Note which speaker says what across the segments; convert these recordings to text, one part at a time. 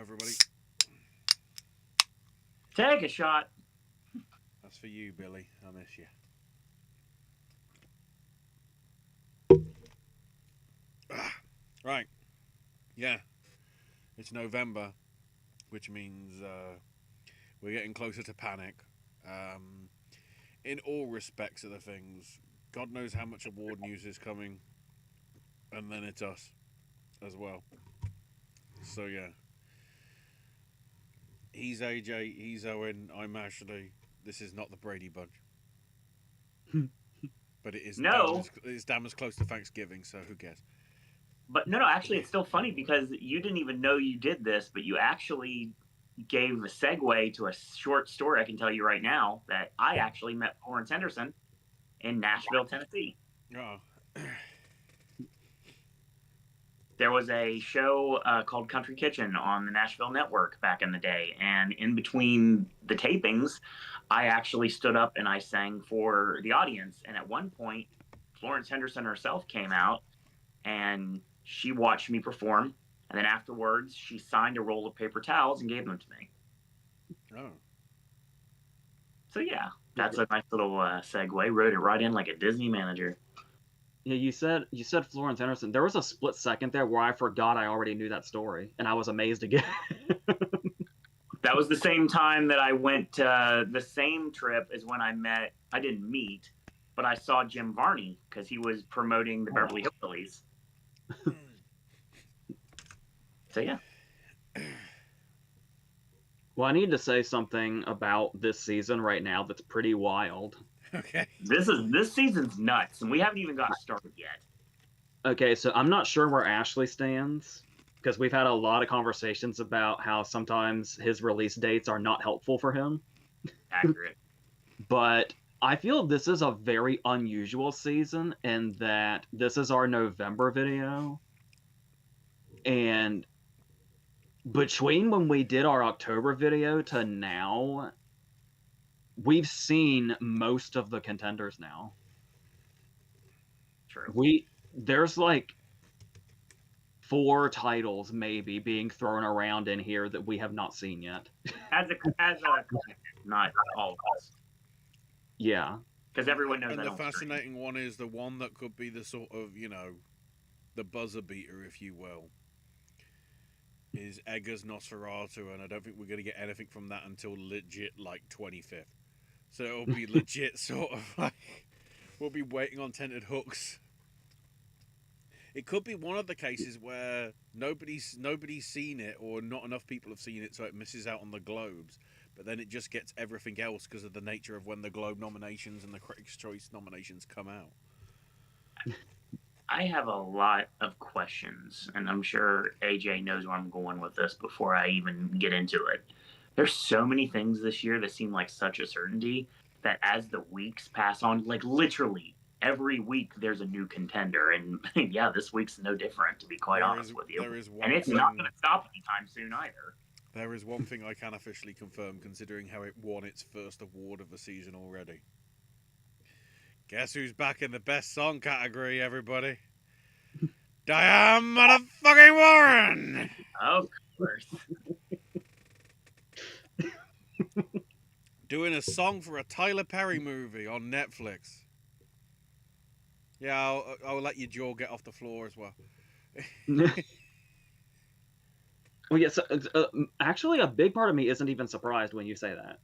Speaker 1: everybody.
Speaker 2: Take a shot.
Speaker 1: That's for you, Billy. I miss you. Right. Yeah. It's November, which means we're getting closer to panic. In all respects of the things, God knows how much award news is coming, and then it's us as well. So yeah. He's AJ, he's Owen, I'm Ashley. This is not the Brady Bunch. But it is
Speaker 2: No.
Speaker 1: it's damn as close to Thanksgiving, so who cares?
Speaker 2: But no, actually, it's still funny because you didn't even know you did this, but you actually gave a segue to a short story I can tell you right now that I actually met Florence Henderson in Nashville, Tennessee.
Speaker 1: Oh.
Speaker 2: There was a show called Country Kitchen on the Nashville Network back in the day. And in between the tapings, I actually stood up and I sang for the audience. And at one point, Florence Henderson herself came out and she watched me perform. And then afterwards, she signed a roll of paper towels and gave them to me.
Speaker 1: Oh.
Speaker 2: So, yeah, that's a nice little segue. Wrote it right in like a Disney manager.
Speaker 3: Yeah, you said Florence Henderson. There was a split second there where I forgot I already knew that story, and I was amazed again.
Speaker 2: That was the same time that I went the same trip as when I didn't meet, but I saw Jim Varney because he was promoting the Beverly Hillbillies. So yeah.
Speaker 3: Well, I need to say something about this season right now that's pretty wild.
Speaker 1: Okay.
Speaker 2: This season's nuts, and we haven't even got started yet.
Speaker 3: Okay, so I'm not sure where Ashley stands, because we've had a lot of conversations about how sometimes his release dates are not helpful for him.
Speaker 2: Accurate.
Speaker 3: But I feel this is a very unusual season in that this is our November video. And between when we did our October video to now, we've seen most of the contenders now.
Speaker 2: True.
Speaker 3: There's like 4 titles maybe being thrown around in here that we have not seen yet.
Speaker 2: As a not all of us.
Speaker 3: Yeah.
Speaker 2: Because everyone knows.
Speaker 1: And the fascinating one is the one that could be the sort of, the buzzer beater, if you will, is Eggers Nosferatu, and I don't think we're going to get anything from that until legit like 25th. So it'll be legit sort of like we'll be waiting on tented hooks. It could be one of the cases where nobody's seen it, or not enough people have seen it, so it misses out on the Globes. But then it just gets everything else because of the nature of when the Globe nominations and the Critics' Choice nominations come out.
Speaker 2: I have a lot of questions, and I'm sure AJ knows where I'm going with this before I even get into it. There's so many things this year that seem like such a certainty that as the weeks pass on, like literally every week there's a new contender. And yeah, this week's no different, to be quite honest with you. And it's not going to stop anytime soon either.
Speaker 1: There is one thing I can officially confirm, considering how it won its first award of the season already. Guess who's back in the best song category, everybody? Diane motherfucking Warren!
Speaker 2: Of course.
Speaker 1: Doing a song for a Tyler Perry movie on Netflix. Yeah, I'll let your jaw get off the floor as well.
Speaker 3: Well, yes. Actually, a big part of me isn't even surprised when you say that.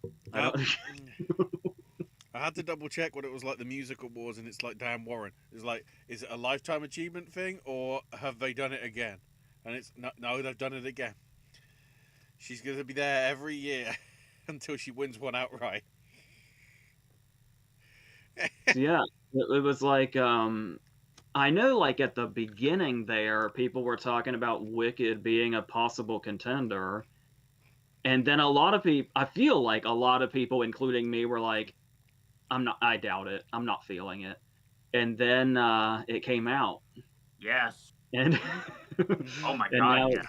Speaker 1: I had to double check what it was like the music awards, and it's like Diane Warren. It's like, is it a lifetime achievement thing, or have they done it again? And it's no, they've done it again. She's going to be there every year until she wins one outright.
Speaker 3: Yeah, it was like, I know like at the beginning there, people were talking about Wicked being a possible contender. And then I feel like a lot of people, including me, were like, I doubt it. I'm not feeling it. And then it came out.
Speaker 2: Yes.
Speaker 3: And
Speaker 2: oh my God, yeah.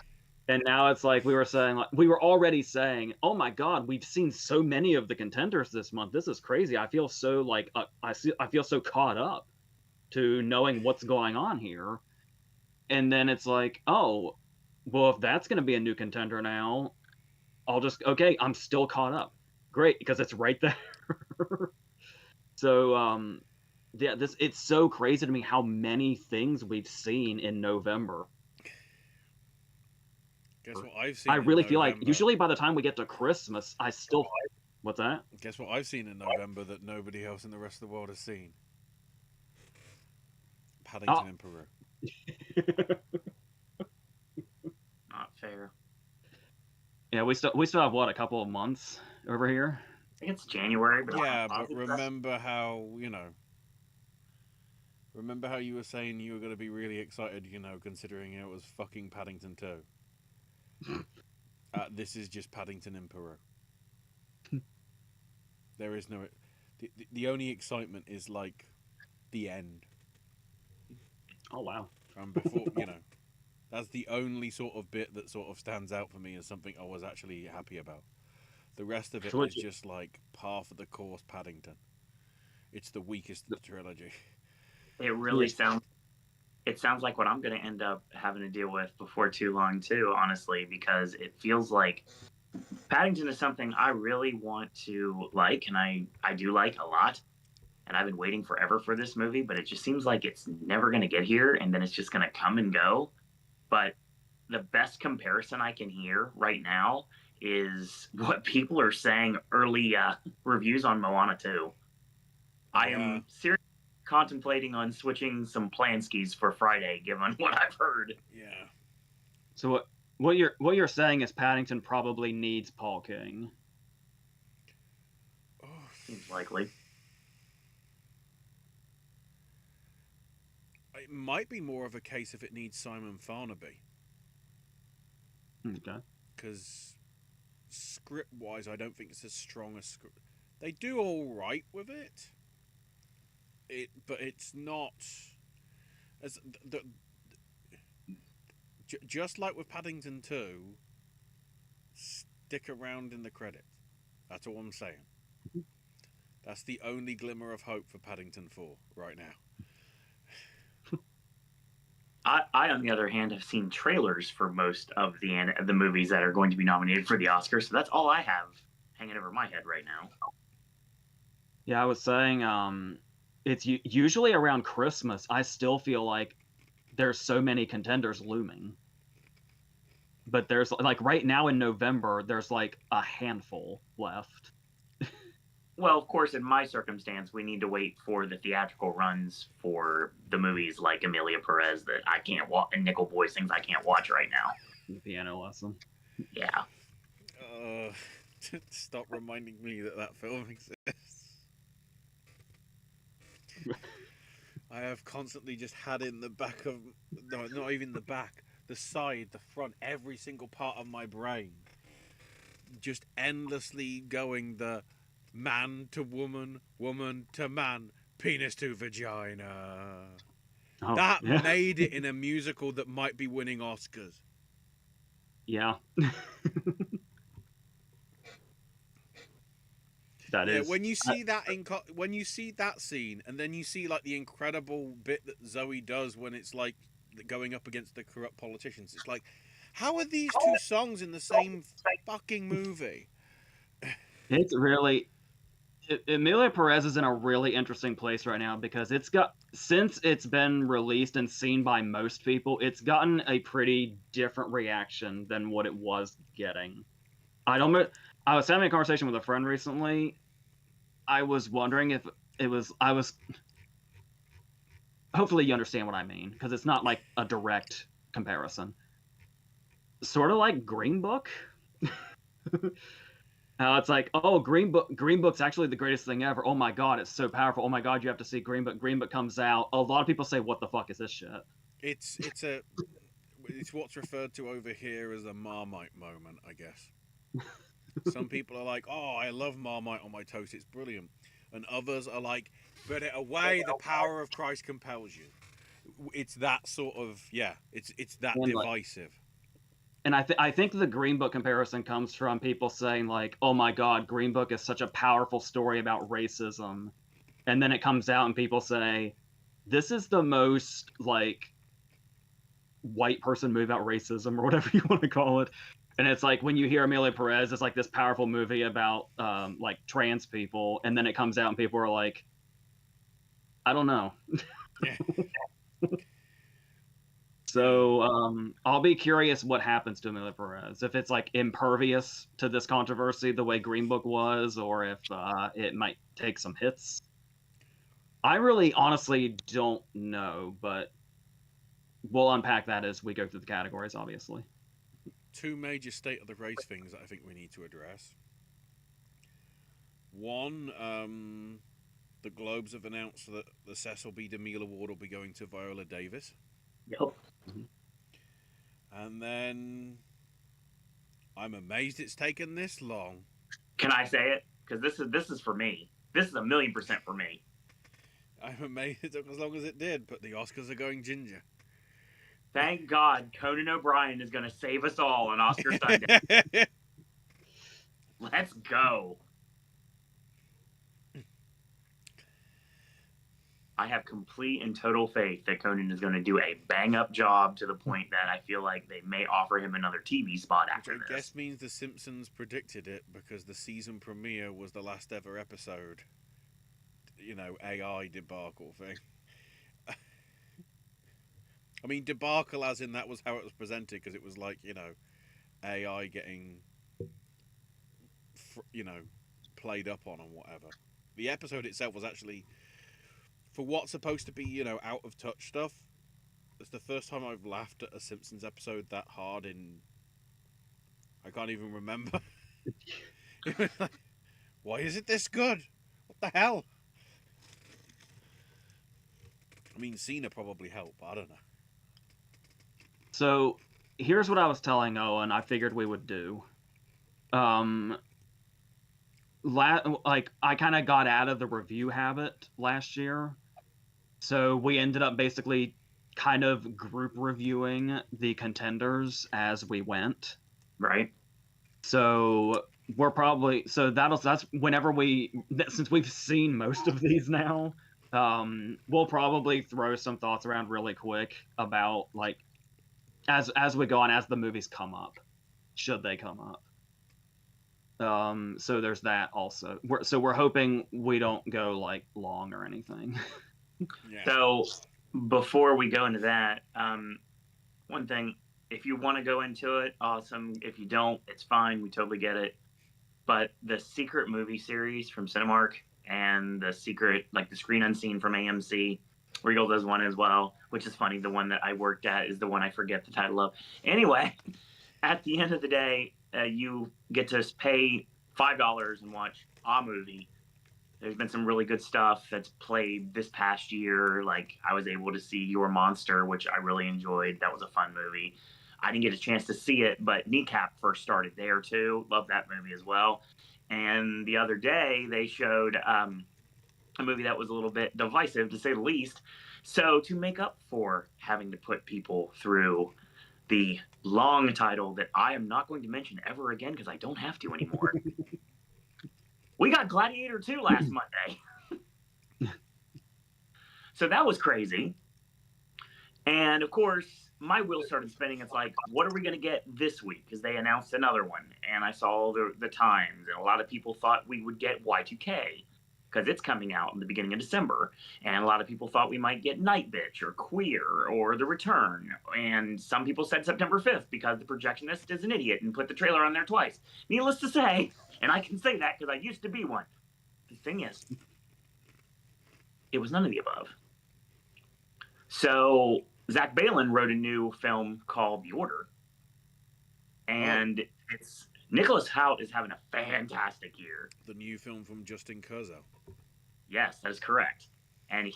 Speaker 3: And now it's like we were already saying, oh my God, we've seen so many of the contenders this month. This is crazy. I feel so like I feel so caught up to knowing what's going on here. And then it's like, oh, well, if that's going to be a new contender now, I'll just, okay, I'm still caught up. Great, because it's right there. So, yeah, it's so crazy to me how many things we've seen in November.
Speaker 1: Guess what I've
Speaker 3: I
Speaker 1: seen in
Speaker 3: really feel like
Speaker 1: November?
Speaker 3: usually by the time we get to Christmas, I still. What's that?
Speaker 1: Guess what I've seen in November that nobody else in the rest of the world has seen? Paddington in Peru.
Speaker 2: Not fair.
Speaker 3: Yeah, we still have what, a couple of months over here.
Speaker 2: I think it's January. But
Speaker 1: Yeah, but remember how remember how you were saying you were going to be really excited, considering it was fucking Paddington 2. This is just Paddington in Peru. There is no. The only excitement is like the end.
Speaker 3: Oh wow!
Speaker 1: And before that's the only sort of bit that sort of stands out for me as something I was actually happy about. The rest of it is just like par for the course Paddington. It's the weakest of the trilogy.
Speaker 2: It really sounds. It sounds like what I'm going to end up having to deal with before too long, too. Honestly, because it feels like Paddington is something I really want to like, and I do like a lot. And I've been waiting forever for this movie, but it just seems like it's never going to get here, and then it's just going to come and go. But the best comparison I can hear right now is what people are saying early reviews on Moana 2. I am seriously contemplating on switching some Planskis for Friday, given what I've heard.
Speaker 1: Yeah.
Speaker 3: So what you're saying is Paddington probably needs Paul King.
Speaker 2: Oh, seems likely.
Speaker 1: It might be more of a case if it needs Simon Farnaby.
Speaker 3: Okay.
Speaker 1: Because script-wise, I don't think it's as strong as script. They do all right with it. But it's not as just like with Paddington 2. Stick around in the credits. That's all I'm saying. That's the only glimmer of hope for Paddington 4 right now.
Speaker 2: I, on the other hand, have seen trailers for most of the movies that are going to be nominated for the Oscars, so that's all I have hanging over my head right now.
Speaker 3: Yeah, I was saying, it's usually around Christmas. I still feel like there's so many contenders looming, but there's like right now in November, there's like a handful left.
Speaker 2: Well, of course, in my circumstance, we need to wait for the theatrical runs for the movies like Emilia Perez that I can't watch, and Nickel Boys things I can't watch right now.
Speaker 3: The Piano Lesson.
Speaker 2: Yeah.
Speaker 1: Stop reminding me that film exists. I have constantly just had in the back of... No, not even the back. The side, the front, every single part of my brain. Just endlessly going the... man to woman, woman to man, penis to vagina. That made it in a musical that might be winning Oscars.
Speaker 3: Yeah. That is.
Speaker 1: When you see when you see that scene, and then you see like the incredible bit that Zoe does when it's like going up against the corrupt politicians, it's like, how are these two songs in the same fucking movie?
Speaker 3: It's really... Emilia Perez is in a really interesting place right now because since it's been released and seen by most people, it's gotten a pretty different reaction than what it was getting. I was having a conversation with a friend recently. I was wondering if it was... Hopefully you understand what I mean, because it's not like a direct comparison. Sort of like Green Book. It's like, oh, Green Book's actually the greatest thing ever. Oh my god, it's so powerful. Oh my god, you have to see Green Book. Green Book comes out. A lot of people say, what the fuck is this shit?
Speaker 1: It's what's referred to over here as a Marmite moment, I guess. Some people are like, oh, I love Marmite on my toast, it's brilliant. And others are like, put it away, the power of Christ compels you. It's that sort of, it's that divisive.
Speaker 3: And I think the Green Book comparison comes from people saying like, oh my god, Green Book is such a powerful story about racism. And then it comes out and people say, this is the most like white person move out racism or whatever you want to call it. And it's like when you hear Amelia Perez, it's like this powerful movie about like trans people, and then it comes out and people are like, I don't know.
Speaker 1: Yeah.
Speaker 3: So I'll be curious what happens to Amelia Perez, if it's like impervious to this controversy the way Green Book was, or if it might take some hits. I really honestly don't know, but we'll unpack that as we go through the categories, obviously.
Speaker 1: Two major state of the race things that I think we need to address. One, the Globes have announced that the Cecil B. DeMille Award will be going to Viola Davis.
Speaker 2: Yep.
Speaker 1: And then I'm amazed it's taken this long.
Speaker 2: Can I say it? Because this is for me. This is 1,000,000% for me.
Speaker 1: I'm amazed it took as long as it did, but the Oscars are going ginger.
Speaker 2: Thank God Conan O'Brien is going to save us all on Oscar Sunday. Let's go. I have complete and total faith that Conan is going to do a bang-up job to the point that I feel like they may offer him another TV spot after
Speaker 1: Which I
Speaker 2: this.
Speaker 1: guess means The Simpsons predicted it because the season premiere was the last ever episode. You know, AI debacle thing. I mean, debacle as in that was how it was presented, because it was like, you know, AI getting, you know, played up on and whatever. The episode itself was actually, for what's supposed to be, you know, out of touch stuff, it's the first time I've laughed at a Simpsons episode that hard in, I can't even remember. Why is it this good? What the hell? I mean, Cena probably helped, but I don't know.
Speaker 3: So here's what I was telling Owen I figured we would do. Like I kind of got out of the review habit last year. So we ended up basically kind of group reviewing the contenders as we went.
Speaker 2: Right.
Speaker 3: So we're probably, that's whenever since we've seen most of these now, we'll probably throw some thoughts around really quick about like, as we go on, as the movies come up, should they come up. So there's that also. We're hoping we don't go like long or anything.
Speaker 1: Yeah.
Speaker 2: So before we go into that, one thing, if you want to go into it, awesome. If you don't, it's fine. We totally get it. But the Secret movie series from Cinemark and the Secret, like the Screen Unseen from AMC, Regal does one as well, which is funny. The one that I worked at is the one I forget the title of. Anyway, at the end of the day, you get to pay $5 and watch a movie. There's been some really good stuff that's played this past year. Like I was able to see Your Monster, which I really enjoyed. That was a fun movie. I didn't get a chance to see it, but Kneecap first started there too. Love that movie as well. And the other day they showed a movie that was a little bit divisive, to say the least. So to make up for having to put people through the long title that I am not going to mention ever again because I don't have to anymore. We got Gladiator 2 last Monday. So that was crazy. And of course, my wheels started spinning. It's like, what are we going to get this week? Because they announced another one. And I saw the times. And a lot of people thought we would get Y2K because it's coming out in the beginning of December. And a lot of people thought we might get Night Bitch or Queer or The Return. And some people said September 5th because the projectionist is an idiot and put the trailer on there twice. Needless to say, and I can say that because I used to be one. The thing is, it was none of the above. So Zach Balin wrote a new film called The Order. And it's Nicholas Hoult is having a fantastic year.
Speaker 1: The new film from Justin Kurzel.
Speaker 2: Yes, that is correct. And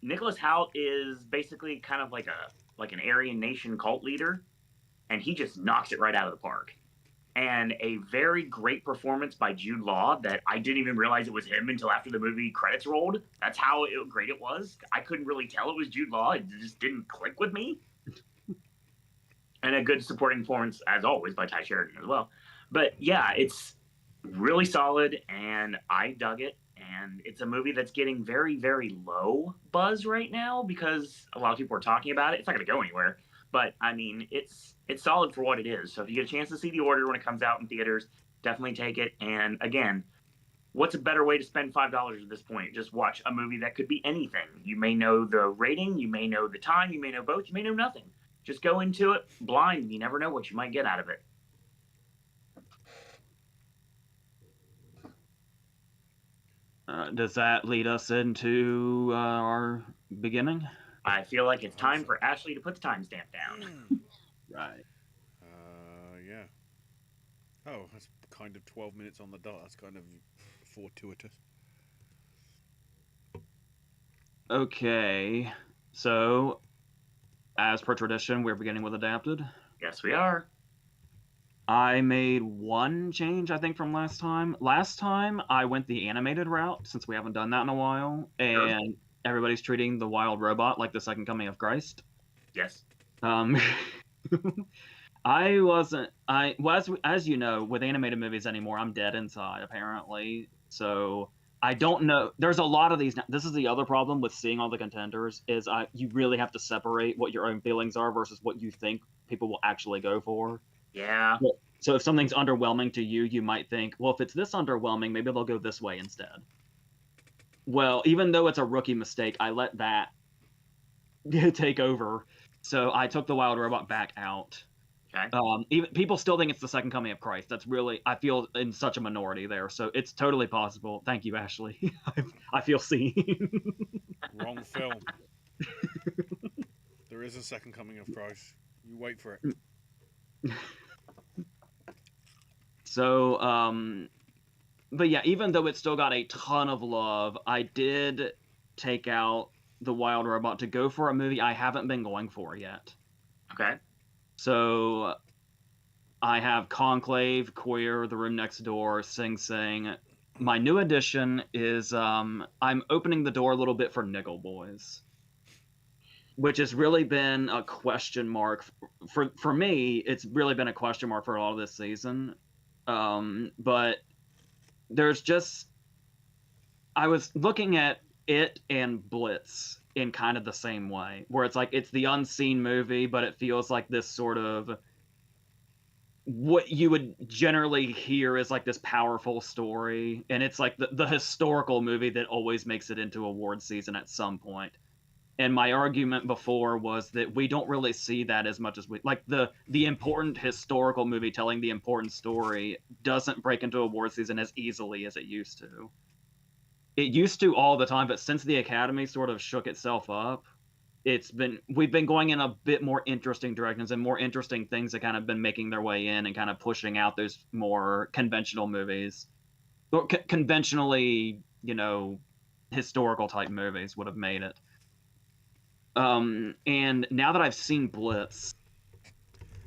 Speaker 2: Nicholas Hoult is basically kind of like an Aryan Nation cult leader, and he just knocks it right out of the park. And a very great performance by Jude Law that I didn't even realize it was him until after the movie credits rolled. That's how great it was. I couldn't really tell it was Jude Law. It just didn't click with me. And a good supporting performance, as always, by Ty Sheridan as well. But yeah, it's really solid, and I dug it. And it's a movie that's getting very, very low buzz right now because a lot of people are talking about it. It's not going to go anywhere, but I mean, it's solid for what it is. So if you get a chance to see The Order when it comes out in theaters, definitely take it. And again, what's a better way to spend $5 at this point? Just watch a movie that could be anything. You may know the rating, you may know the time, you may know both, you may know nothing. Just go into it blind. You never know what you might get out of it.
Speaker 3: Does that lead us into our beginning?
Speaker 2: I feel like it's time for Ashley to put the timestamp down.
Speaker 3: Right.
Speaker 1: Yeah. Oh, that's kind of 12 minutes on the dot. That's kind of fortuitous.
Speaker 3: Okay. So, as per tradition, we're beginning with adapted.
Speaker 2: Yes, we are.
Speaker 3: I made one change, I think, from last time. Last time, I went the animated route, since we haven't done that in a while, and everybody's treating the wild robot like the second coming of Christ.
Speaker 2: Yes.
Speaker 3: As you know, with animated movies anymore, I'm dead inside, apparently. So, I don't know. There's a lot of these. This is the other problem with seeing all the contenders, is you really have to separate what your own feelings are versus what you think people will actually go for.
Speaker 2: Yeah.
Speaker 3: So if something's underwhelming to you, you might think, well, if it's this underwhelming, maybe they'll go this way instead. Well, even though it's a rookie mistake, I let that take over. So I took the wild robot back out.
Speaker 2: Okay.
Speaker 3: Even people still think it's the second coming of Christ. That's really, I feel in such a minority there. So it's totally possible. Thank you, Ashley. I feel seen.
Speaker 1: Wrong film. There is a second coming of Christ. You wait for it.
Speaker 3: So, but yeah, even though it still got a ton of love, I did take out the wild robot to go for a movie I haven't been going for yet.
Speaker 2: Okay.
Speaker 3: So I have Conclave, Queer, The Room Next Door, Sing Sing. My new addition is I'm opening the door a little bit for Niggle Boys, which has really been a question mark for me. It's really been a question mark for all of this season. But there's just, I was looking at it and Blitz in kind of the same way, where it's like it's the unseen movie, but it feels like this sort of what you would generally hear is like this powerful story, and it's like the historical movie that always makes it into award season at some point. And my argument before was that we don't really see that as much as we like the important historical movie telling the important story doesn't break into award season as easily as it used to. It used to all the time, but since the Academy sort of shook itself up, we've been going in a bit more interesting directions, and more interesting things have kind of been making their way in and kind of pushing out those more conventional movies, or conventionally, historical type movies would have made it. And now that I've seen Blitz,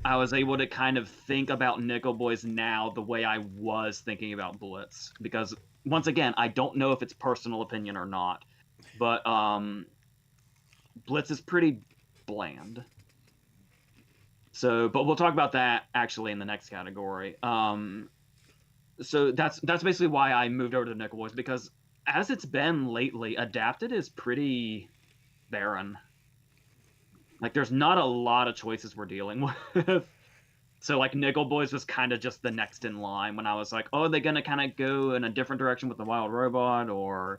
Speaker 3: I was able to kind of think about Nickel Boys now the way I was thinking about Blitz. Because, once again, I don't know if it's personal opinion or not, but Blitz is pretty bland. So, but we'll talk about that actually in the next category. So that's basically why I moved over to Nickel Boys, because as it's been lately, Adapted is pretty barren. Like, there's not a lot of choices we're dealing with. So, like, Nickel Boys was kind of just the next in line when I was like, oh, are they going to kind of go in a different direction with the Wild Robot? Or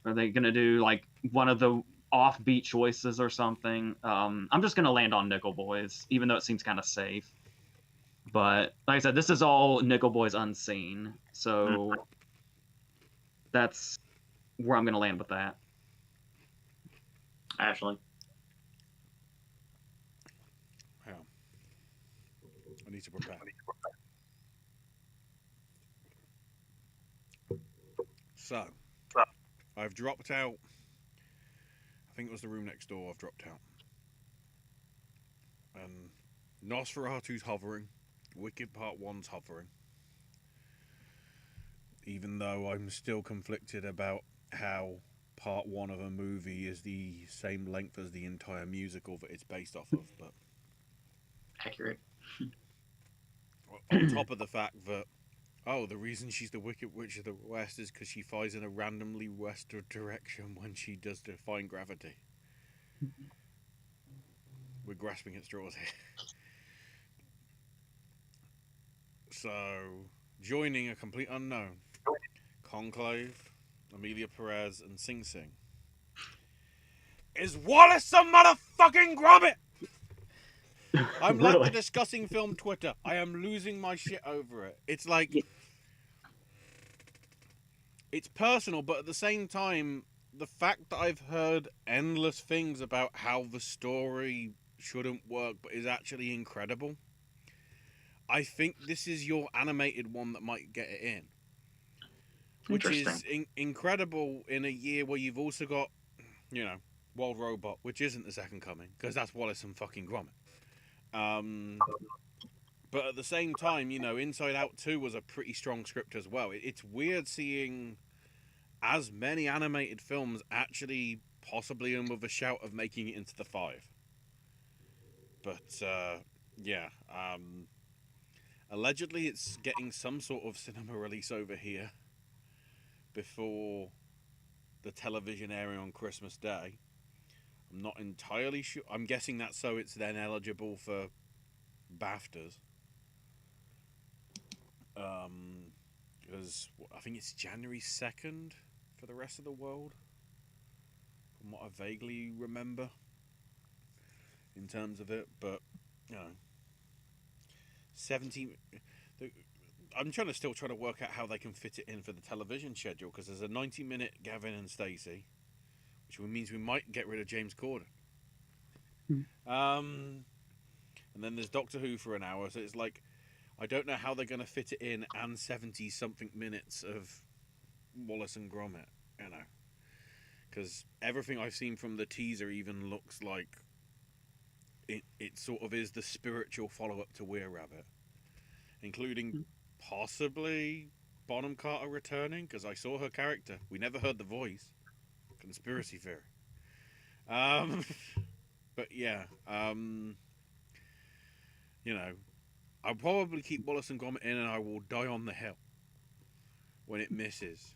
Speaker 3: are they going to do, like, one of the offbeat choices or something? I'm just going to land on Nickel Boys, even though it seems kind of safe. But, like I said, this is all Nickel Boys unseen. So, that's where I'm going to land with that.
Speaker 2: Ashley.
Speaker 1: I need to prepare. So, I've dropped out. I think it was The Room Next Door I've dropped out. And Nosferatu's hovering. Wicked Part 1's hovering. Even though I'm still conflicted about how Part 1 of a movie is the same length as the entire musical that it's based off of, but...
Speaker 2: Accurate.
Speaker 1: On top of the fact that Oh, the reason she's the Wicked Witch of the West is because she flies in a randomly westward direction when she does define gravity. We're grasping at straws here. So, joining a complete unknown, Conclave, Amelia Perez, and Sing Sing, is Wallace some motherfucking Gromit! I'm like
Speaker 3: Really?
Speaker 1: the discussing film Twitter. I am losing my shit over it. It's like,
Speaker 2: Yeah.
Speaker 1: it's personal, but at the same time, the fact that I've heard endless things about how the story shouldn't work but is actually incredible, I think this is your animated one that might get it in. Which is incredible in a year where you've also got, Wild Robot, which isn't the second coming, because that's Wallace and fucking Gromit. But at the same time, Inside Out 2 was a pretty strong script as well. It's weird seeing as many animated films actually possibly in with a shout of making it into the 5. But, yeah. Allegedly, it's getting some sort of cinema release over here before the television airing on Christmas Day. I'm not entirely sure. I'm guessing that's so it's then eligible for BAFTAs. Because I think it's January 2nd for the rest of the world, from what I vaguely remember in terms of it. But, 17. I'm still trying to work out how they can fit it in for the television schedule, because there's a 90-minute Gavin and Stacey, which means we might get rid of James Corden. And then there's Doctor Who for an hour, so it's like, I don't know how they're going to fit it in, and 70-something minutes of Wallace and Gromit, because everything I've seen from the teaser even looks like it sort of is the spiritual follow-up to Weir Rabbit, including possibly Bonham Carter returning, because I saw her character. We never heard the voice. Conspiracy theory. But yeah, I'll probably keep Wallace and Gromit in, and I will die on the hill when it misses,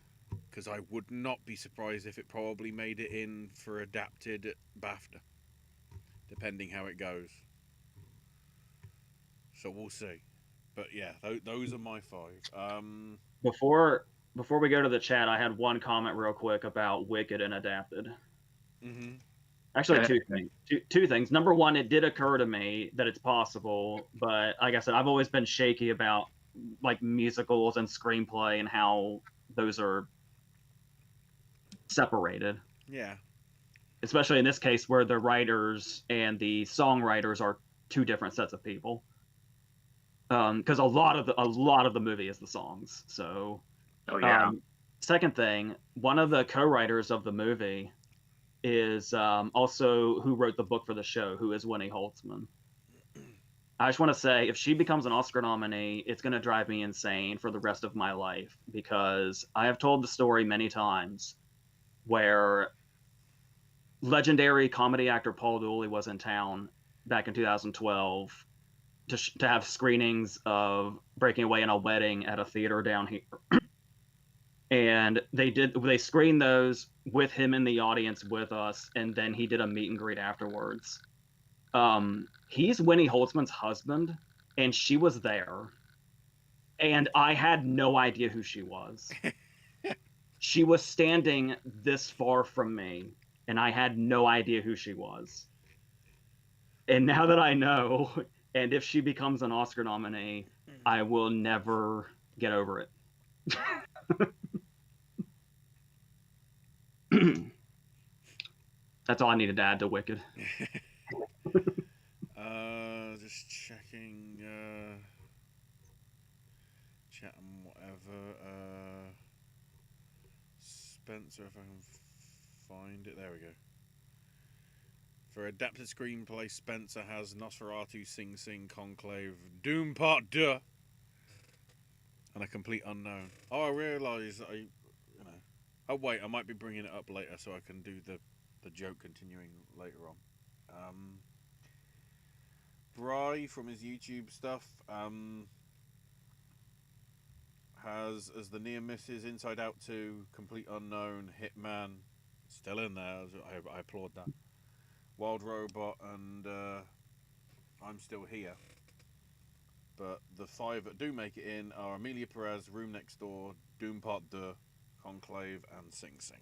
Speaker 1: because I would not be surprised if it probably made it in for adapted BAFTA, depending how it goes. So we'll see. But yeah, those are my 5.
Speaker 3: Before we go to the chat, I had one comment real quick about Wicked and adapted.
Speaker 1: Mm-hmm.
Speaker 3: Actually, two things. Two things. Number one, it did occur to me that it's possible, but like I said, I've always been shaky about like musicals and screenplay and how those are separated.
Speaker 1: Yeah.
Speaker 3: Especially in this case, where the writers and the songwriters are two different sets of people. Because a lot of the movie is the songs. So, second thing, one of the co-writers of the movie is also who wrote the book for the show, who is Winnie Holtzman. I just want to say, if she becomes an Oscar nominee, it's going to drive me insane for the rest of my life, because I have told the story many times where legendary comedy actor Paul Dooley was in town back in 2012 to have screenings of Breaking Away in a Wedding at a theater down here. And they screened those with him in the audience with us, and then he did a meet and greet afterwards. He's Winnie Holtzman's husband, and she was there, and I had no idea who she was. She was standing this far from me, and I had no idea who she was. And now that I know, and if she becomes an Oscar nominee, I will never get over it. That's all I needed to add to Wicked.
Speaker 1: Just checking chat and whatever. Spencer, if I can find it. There we go. For adapted screenplay, Spencer has Nosferatu, Sing Sing, Conclave, Doom Part 2, and A Complete Unknown. Oh, I realise that Oh wait, I might be bringing it up later so I can do the joke continuing later on. Bry from his YouTube stuff has as the near misses Inside Out 2, Complete Unknown, Hitman, still in there. I applaud that. Wild Robot and I'm Still Here. But the 5 that do make it in are Amelia Perez, Room Next Door, Doom Part 2, Conclave, and Sing Sing.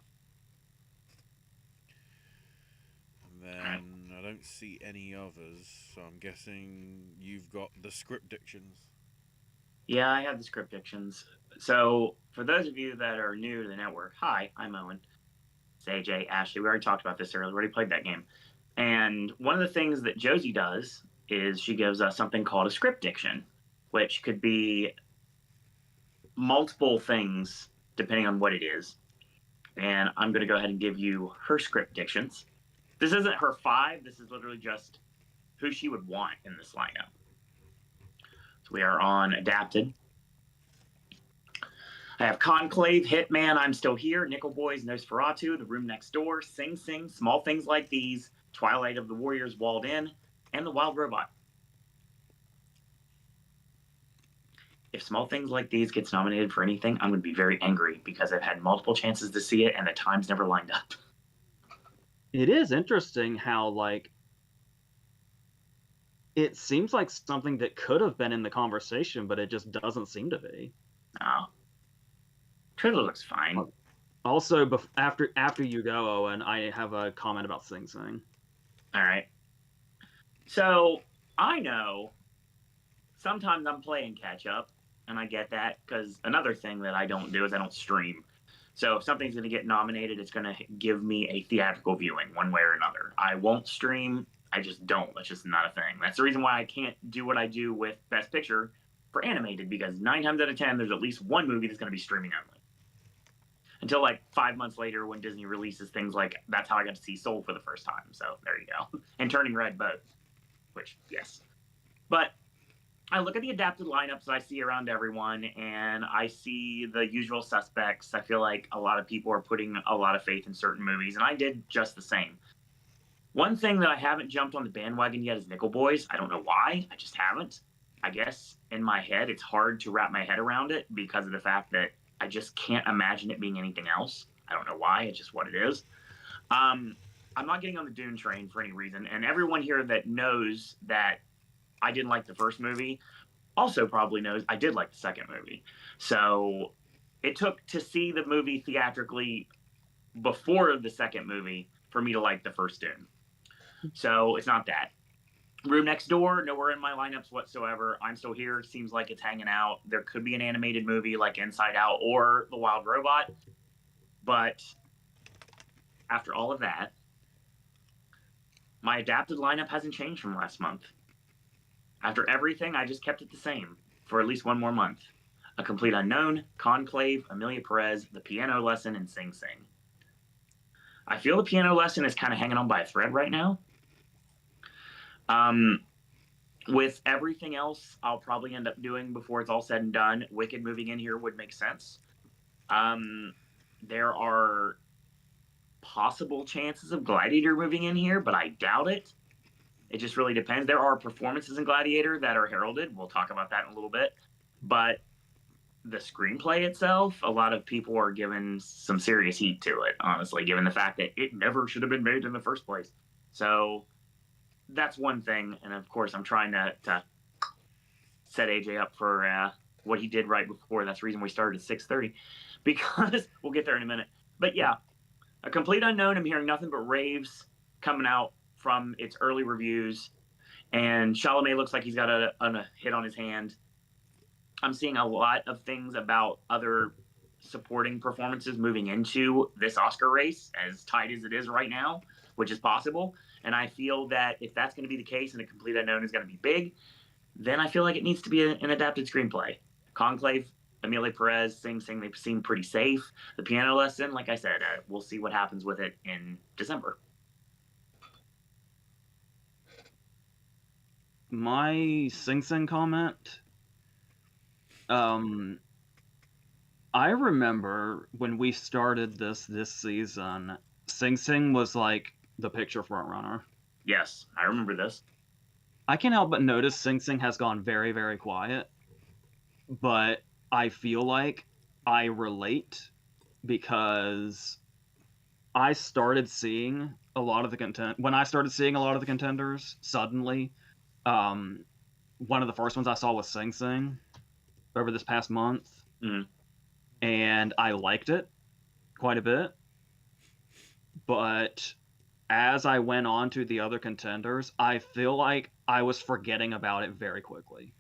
Speaker 1: And then I don't see any others, so I'm guessing you've got the script dictions.
Speaker 2: Yeah, I have the script dictions. So, for those of you that are new to the network, hi, I'm Owen. It's AJ, Ashley. We already talked about this earlier. We already played that game. And one of the things that Josie does is she gives us something called a script diction, which could be multiple things depending on what it is. And I'm going to go ahead and give you her script dictions. This isn't her 5. This is literally just who she would want in this lineup. So we are on Adapted. I have Conclave, Hitman, I'm Still Here, Nickel Boys, Nosferatu, The Room Next Door, Sing Sing, Small Things Like These, Twilight of the Warriors, Walled In, and The Wild Robot. If Small Things Like These gets nominated for anything, I'm going to be very angry because I've had multiple chances to see it and the times never lined up.
Speaker 3: It is interesting how, like, it seems like something that could have been in the conversation, but it just doesn't seem to be.
Speaker 2: Oh. Trailer looks fine.
Speaker 3: Also, after you go, Owen, I have a comment about Sing Sing.
Speaker 2: All right. So, I know sometimes I'm playing catch up, and I get that, because another thing that I don't do is I don't stream. So if something's going to get nominated, it's going to give me a theatrical viewing one way or another. I won't stream. I just don't. That's just not a thing. That's the reason why I can't do what I do with Best Picture for animated, because 9 times out of 10, there's at least one movie that's going to be streaming only. Until like 5 months later when Disney releases things like, that's how I got to see Soul for the first time. So there you go. And Turning Red both, which, yes. But I look at the adapted lineups I see around everyone, and I see the usual suspects. I feel like a lot of people are putting a lot of faith in certain movies, and I did just the same. One thing that I haven't jumped on the bandwagon yet is Nickel Boys. I don't know why. I just haven't. I guess in my head, it's hard to wrap my head around it because of the fact that I just can't imagine it being anything else. I don't know why. It's just what it is. I'm not getting on the Dune train for any reason, and everyone here that knows that I didn't like the first movie also probably knows I did like the second movie. So it took to see the movie theatrically before the second movie for me to like the first Dune. So it's not that. Room Next Door, nowhere in my lineups whatsoever. I'm Still Here, seems like it's hanging out. There could be an animated movie like Inside Out or The Wild Robot. But after all of that, my adapted lineup hasn't changed from last month. After everything, I just kept it the same for at least one more month. A Complete Unknown, Conclave, Amelia Perez, The Piano Lesson, and Sing Sing. I feel The Piano Lesson is kind of hanging on by a thread right now. With everything else I'll probably end up doing before it's all said and done, Wicked moving in here would make sense. There are possible chances of Gladiator moving in here, but I doubt it. It just really depends. There are performances in Gladiator that are heralded. We'll talk about that in a little bit. But the screenplay itself, a lot of people are giving some serious heat to it, honestly, given the fact that it never should have been made in the first place. So that's one thing. And of course, I'm trying to set AJ up for what he did right before. That's the reason we started at 6:30, because we'll get there in a minute. But yeah, A Complete Unknown, I'm hearing nothing but raves coming out from its early reviews, and Chalamet looks like he's got a hit on his hand. I'm seeing a lot of things about other supporting performances moving into this Oscar race, as tight as it is right now, which is possible. And I feel that if that's going to be the case and A Complete Unknown is going to be big, then I feel like it needs to be an adapted screenplay. Conclave, Amelia Perez, Sing Sing, they seem pretty safe. The Piano Lesson, like I said, we'll see what happens with it in December.
Speaker 3: My Sing Sing comment. I remember when we started this season, Sing Sing was like the picture front runner.
Speaker 2: Yes, I remember this.
Speaker 3: I can't help but notice Sing Sing has gone very, very quiet. But I feel like I relate because I started seeing a lot of the content when I started seeing a lot of the contenders suddenly. Um, one of the first ones I saw was Sing Sing over this past month, and I liked it quite a bit. But as I went on to the other contenders, I feel like I was forgetting about it very quickly.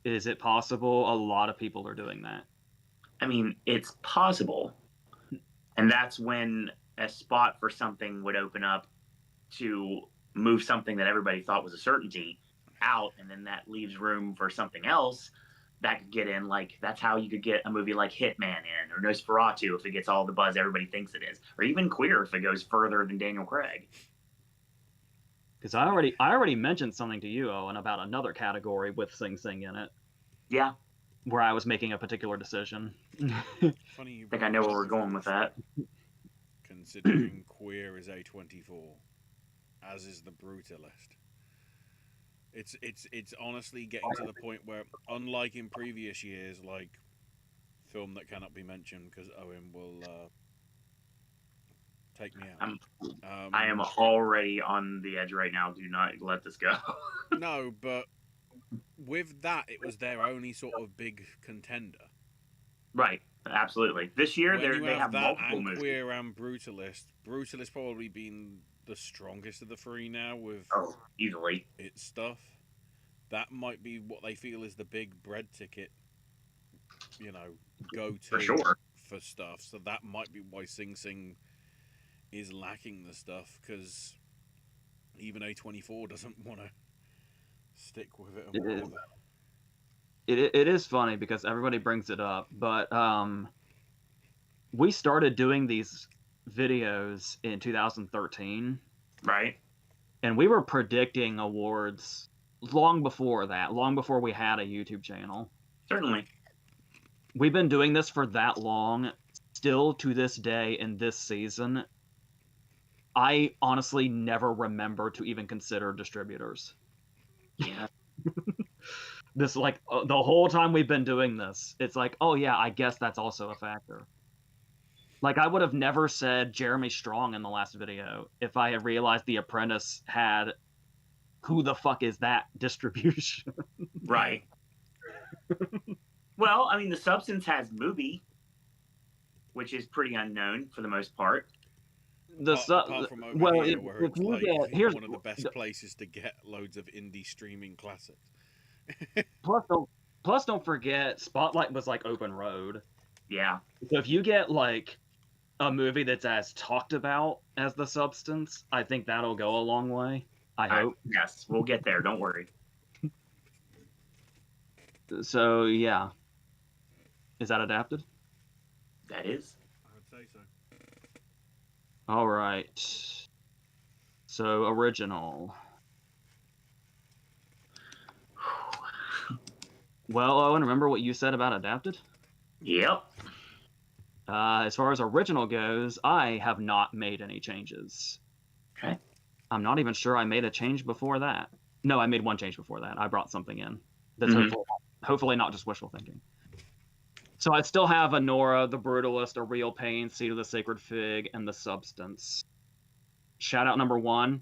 Speaker 3: Is it possible? A lot of people are doing that.
Speaker 2: I mean, it's possible. And that's when a spot for something would open up to move something that everybody thought was a certainty out, and then that leaves room for something else that could get in. Like, that's how you could get a movie like Hitman in, or Nosferatu if it gets all the buzz everybody thinks it is, or even Queer if it goes further than Daniel Craig.
Speaker 3: Because I already mentioned something to you, Owen, about another category with Sing Sing in it.
Speaker 2: Yeah.
Speaker 3: Where I was making a particular decision.
Speaker 1: Funny you
Speaker 2: I think I know where we're going with that.
Speaker 1: Considering Queer is A24, as is The Brutalist. It's honestly getting to the point where, unlike in previous years, like film that cannot be mentioned because Owen will take me out.
Speaker 2: I am already on the edge right now. Do not let this go.
Speaker 1: No, but with that, it was their only sort of big contender.
Speaker 2: Right, absolutely. This year
Speaker 1: When
Speaker 2: they have
Speaker 1: that
Speaker 2: multiple
Speaker 1: and
Speaker 2: movies.
Speaker 1: Queer and Brutalist probably been the strongest of the three now with
Speaker 2: easily
Speaker 1: its stuff. That might be what they feel is the big bread ticket, go to
Speaker 2: For sure.
Speaker 1: for stuff. So that might be why Sing Sing is lacking the stuff, because even A24 doesn't want to stick with it. And whatever.
Speaker 3: It is funny because everybody brings it up, but we started doing these videos in 2013.
Speaker 2: Right.
Speaker 3: And we were predicting awards long before that, long before we had a YouTube channel.
Speaker 2: Certainly.
Speaker 3: We've been doing this for that long. Still to this day in this season, I honestly never remember to even consider distributors.
Speaker 2: Yeah.
Speaker 3: This, like, the whole time we've been doing this, it's like, oh yeah, I guess that's also a factor. Like, I would have never said Jeremy Strong in the last video if I had realized The Apprentice had who the fuck is that distribution.
Speaker 2: Right. Well, I mean, The Substance has Movie, which is pretty unknown for the most part.
Speaker 1: Apart from over here, where it's like one of the best places to get loads of indie streaming classics.
Speaker 3: Plus, don't forget, Spotlight was like open road.
Speaker 2: Yeah.
Speaker 3: So if you get like a movie that's as talked about as The Substance, I think that'll go a long way. I hope.
Speaker 2: Yes, we'll get there. Don't worry.
Speaker 3: So yeah, is that adapted?
Speaker 2: That is.
Speaker 1: I would say so.
Speaker 3: All right. So original. Well, Owen, remember what you said about adapted?
Speaker 2: Yep.
Speaker 3: As far as original goes, I have not made any changes.
Speaker 2: Okay.
Speaker 3: I'm not even sure I made a change before that. No, I made one change before that. I brought something in that's hopefully not just wishful thinking. So I still have Anora, The Brutalist, A Real Pain, Seed of the Sacred Fig, and The Substance. Shout out number one.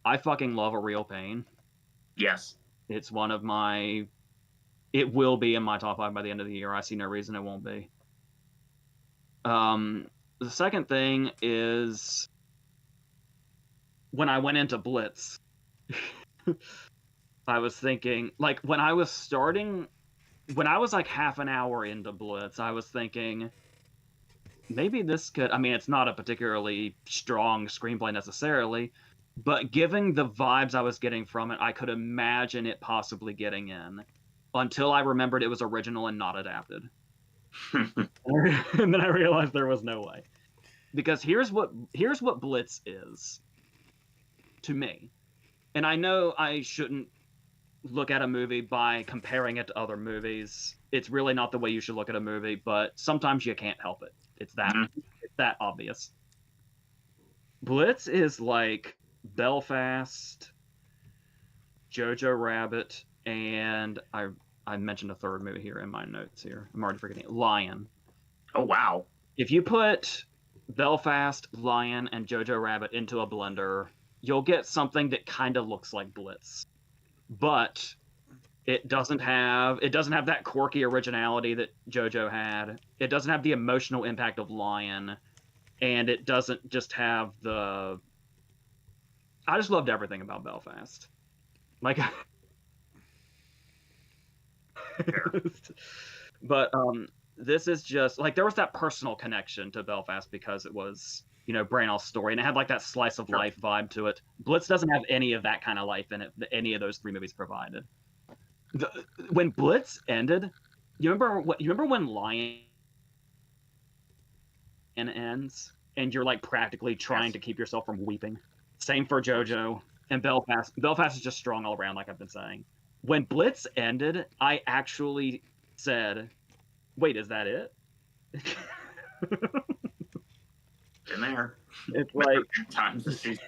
Speaker 3: I fucking love A Real Pain.
Speaker 2: Yes.
Speaker 3: It's one of my... It will be in my top 5 by the end of the year. I see no reason it won't be. The second thing is when I went into Blitz, I was thinking, like, when I was like half an hour into Blitz, I was thinking, maybe this could, I mean, it's not a particularly strong screenplay necessarily, but given the vibes I was getting from it, I could imagine it possibly getting in, until I remembered it was original and not adapted. And then I realized there was no way. Because here's what Blitz is to me. And I know I shouldn't look at a movie by comparing it to other movies. It's really not the way you should look at a movie, but sometimes you can't help it. It's that obvious. Blitz is like Belfast, Jojo Rabbit, and I mentioned a third movie here in my notes here. I'm already forgetting it. Lion.
Speaker 2: Oh wow.
Speaker 3: If you put Belfast, Lion, and Jojo Rabbit into a blender, you'll get something that kind of looks like Blitz, but it doesn't have that quirky originality that Jojo had. It doesn't have the emotional impact of Lion, and it doesn't just have the. I just loved everything about Belfast. Like, but this is just like there was that personal connection to Belfast because it was Branaghl's story and it had like that slice of life vibe to it. Blitz doesn't have any of that kind of life in it that any of those three movies provided. When Blitz ended, you remember when Lion ends and you're like practically trying to keep yourself from weeping. Same for Jojo and Belfast. Belfast is just strong all around, like I've been saying. When Blitz ended, I actually said, "Wait, is that it?"
Speaker 2: In there.
Speaker 3: It's like
Speaker 2: times this season.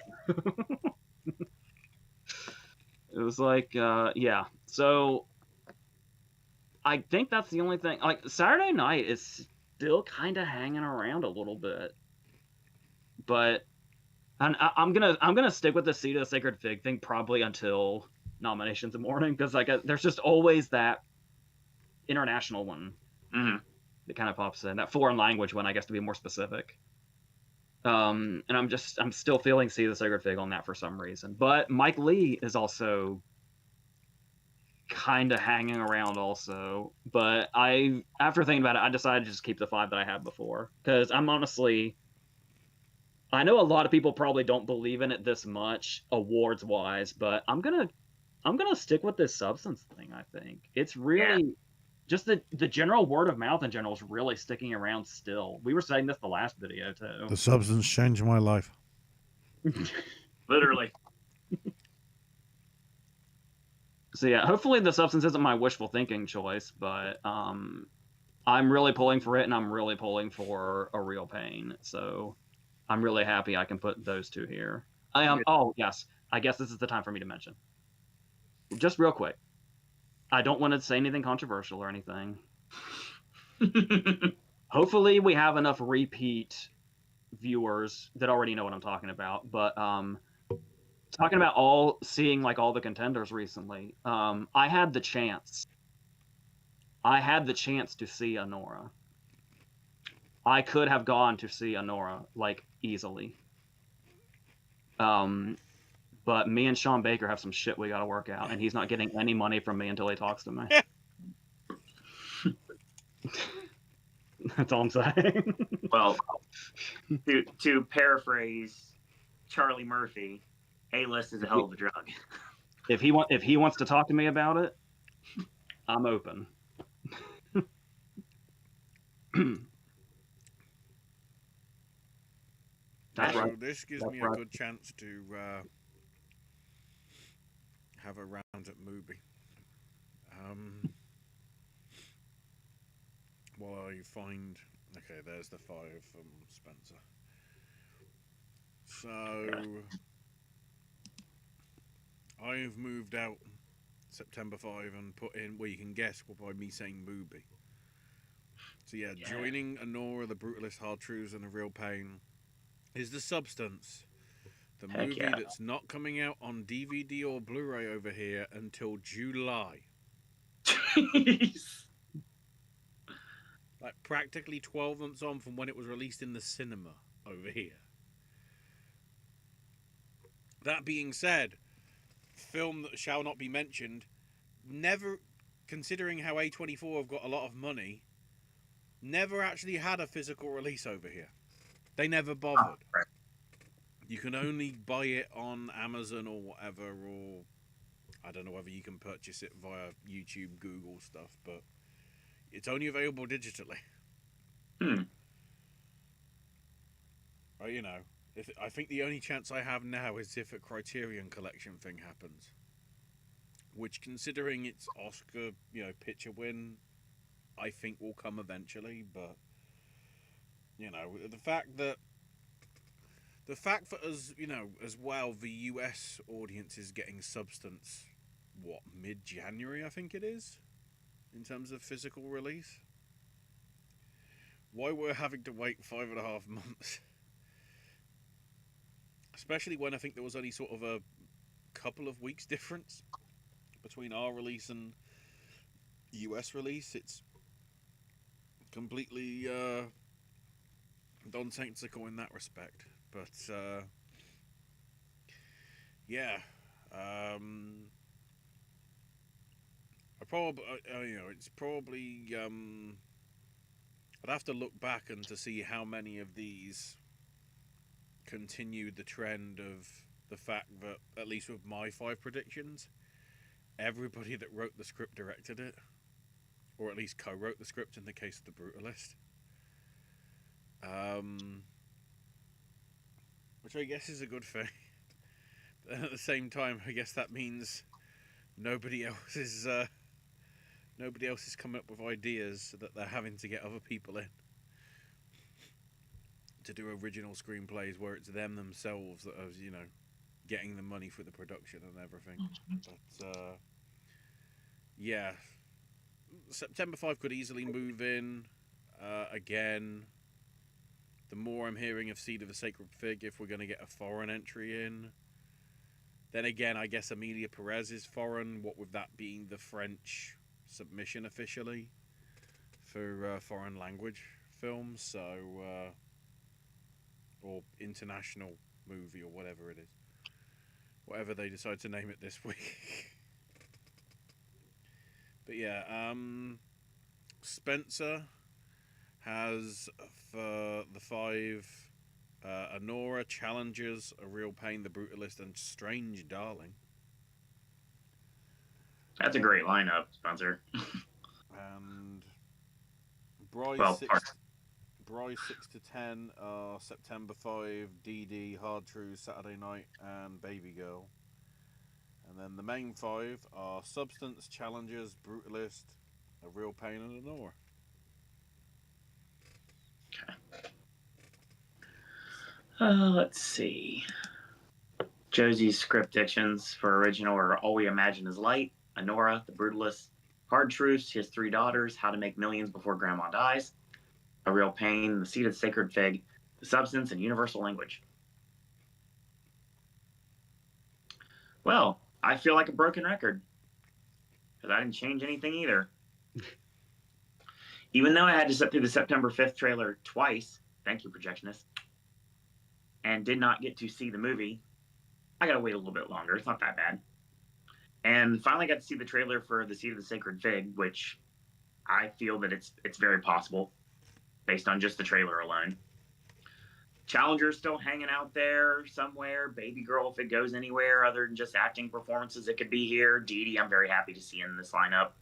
Speaker 3: It was like, yeah. So I think that's the only thing. Like Saturday Night is still kind of hanging around a little bit, but I'm gonna stick with the Seed of the Sacred Fig thing probably until nominations in the morning because like there's just always that international one that kind of pops in, that foreign language one, I guess, to be more specific. And I'm still feeling Seed of the Sacred Fig on that for some reason, but Mike Lee is also kind of hanging around also. But after thinking about it, I decided to just keep the 5 that I had before because I'm honestly. I know a lot of people probably don't believe in it this much awards wise, but I'm gonna stick with this substance thing. I think it's really just the general word of mouth in general is really sticking around still. We were saying this the last video too.
Speaker 1: The substance changed my life.
Speaker 2: Literally.
Speaker 3: So yeah, hopefully the substance isn't my wishful thinking choice, but I'm really pulling for it, and I'm really pulling for A Real Pain. So I'm really happy I can put those two here. Oh, yes. I guess this is the time for me to mention. Just real quick. I don't want to say anything controversial or anything. Hopefully we have enough repeat viewers that already know what I'm talking about. But talking about seeing like all the contenders recently, I had the chance to see Anora. I could have gone to see Anora like easily. But me and Sean Baker have some shit we got to work out, and he's not getting any money from me until he talks to me. That's all I'm saying.
Speaker 2: Well, to paraphrase Charlie Murphy, A-list is a hell of a drug.
Speaker 3: If he wants to talk to me about it, I'm open.
Speaker 1: That's right. This gives me a good chance to have a round at Mubi. While I find... Okay, there's the 5 from Spencer. So... I've moved out September 5 and put in... Well, you can guess by me saying Mubi. So yeah, joining Anora, The Brutalist Hard Truths, and The Real Pain is The Substance. The movie that's not coming out on DVD or Blu-ray over here until July.
Speaker 2: Jeez.
Speaker 1: Like practically 12 months on from when it was released in the cinema over here. That being said, film that shall not be mentioned, never, considering how A24 have got a lot of money, never actually had a physical release over here. They never bothered. You can only buy it on Amazon or whatever, or I don't know whether you can purchase it via YouTube, Google stuff, but it's only available digitally. I think the only chance I have now is if a Criterion Collection thing happens. Which, considering it's Oscar, picture win, I think will come eventually, but, the fact that as, as well, the US audience is getting Substance, mid-January, I think it is? in terms of physical release. Why we're having to wait 5.5 months? Especially when I think there was only sort of a couple of weeks difference between our release and US release. It's completely nonsensical in that respect. But yeah, I probably it's probably I'd have to look back and to see how many of these continued the trend of the fact that, at least with my 5 predictions, everybody that wrote the script directed it, or at least co-wrote the script in the case of The Brutalist. Which I guess is a good thing. But at the same time, I guess that means nobody else is coming up with ideas that they're having to get other people in to do original screenplays where it's them themselves that are, getting the money for the production and everything. But yeah, September 5 could easily move in again. The more I'm hearing of Seed of the Sacred Fig, if we're going to get a foreign entry in. Then again, I guess Emilia Perez is foreign, what with that being the French submission officially for foreign language films, so or international movie or whatever it is. Whatever they decide to name it this week. But yeah, Spencer has for the 5 Honora, Challengers, A Real Pain, The Brutalist, and Strange Darling.
Speaker 2: That's a great lineup, Spencer.
Speaker 1: And Bryce,
Speaker 2: Well,
Speaker 1: 6 to 10 are September 5, DD, Hard Truth, Saturday Night, and Baby Girl. And then the main 5 are Substance, Challengers, Brutalist, A Real Pain, and Honora.
Speaker 2: Okay. Let's see. Josie's script dictions for original are All We Imagine Is Light, Honora, The Brutalist, Hard Truths, His 3 Daughters, How to Make Millions Before Grandma Dies, A Real Pain, The Seed of the Sacred Fig, The Substance, and Universal Language. Well, I feel like a broken record because I didn't change anything either. Even though I had to sit through the September 5th trailer twice, thank you, projectionist, and did not get to see the movie, I gotta wait a little bit longer. It's not that bad. And finally got to see the trailer for The Seed of the Sacred Fig, which I feel that it's very possible based on just the trailer alone. Challenger's still hanging out there somewhere. Baby Girl, if it goes anywhere other than just acting performances, it could be here. Dee Dee, I'm very happy to see in this lineup.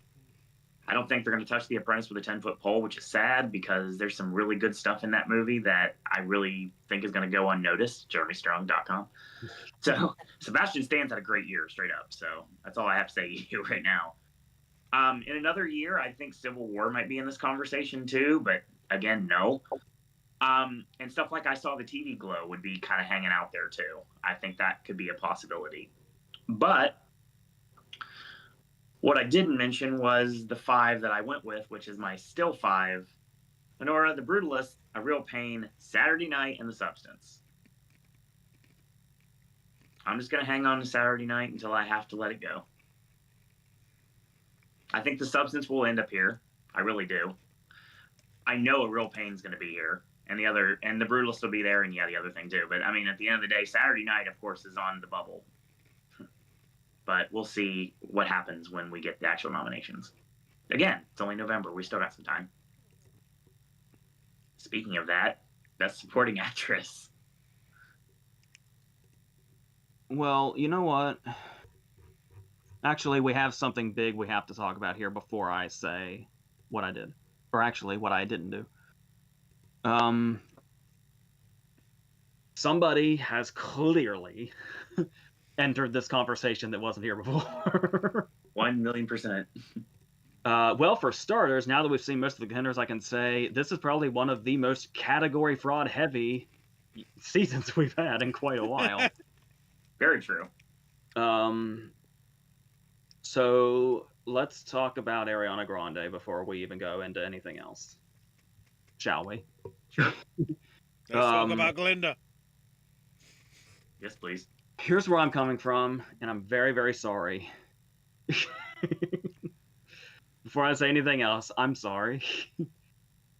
Speaker 2: I don't think they're going to touch The Apprentice with a 10-foot pole, which is sad because there's some really good stuff in that movie that I really think is going to go unnoticed. JeremyStrong.com. So Sebastian Stan's had a great year, straight up. So that's all I have to say to you right now. In another year, I think Civil War might be in this conversation too, but again, no. And stuff like I Saw the TV Glow would be kind of hanging out there too. I think that could be a possibility. But what I didn't mention was the 5 that I went with, which is my still 5. Honora, The Brutalist, A Real Pain, Saturday Night, and The Substance. I'm just going to hang on to Saturday Night until I have to let it go. I think The Substance will end up here. I really do. I know A Real Pain's going to be here. And The Brutalist will be there, and yeah, the other thing too. But I mean, at the end of the day, Saturday Night, of course, is on the bubble. But we'll see what happens when we get the actual nominations. Again, it's only November. We still got some time. Speaking of that, Best Supporting Actress.
Speaker 3: Well, you know what? Actually, we have something big we have to talk about here before I say what I did. Or actually, what I didn't do. Somebody has clearly entered this conversation that wasn't here before.
Speaker 2: 1,000,000%.
Speaker 3: Well, for starters, now that we've seen most of the contenders, I can say this is probably one of the most category fraud heavy seasons we've had in quite a while.
Speaker 2: Very true.
Speaker 3: So let's talk about Ariana Grande before we even go into anything else. Shall we?
Speaker 2: Sure.
Speaker 1: Let's talk about Glinda.
Speaker 2: Yes, please.
Speaker 3: Here's where I'm coming from, and I'm very, very sorry. Before I say anything else, I'm sorry.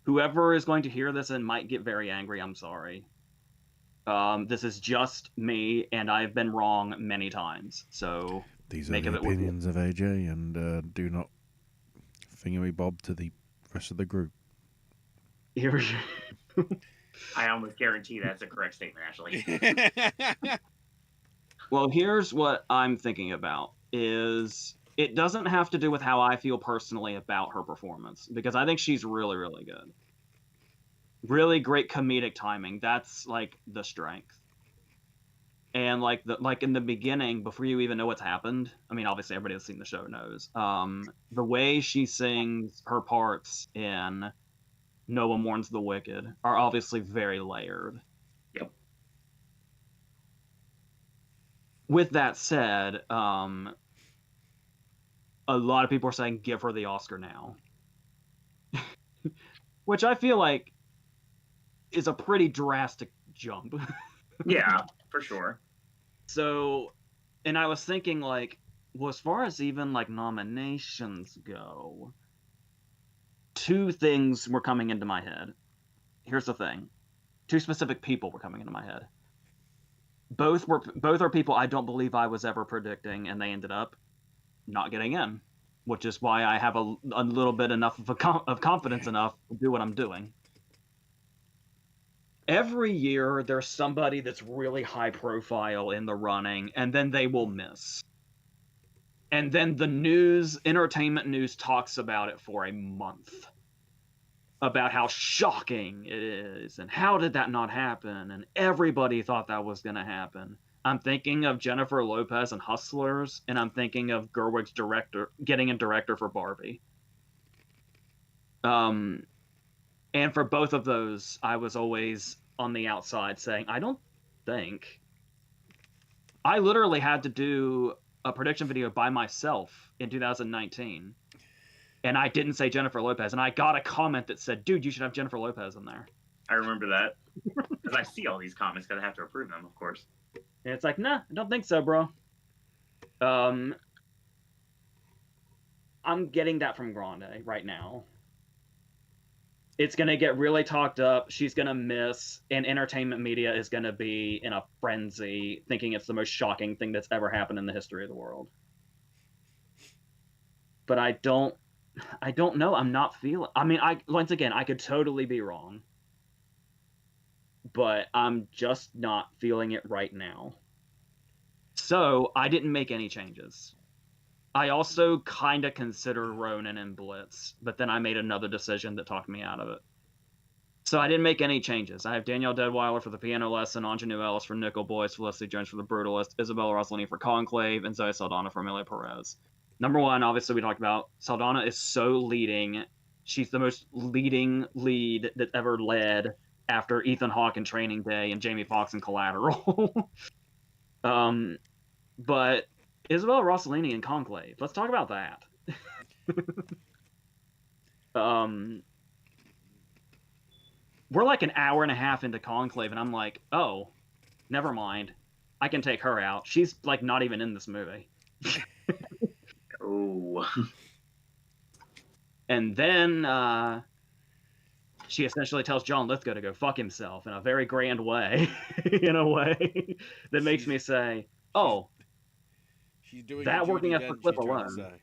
Speaker 3: Whoever is going to hear this and might get very angry, I'm sorry. This is just me, and I've been wrong many times. So
Speaker 1: these
Speaker 3: make
Speaker 1: are
Speaker 3: of
Speaker 1: the
Speaker 3: it what you
Speaker 1: opinions of AJ, and do not thingy bob to the rest of the group.
Speaker 2: I almost guarantee that's a correct statement, actually.
Speaker 3: Well, here's what I'm thinking about is it doesn't have to do with how I feel personally about her performance, because I think she's really, really good. Really great comedic timing. That's like the strength. And like in the beginning, before you even know what's happened, I mean, obviously everybody that's seen the show knows. The way she sings her parts in No One Mourns the Wicked are obviously very layered.
Speaker 2: Yep.
Speaker 3: With that said, a lot of people are saying give her the Oscar now. Which I feel like is a pretty drastic jump.
Speaker 2: Yeah, for sure.
Speaker 3: So, and I was thinking like, well, as far as even like nominations go, two things were coming into my head. Here's the thing. Two specific people were coming into my head. Both are people I don't believe I was ever predicting, and they ended up not getting in, which is why I have a little bit enough of confidence enough to do what I'm doing. Every year, there's somebody that's really high profile in the running, and then they will miss. And then the entertainment news talks about it for a month. About how shocking it is, and how did that not happen, and everybody thought that was going to happen. I'm thinking of Jennifer Lopez and Hustlers, and I'm thinking of Gerwig's getting a director for Barbie. And for both of those, I was always on the outside saying, I don't think. I literally had to do a prediction video by myself in 2019. And I didn't say Jennifer Lopez. And I got a comment that said, dude, you should have Jennifer Lopez in there.
Speaker 2: I remember that. Because I see all these comments because I have to approve them, of course.
Speaker 3: And it's like, nah, I don't think so, bro. I'm getting that from Grande right now. It's going to get really talked up. She's going to miss. And entertainment media is going to be in a frenzy, thinking it's the most shocking thing that's ever happened in the history of the world. But I don't know. I'm not feeling. I mean, once again, I could totally be wrong, but I'm just not feeling it right now. So I didn't make any changes. I also kind of considered Ronan and Blitz, but then I made another decision that talked me out of it. So I didn't make any changes. I have Danielle Deadweiler for The Piano Lesson, Ingenue Ellis for Nickel Boys, Felicity Jones for The Brutalist, Isabella Rossellini for Conclave, and Zoe Saldana for Amelia Perez. Number one, obviously, we talked about Saldana is so leading. She's the most leading lead that ever led after Ethan Hawke in Training Day and Jamie Foxx in Collateral. But Isabella Rossellini in Conclave. Let's talk about that. We're like an hour and a half into Conclave, and I'm like, oh, never mind. I can take her out. She's like not even in this movie.
Speaker 2: Oh.
Speaker 3: And then she essentially tells John Lithgow to go fuck himself in a very grand way, in a way that makes me say, oh,
Speaker 1: she's doing
Speaker 3: that working at the clip alone.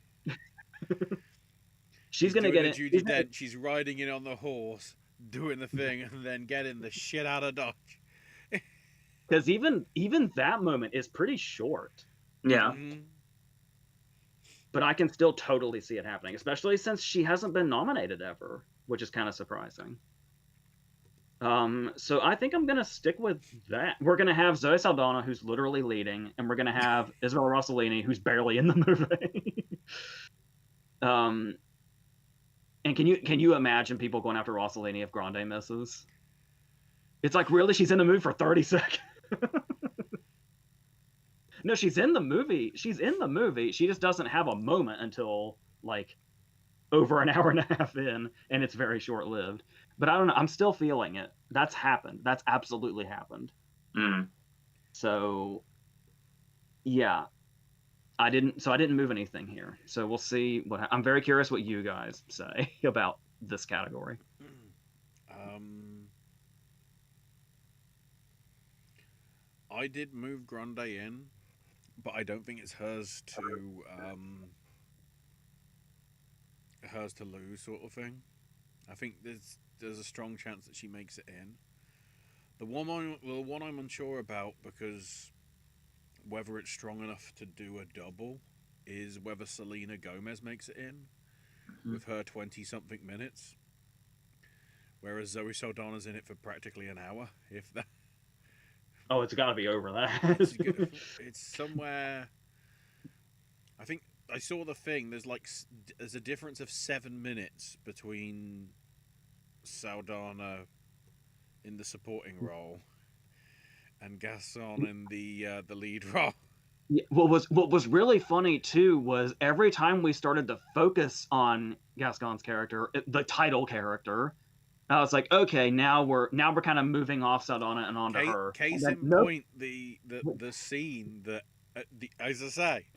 Speaker 3: She's going to get it.
Speaker 1: Judy Dent. She's riding in on the horse, doing the thing, and then getting the shit out of Dodge.
Speaker 3: Because even that moment is pretty short.
Speaker 2: Yeah.
Speaker 1: Mm-hmm.
Speaker 3: But I can still totally see it happening, especially since she hasn't been nominated ever, which is kind of surprising. So I think I'm going to stick with that. We're going to have Zoe Saldana, who's literally leading, and we're going to have Isabella Rossellini, who's barely in the movie. And can you imagine people going after Rossellini if Grande misses? It's like, really? She's in the movie for 30 seconds? No, she's in the movie. She's in the movie. She just doesn't have a moment until like over an hour and a half in, and it's very short lived. But I don't know. I'm still feeling it. That's happened. That's absolutely happened.
Speaker 2: Mm.
Speaker 3: So yeah, I didn't move anything here. So we'll see I'm very curious what you guys say about this category.
Speaker 1: I did move Grande in, but I don't think it's hers to lose sort of thing. I think there's a strong chance that she makes it in. The one I'm unsure about, because whether it's strong enough to do a double, is whether Selena Gomez makes it in with her 20 something minutes, whereas Zoe Saldana's in it for practically an hour, if that.
Speaker 3: Oh, it's got to be over that.
Speaker 1: It's somewhere. I think I saw the thing. There's a difference of 7 minutes between Saldana in the supporting role and Gaston in the lead role.
Speaker 3: Yeah, what was really funny too was every time we started to focus on Gascon's character, the title character, I was like, okay, now we're kind of moving off Saldana and onto her.
Speaker 1: Case
Speaker 3: Then,
Speaker 1: in
Speaker 3: nope.
Speaker 1: point, the scene that as I say,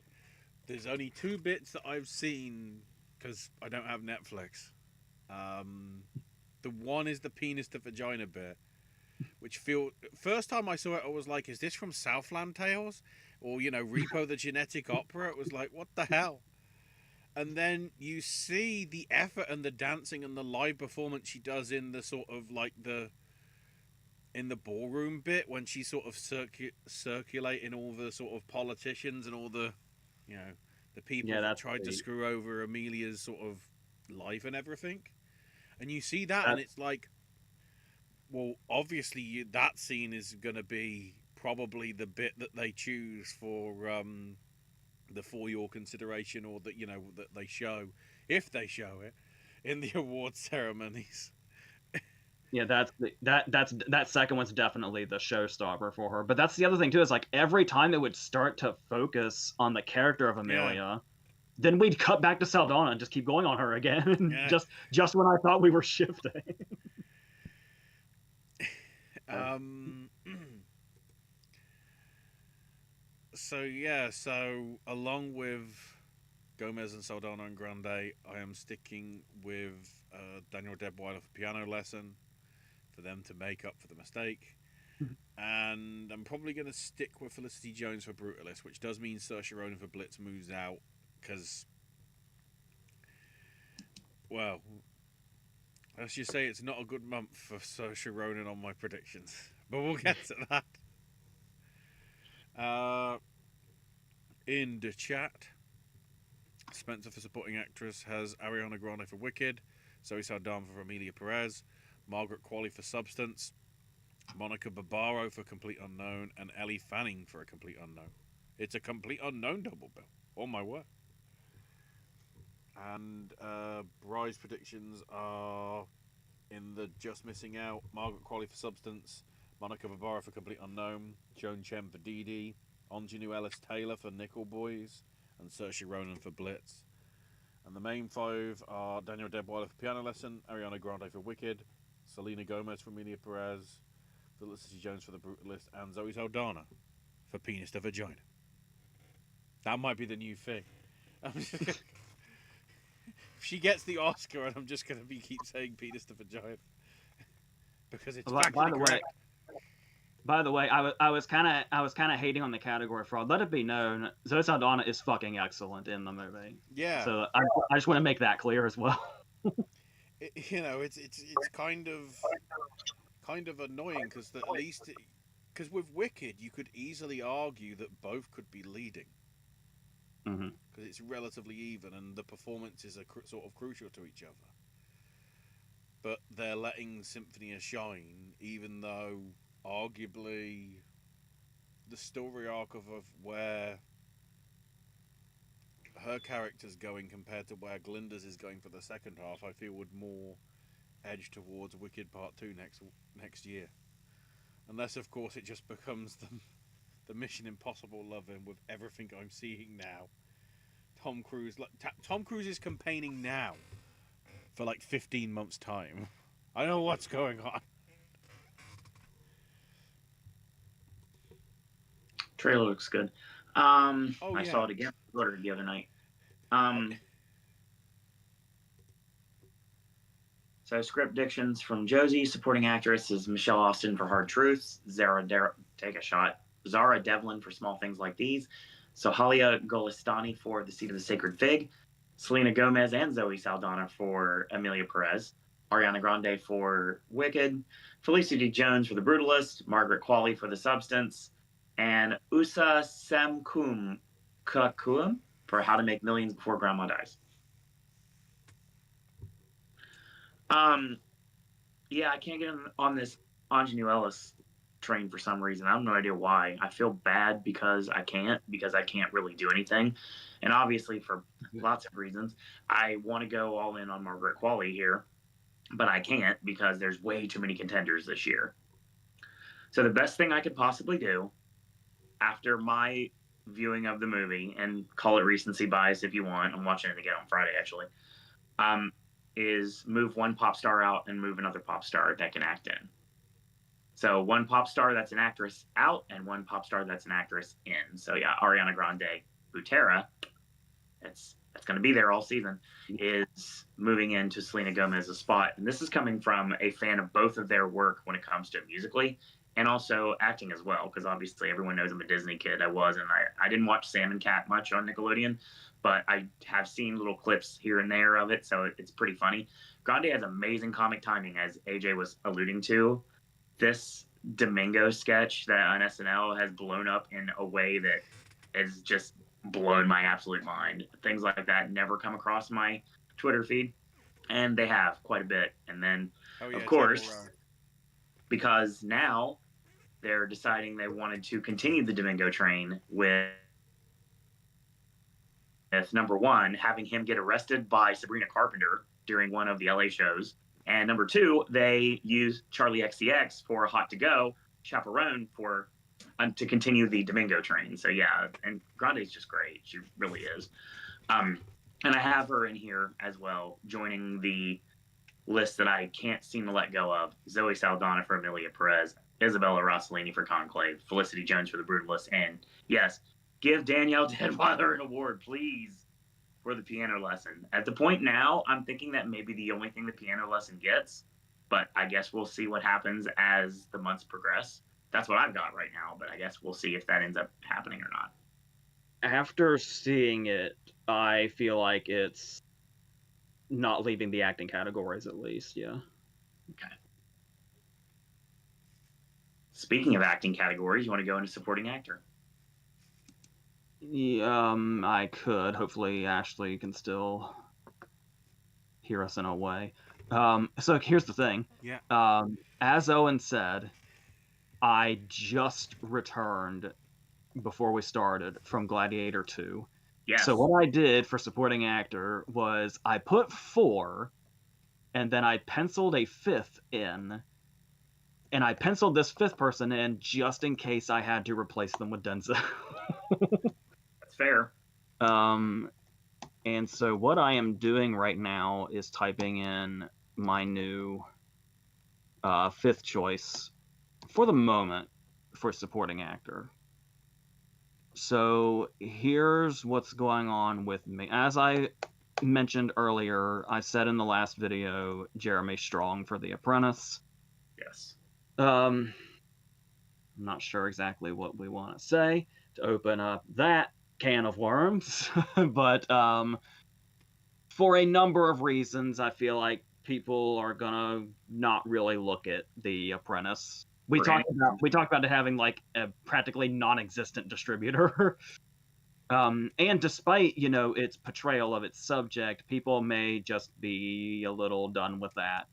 Speaker 1: there's only two bits that I've seen because I don't have Netflix. The one is the penis to vagina bit, which first time I saw it, I was like, is this from Southland Tales? Or, Repo the Genetic Opera? It was like, what the hell? And then you see the effort and the dancing and the live performance she does in the sort of like in the ballroom bit when she's sort of circulating all the sort of politicians and all the, the people that tried to screw over Amelia's sort of life and everything. And you see that and it's like, well, obviously that scene is going to be probably the bit that they choose for your consideration, or that that they show, if they show it, in the awards ceremonies.
Speaker 3: Yeah, that second one's definitely the showstopper for her. But that's the other thing too, is like every time it would start to focus on the character of Amelia, then we'd cut back to Saldana and just keep going on her again. Just when I thought we were shifting.
Speaker 1: So along with Gomez and Saldana and Grande, I am sticking with Daniel Deadwyler for Piano Lesson, for them to make up for the mistake. And I'm probably going to stick with Felicity Jones for Brutalist, which does mean Saoirse Ronan for Blitz moves out, because, well, let's just say it's not a good month for Saoirse Ronan on my predictions. But we'll get to that. In the chat, Spencer for Supporting Actress has Ariana Grande for Wicked, Zoe Saldana for Amelia Perez, Margaret Qualley for Substance, Monica Barbaro for Complete Unknown, and Ellie Fanning for A Complete Unknown. It's a Complete Unknown double bill. Oh my word. And Bry's predictions are in the Just Missing Out, Margaret Qualley for Substance, Monica Barbaro for Complete Unknown, Joan Chen for Dee Dee, Ingenue Ellis Taylor for Nickel Boys, and Saoirse Ronan for Blitz. And the main five are Daniel Deadwyler for Piano Lesson, Ariana Grande for Wicked, Selena Gomez for Amelia Perez, Felicity Jones for The Brutalist, and Zoe Saldana for Penis to Vagina. That might be the new thing. If she gets the Oscar, and I'm just going to keep saying Penis to Vagina. Because it's factually correct.
Speaker 3: By the way, I was kind of hating on the category fraud. Let it be known, Zoe Saldana is fucking excellent in the movie.
Speaker 1: Yeah.
Speaker 3: So I just want to make that clear as well.
Speaker 1: It's kind of annoying because with Wicked you could easily argue that both could be leading, because it's relatively even and the performances are sort of crucial to each other. But they're letting Symphonia shine, even though arguably the story arc of where her character's going compared to where Glinda's is going for the second half, I feel would more edge towards Wicked Part 2 next year. Unless, of course, it just becomes the Mission Impossible loving with everything I'm seeing now. Tom Cruise. Like Tom Cruise is campaigning now for like 15 months' time. I know what's going on.
Speaker 2: Trailer looks good.
Speaker 1: Oh,
Speaker 2: I
Speaker 1: yeah.
Speaker 2: saw it again the other night. So script dictions from Josie. Supporting actress is Michelle Austin for Hard Truths. Zara Devlin for Small Things Like These. Sohalia Golestani for The Seat of the Sacred Fig. Selena Gomez and Zoe Saldana for Amelia Perez. Ariana Grande for Wicked. Felicity Jones for The Brutalist. Margaret Qualley for The Substance. And Usa Samkum Kakum for How to Make Millions Before Grandma Dies. Yeah, I can't get on this Ingenue Ellis train for some reason. I have no idea why. I feel bad because I can't really do anything. And obviously for lots of reasons, I want to go all in on Margaret Qualley here, but I can't because there's way too many contenders this year. So the best thing I could possibly do after my viewing of the movie, and call it recency bias if you want, I'm watching it again on Friday actually, is move one pop star out and move another pop star that can act in. So one pop star that's an actress out and one pop star that's an actress in. So yeah, Ariana Grande Butera, that's going to be there all season, is moving into Selena Gomez's spot. And this is coming from a fan of both of their work when it comes to musically and also acting as well, because obviously everyone knows I'm a Disney kid. I didn't watch Sam and Cat much on Nickelodeon, but I have seen little clips here and there of it, so it's pretty funny. Grande has amazing comic timing, as AJ was alluding to. This Domingo sketch that on SNL has blown up in a way that has just blown my absolute mind. Things like that never come across my Twitter feed, and they have quite a bit. And then, of course, because now they're deciding they wanted to continue the Domingo train with number one, having him get arrested by Sabrina Carpenter during one of the LA shows. And number two, they used Charlie XCX for Hot to Go, Chaperone to continue the Domingo train. So yeah, and Grande's just great. She really is. And I have her in here as well, joining the list that I can't seem to let go of. Zoe Saldana for Amelia Perez, Isabella Rossellini for Conclave, Felicity Jones for The Brutalist, and yes, give Danielle Deadwyler an award, please, for the piano lesson. At the point now, I'm thinking that maybe the only thing the piano lesson gets, but I guess we'll see what happens as the months progress. That's what I've got right now, but I guess we'll see if that ends up happening or not.
Speaker 3: After seeing it, I feel like it's not leaving the acting categories, at least, yeah.
Speaker 2: Okay. Speaking of acting categories, you want to go into supporting actor?
Speaker 3: I could. Hopefully Ashley can still hear us in a way. So here's the thing.
Speaker 1: Yeah.
Speaker 3: As Owen said, I just returned before we started from Gladiator 2.
Speaker 2: Yes.
Speaker 3: So what I did for supporting actor was I put 4, and then I penciled a 5th in, and I penciled this 5th person in just in case I had to replace them with Denzel.
Speaker 2: That's fair.
Speaker 3: And so what I am doing right now is typing in my new 5th choice for the moment for supporting actor. So here's what's going on with me. As I mentioned earlier, I said in the last video, Jeremy Strong for The Apprentice.
Speaker 2: Yes.
Speaker 3: I'm not sure exactly what we want to say to open up that can of worms, but for a number of reasons, I feel like people are gonna not really look at The Apprentice. We talked about it having like a practically non-existent distributor. And despite, its portrayal of its subject, people may just be a little done with that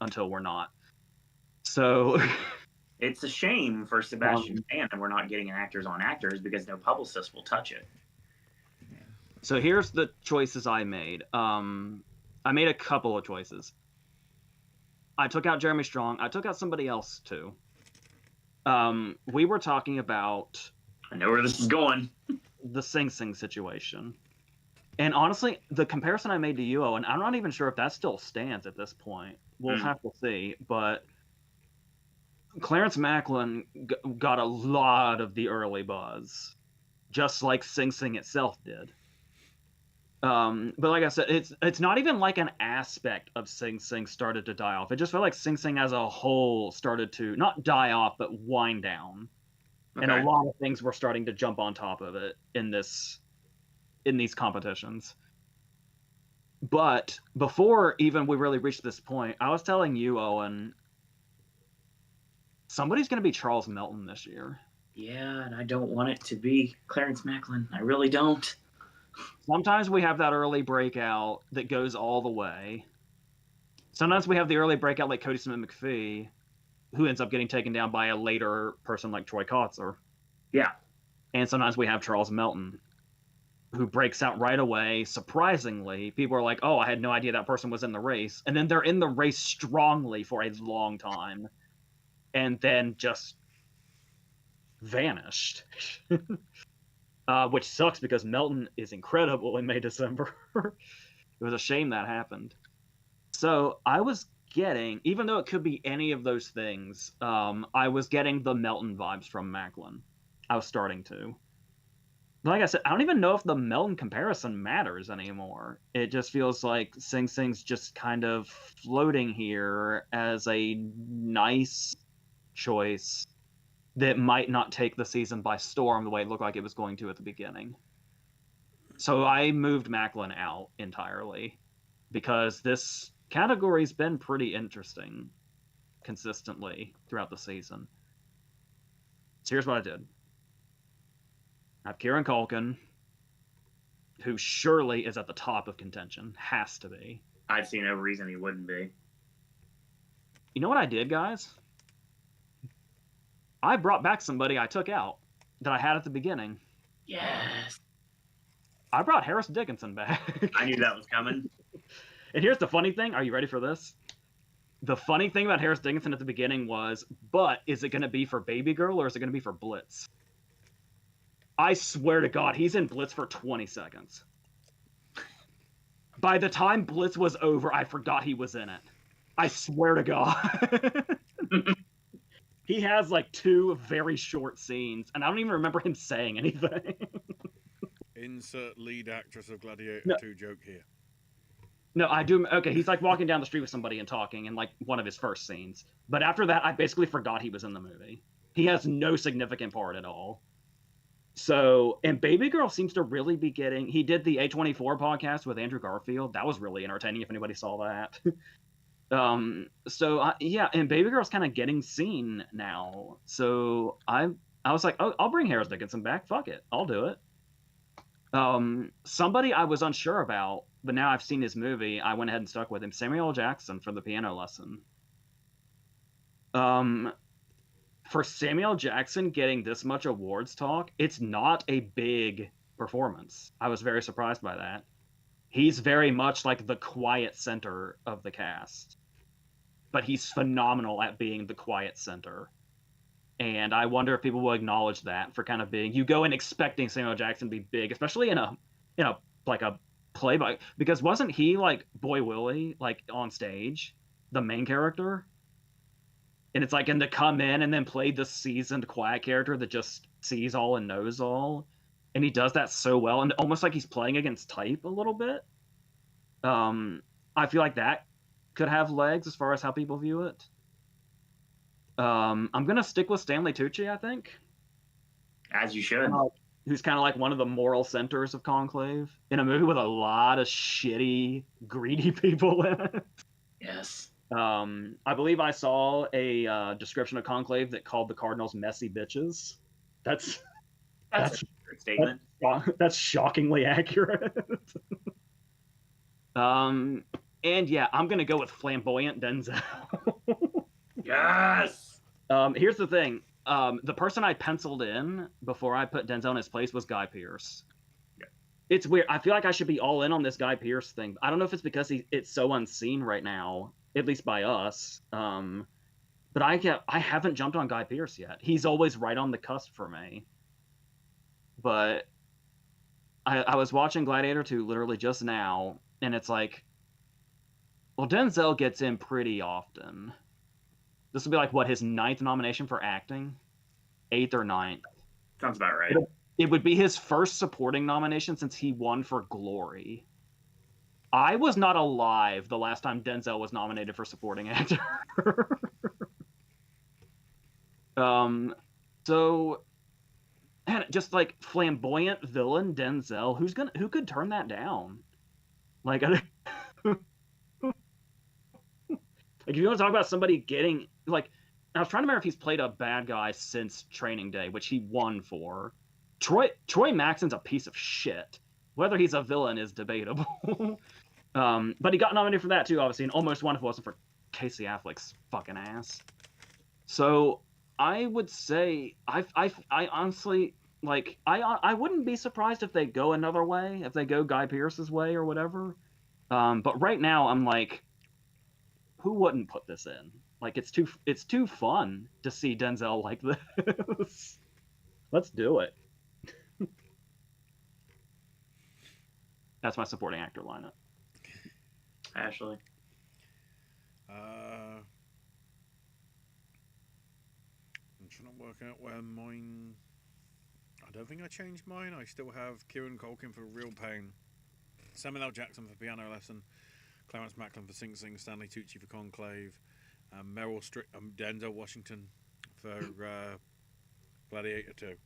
Speaker 3: until we're not. So
Speaker 2: it's a shame for Sebastian Stan that we're not getting an actors on actors because no publicist will touch it.
Speaker 3: So here's the choices I made. I made a couple of choices. I took out Jeremy Strong. I took out somebody else too. We were talking about...
Speaker 2: I know where this is going.
Speaker 3: The Sing Sing situation. And honestly, the comparison I made to you, and I'm not even sure if that still stands at this point. We'll have to see. But Clarence Macklin got a lot of the early buzz, just like Sing Sing itself did. But like I said, it's not even like an aspect of Sing Sing started to die off. It just felt like Sing Sing as a whole started to not die off, but wind down. Okay. And a lot of things were starting to jump on top of it in these competitions. But before even we really reached this point, I was telling you, Owen, somebody's going to be Charles Melton this year.
Speaker 2: Yeah, and I don't want it to be Clarence Macklin. I really don't.
Speaker 3: Sometimes we have that early breakout that goes all the way. Sometimes we have the early breakout like Cody Smith-McPhee, who ends up getting taken down by a later person like Troy Kotzer.
Speaker 2: Yeah.
Speaker 3: And sometimes we have Charles Melton, who breaks out right away. Surprisingly, people are like, oh, I had no idea that person was in the race. And then they're in the race strongly for a long time. And then just vanished. Which sucks because Melton is incredible in May, December. It was a shame that happened. So I was getting, even though it could be any of those things, I was getting the Melton vibes from Macklin. I was starting to. But like I said, I don't even know if the Melton comparison matters anymore. It just feels like Sing Sing's just kind of floating here as a nice choice that might not take the season by storm the way it looked like it was going to at the beginning. So I moved Macklin out entirely because this category's been pretty interesting consistently throughout the season. So here's what I did. I have Kieran Culkin, who surely is at the top of contention. Has to be.
Speaker 2: I see no reason he wouldn't be.
Speaker 3: You know what I did, guys? I brought back somebody I took out that I had at the beginning.
Speaker 2: Yes.
Speaker 3: I brought Harris Dickinson back.
Speaker 2: I knew that was coming.
Speaker 3: And here's the funny thing. Are you ready for this? The funny thing about Harris Dickinson at the beginning was, but is it going to be for Baby Girl or is it going to be for Blitz? I swear to God, he's in Blitz for 20 seconds. By the time Blitz was over, I forgot he was in it. I swear to God. He has like 2 very short scenes, and I don't even remember him saying anything.
Speaker 1: Insert lead actress of Gladiator 2 joke here.
Speaker 3: No, I do. Okay, he's like walking down the street with somebody and talking in like one of his first scenes. But after that, I basically forgot he was in the movie. He has no significant part at all. So, and Baby Girl seems to really be getting... He did the A24 podcast with Andrew Garfield. That was really entertaining if anybody saw that. Yeah, and Baby Girl's kind of getting seen now. So I was like, oh, I'll bring Harris Dickinson back. Fuck it. I'll do it. Somebody I was unsure about, but now I've seen his movie, I went ahead and stuck with him. Samuel L. Jackson for The Piano Lesson. For Samuel Jackson getting this much awards talk, it's not a big performance. I was very surprised by that. He's very much like the quiet center of the cast. But he's phenomenal at being the quiet center. And I wonder if people will acknowledge that for kind of being... You go in expecting Samuel Jackson to be big, especially in a like a play by... Because wasn't he like Boy Willie, like on stage, the main character? And it's like, and to come in and then play the seasoned quiet character that just sees all and knows all. And he does that so well, and almost like he's playing against type a little bit. I feel like that could have legs as far as how people view it. I'm going to stick with Stanley Tucci, I think.
Speaker 2: As you should.
Speaker 3: Who's kind of like one of the moral centers of Conclave in a movie with a lot of shitty, greedy people in it.
Speaker 2: Yes.
Speaker 3: I believe I saw a description of Conclave that called the Cardinals messy bitches. That's
Speaker 2: a great statement.
Speaker 3: That's shockingly accurate. And yeah, I'm gonna go with flamboyant Denzel.
Speaker 2: Yes.
Speaker 3: Here's the thing. The person I penciled in before I put Denzel in his place was Guy Pearce.
Speaker 2: Yeah.
Speaker 3: It's weird. I feel like I should be all in on this Guy Pearce thing. I don't know if it's because it's so unseen right now, at least by us. But I haven't jumped on Guy Pearce yet. He's always right on the cusp for me. But I was watching Gladiator 2 literally just now, and it's like, well, Denzel gets in pretty often. This will be like, what, his 9th nomination for acting? 8th or 9th.
Speaker 2: Sounds about right.
Speaker 3: It would be his first supporting nomination since he won for Glory. I was not alive the last time Denzel was nominated for supporting actor. So, and just like flamboyant villain Denzel, who could turn that down? Like, like if you want to talk about somebody getting like, I was trying to remember if he's played a bad guy since Training Day, which he won for. Troy Maxon's a piece of shit. Whether he's a villain is debatable. But he got nominated for that too, obviously, and almost won if it wasn't for Casey Affleck's fucking ass. So I would say I honestly like I wouldn't be surprised if they go another way, if they go Guy Pearce's way or whatever. But right now I'm like, who wouldn't put this in? Like it's too fun to see Denzel like this. Let's do it. That's my supporting actor lineup.
Speaker 2: Ashley.
Speaker 1: I'm trying to work out where mine. I don't think I changed mine. I still have Kieran Culkin for Real Pain, Samuel L. Jackson for Piano Lesson, Clarence Macklin for Sing Sing, Stanley Tucci for Conclave, Meryl Streep, Denzel Washington for Gladiator 2.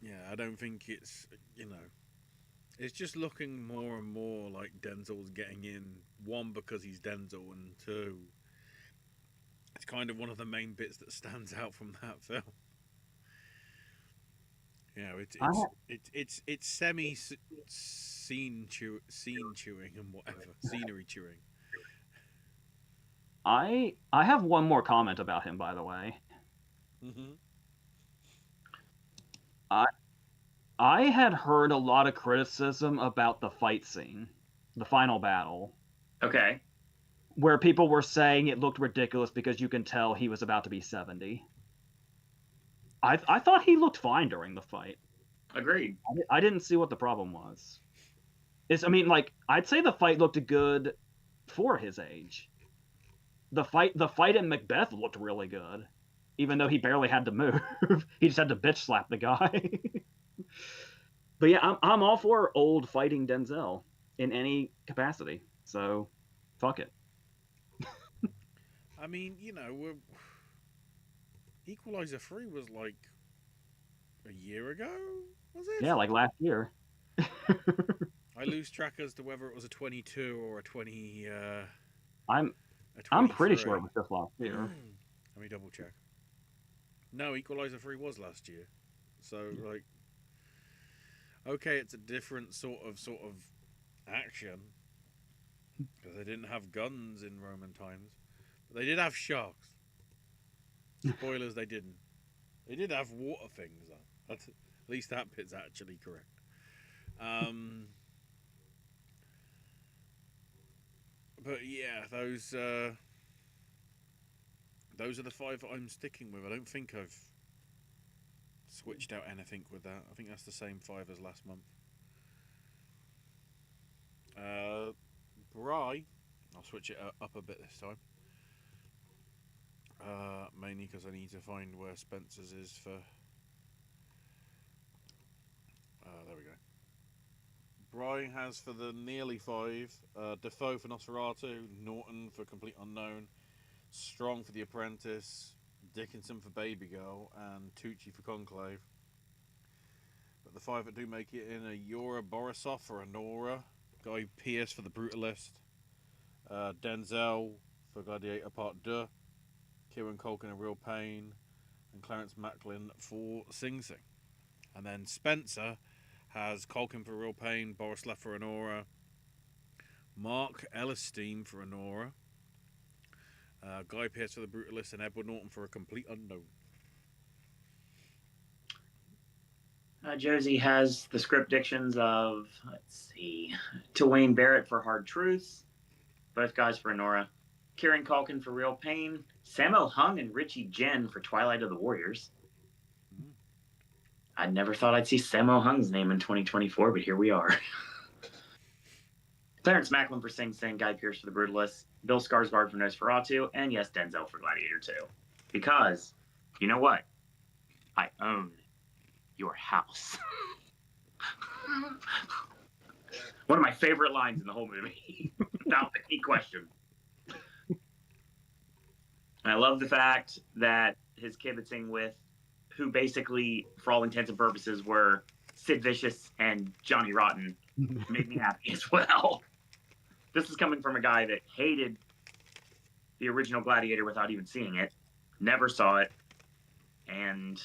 Speaker 1: Yeah, I don't think it's, it's just looking more and more like Denzel's getting in. One, because he's Denzel, and two, it's kind of one of the main bits that stands out from that film. It's semi scene chewing and whatever, scenery chewing.
Speaker 3: I have one more comment about him, by the way.
Speaker 1: Mm-hmm.
Speaker 3: I had heard a lot of criticism about the fight scene, the final battle.
Speaker 2: Okay.
Speaker 3: Where people were saying it looked ridiculous because you can tell he was about to be 70. I thought he looked fine during the fight.
Speaker 2: Agreed.
Speaker 3: I didn't see what the problem was. I'd say the fight looked good for his age. The fight in Macbeth looked really good, even though he barely had to move. He just had to bitch slap the guy. But yeah, I'm all for old fighting Denzel in any capacity. So, fuck it.
Speaker 1: I mean, Equalizer 3 was like a year ago, was it?
Speaker 3: Yeah, like last year.
Speaker 1: I lose track as to whether it was a 22 or a 20.
Speaker 3: I'm pretty sure it was just last year.
Speaker 1: Let me double check. No, Equalizer 3 was last year. So like, okay, it's a different sort of action because they didn't have guns in Roman times, but they did have sharks. Spoilers, they didn't. They did have water things though. At least that bit's actually correct. But yeah, those are the 5 that I'm sticking with. I don't think I've switched out anything with that. I think that's the same 5 as last month. Bry, I'll switch it up a bit this time. Mainly because I need to find where Spencer's is for. There we go. Bry has for the nearly 5, Defoe for Nosferatu, Norton for Complete Unknown, Strong for The Apprentice, Dickinson for Baby Girl, and Tucci for Conclave. But the 5 that do make it in are Yura Borisov for Anora, Guy Pearce for The Brutalist, Denzel for Gladiator Part 2, Kieran Culkin in Real Pain, and Clarence Macklin for Sing Sing. And then Spencer has Culkin for Real Pain, Borislav for Anora, Mark Ellerstein for Anora, Guy Pearce for The Brutalist, and Edward Norton for A Complete Unknown.
Speaker 2: Josie has the script dictions of, Wayne Barrett for Hard Truths, both guys for Anora, Kieran Culkin for Real Pain, Sammo Hung and Richie Jen for Twilight of the Warriors. I never thought I'd see Sammo Hung's name in 2024, but here we are. Clarence Macklin for Sing Sing, Guy Pearce for The Brutalist, Bill Skarsgård for Nosferatu, and yes, Denzel for Gladiator 2. Because, you know what? I own your house. One of my favorite lines in the whole movie, without any question. And I love the fact that his kibitzing with, who basically, for all intents and purposes, were Sid Vicious and Johnny Rotten, made me happy as well. This is coming from a guy that hated the original Gladiator without even seeing it, never saw it, and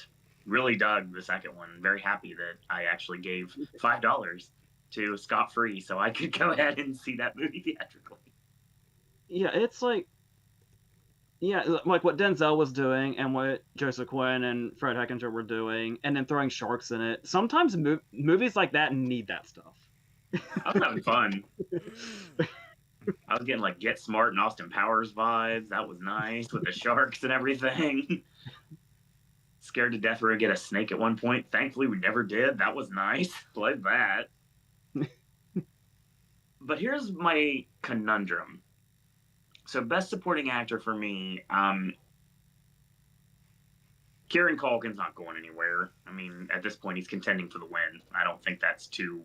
Speaker 2: really dug the second one. Very happy that I actually gave $5 to scot-free so I could go ahead and see that movie theatrically.
Speaker 3: Yeah, it's like, like what Denzel was doing and what Joseph Quinn and Fred Heckinger were doing, and then throwing sharks in it. Sometimes movies like that need that stuff.
Speaker 2: I was having fun. I was getting like Get Smart and Austin Powers vibes. That was nice with the sharks and everything. Scared to death we're gonna get a snake at one point. Thankfully, we never did. That was nice. Like that. But here's my conundrum. So, best supporting actor for me, Kieran Culkin's not going anywhere. I mean, at this point, he's contending for the win. I don't think that's too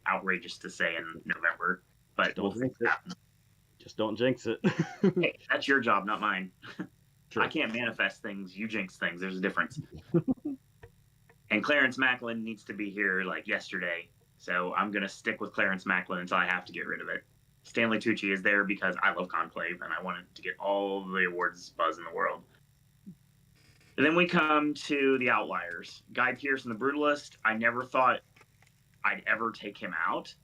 Speaker 2: outrageous to say in November. But
Speaker 3: Just don't jinx it.
Speaker 2: Hey, that's your job, not mine.
Speaker 3: True.
Speaker 2: I can't manifest things. You jinx things. There's a difference. And Clarence Macklin needs to be here like yesterday. So I'm going to stick with Clarence Macklin until I have to get rid of it. Stanley Tucci is there because I love Conclave and I wanted to get all the awards buzz in the world. And then we come to the outliers. Guy Pearce and The Brutalist. I never thought I'd ever take him out.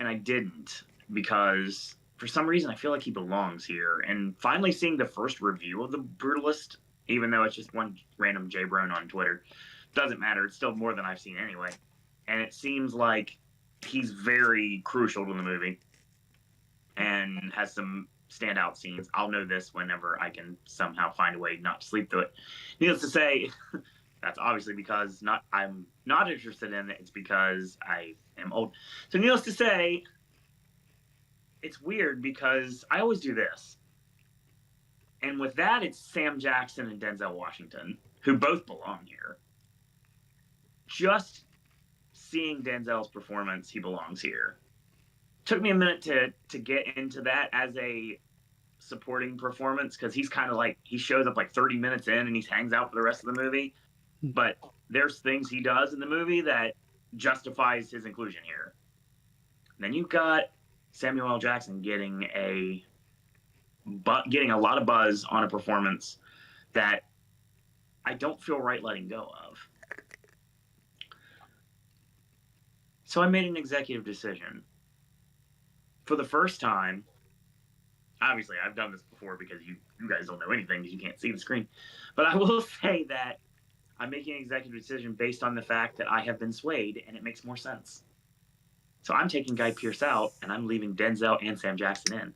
Speaker 2: And I didn't, because for some reason I feel like he belongs here. And finally seeing the first review of The Brutalist, even though it's just one random J-Bron on Twitter, doesn't matter. It's still more than I've seen anyway. And it seems like he's very crucial to the movie and has some standout scenes. I'll know this whenever I can somehow find a way not to sleep through it. Needless to say, that's obviously because I'm not interested in it. It's because I am old. So needless to say, it's weird because I always do this. And with that, it's Sam Jackson and Denzel Washington, who both belong here. Just seeing Denzel's performance, he belongs here. Took me a minute to get into that as a supporting performance, because he's kind of like, he shows up like 30 minutes in and he hangs out for the rest of the movie. But there's things he does in the movie that justifies his inclusion here. And then you've got Samuel L. Jackson getting a lot of buzz on a performance that I don't feel right letting go of. So I made an executive decision. For the first time, obviously I've done this before because you guys don't know anything because you can't see the screen, but I will say that I'm making an executive decision based on the fact that I have been swayed and it makes more sense. So I'm taking Guy Pearce out and I'm leaving Denzel and Sam Jackson in.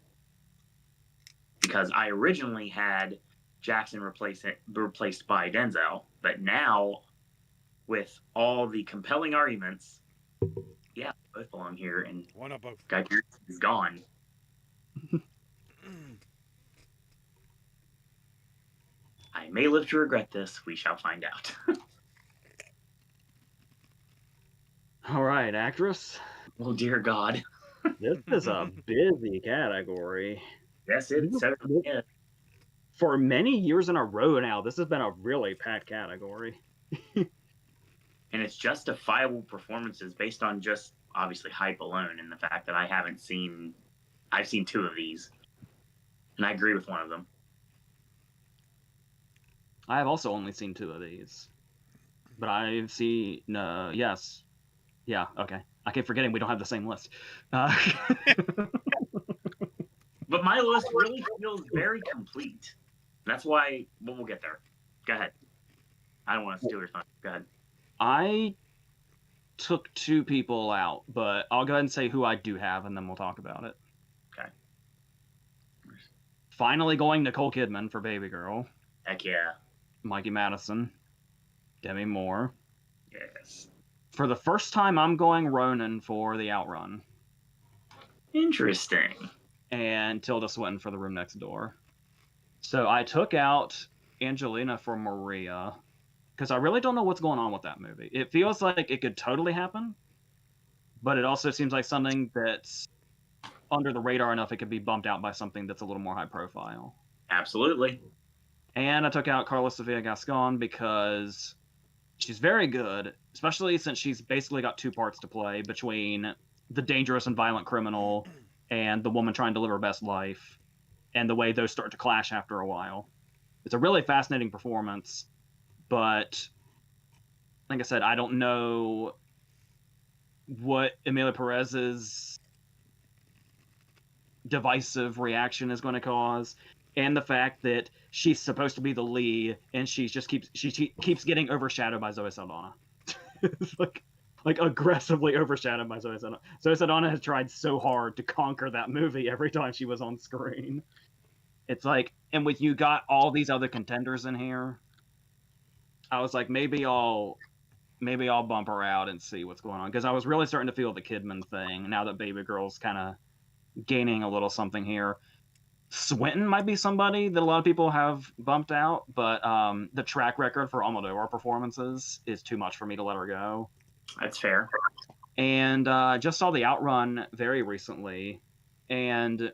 Speaker 2: Because I originally had Jackson replaced by Denzel, but now with all the compelling arguments, yeah, both belong here, and
Speaker 1: Why not both?
Speaker 2: Guy Pearce is gone. I may live to regret this. We shall find out.
Speaker 3: All right, actress.
Speaker 2: Oh, dear God.
Speaker 3: This is a busy category.
Speaker 2: Yes, it certainly is.
Speaker 3: For many years in a row now, this has been a really packed category.
Speaker 2: And it's justifiable performances based on just, obviously, hype alone, and the fact that I've seen 2 of these. And I agree with one of them.
Speaker 3: I have also only seen 2 of these. But I've seen, yes. Yeah, okay. I keep forgetting we don't have the same list.
Speaker 2: But my list really feels very complete. That's why, well, we'll get there. Go ahead. I don't want to steal your thunder. Go ahead.
Speaker 3: I took 2 people out, but I'll go ahead and say who I do have, and then we'll talk about it.
Speaker 2: Okay.
Speaker 3: Finally going Nicole Kidman for Baby Girl.
Speaker 2: Heck yeah.
Speaker 3: Mikey Madison. Demi Moore.
Speaker 2: Yes.
Speaker 3: For the first time, I'm going Ronan for The Outrun.
Speaker 2: Interesting.
Speaker 3: And Tilda Swinton for The Room Next Door. So I took out Angelina for Maria because I really don't know what's going on with that movie. It feels like it could totally happen, but it also seems like something that's under the radar enough it could be bumped out by something that's a little more high profile.
Speaker 2: Absolutely.
Speaker 3: And I took out Carla Sofia Gascon because she's very good, especially since she's basically got two parts to play between the dangerous and violent criminal and the woman trying to live her best life, and the way those start to clash after a while. It's a really fascinating performance, but like I said, I don't know what Emilia Perez's divisive reaction is going to cause, and the fact that she's supposed to be the lead and she keeps getting overshadowed by Zoe Saldana. It's like aggressively overshadowed by Zoe Saldana. Zoe Saldana has tried so hard to conquer that movie every time she was on screen. It's like, and with you got all these other contenders in here, I was like, maybe I'll bump her out and see what's going on, because I was really starting to feel the Kidman thing now that Baby Girl's kind of gaining a little something here. Swinton might be somebody that a lot of people have bumped out, but the track record for Almodovar performances is too much for me to let her go.
Speaker 2: That's fair.
Speaker 3: And I just saw The Outrun very recently, and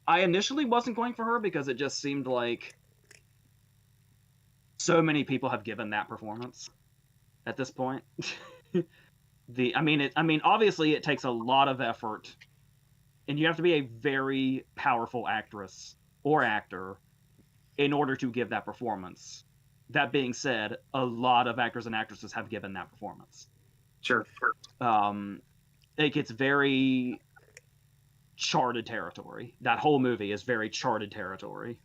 Speaker 3: I initially wasn't going for her because it just seemed like so many people have given that performance at this point. Obviously it takes a lot of effort, and you have to be a very powerful actress or actor in order to give that performance. That being said, a lot of actors and actresses have given that performance.
Speaker 2: Sure.
Speaker 3: It gets very charted territory. That whole movie is very charted territory.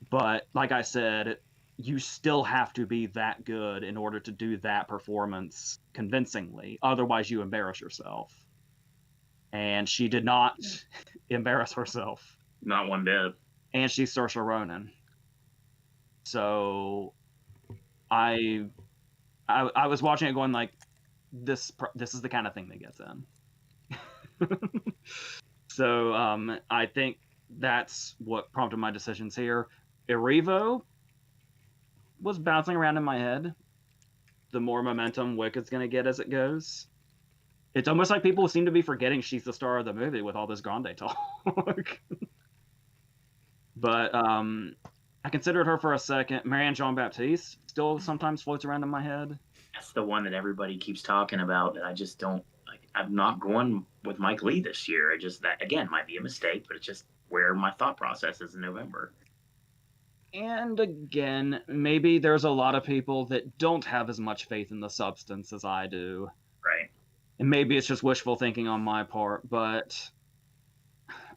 Speaker 3: But like I said, you still have to be that good in order to do that performance convincingly. Otherwise, you embarrass yourself. And she did not embarrass herself.
Speaker 2: Not one bit.
Speaker 3: And she's Saoirse Ronan. So I was watching it going like, this is the kind of thing that gets in. So I think that's what prompted my decisions here. Erivo was bouncing around in my head. The more momentum Wicked's going to get as it goes. It's almost like people seem to be forgetting she's the star of the movie with all this Grande talk. But I considered her for a second. Marianne Jean-Baptiste still sometimes floats around in my head.
Speaker 2: That's the one that everybody keeps talking about that I just don't like. I'm not going with Mike Lee this year. That again might be a mistake, but it's just where my thought process is in November.
Speaker 3: And again, maybe there's a lot of people that don't have as much faith in the substance as I do.
Speaker 2: Right.
Speaker 3: And maybe it's just wishful thinking on my part, but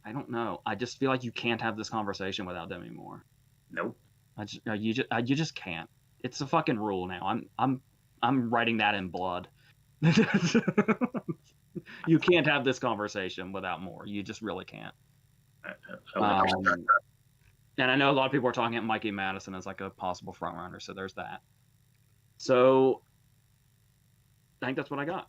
Speaker 3: I don't know. I just feel like you can't have this conversation without Demi Moore.
Speaker 2: Nope.
Speaker 3: You just can't. It's a fucking rule now. I'm writing that in blood. You can't have this conversation without Moore. You just really can't. And I know a lot of people are talking about Mikey Madison as like a possible front runner, so there's that. So I think that's what I got.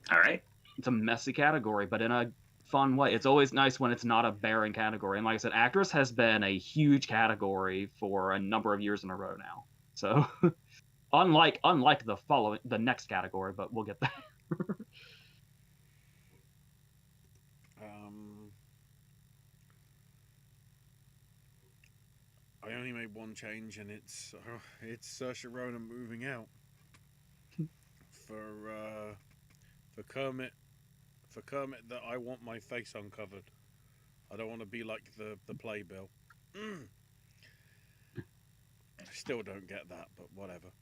Speaker 2: All right.
Speaker 3: It's a messy category, but in a fun way. It's always nice when it's not a barren category. And like I said, actress has been a huge category for a number of years in a row now. So unlike the next category, but we'll get there.
Speaker 1: I only made one change, and it's Saoirse Ronan moving out for Kermit. For Kermit, that I want my face uncovered. I don't want to be like the playbill. I still don't get that, but whatever.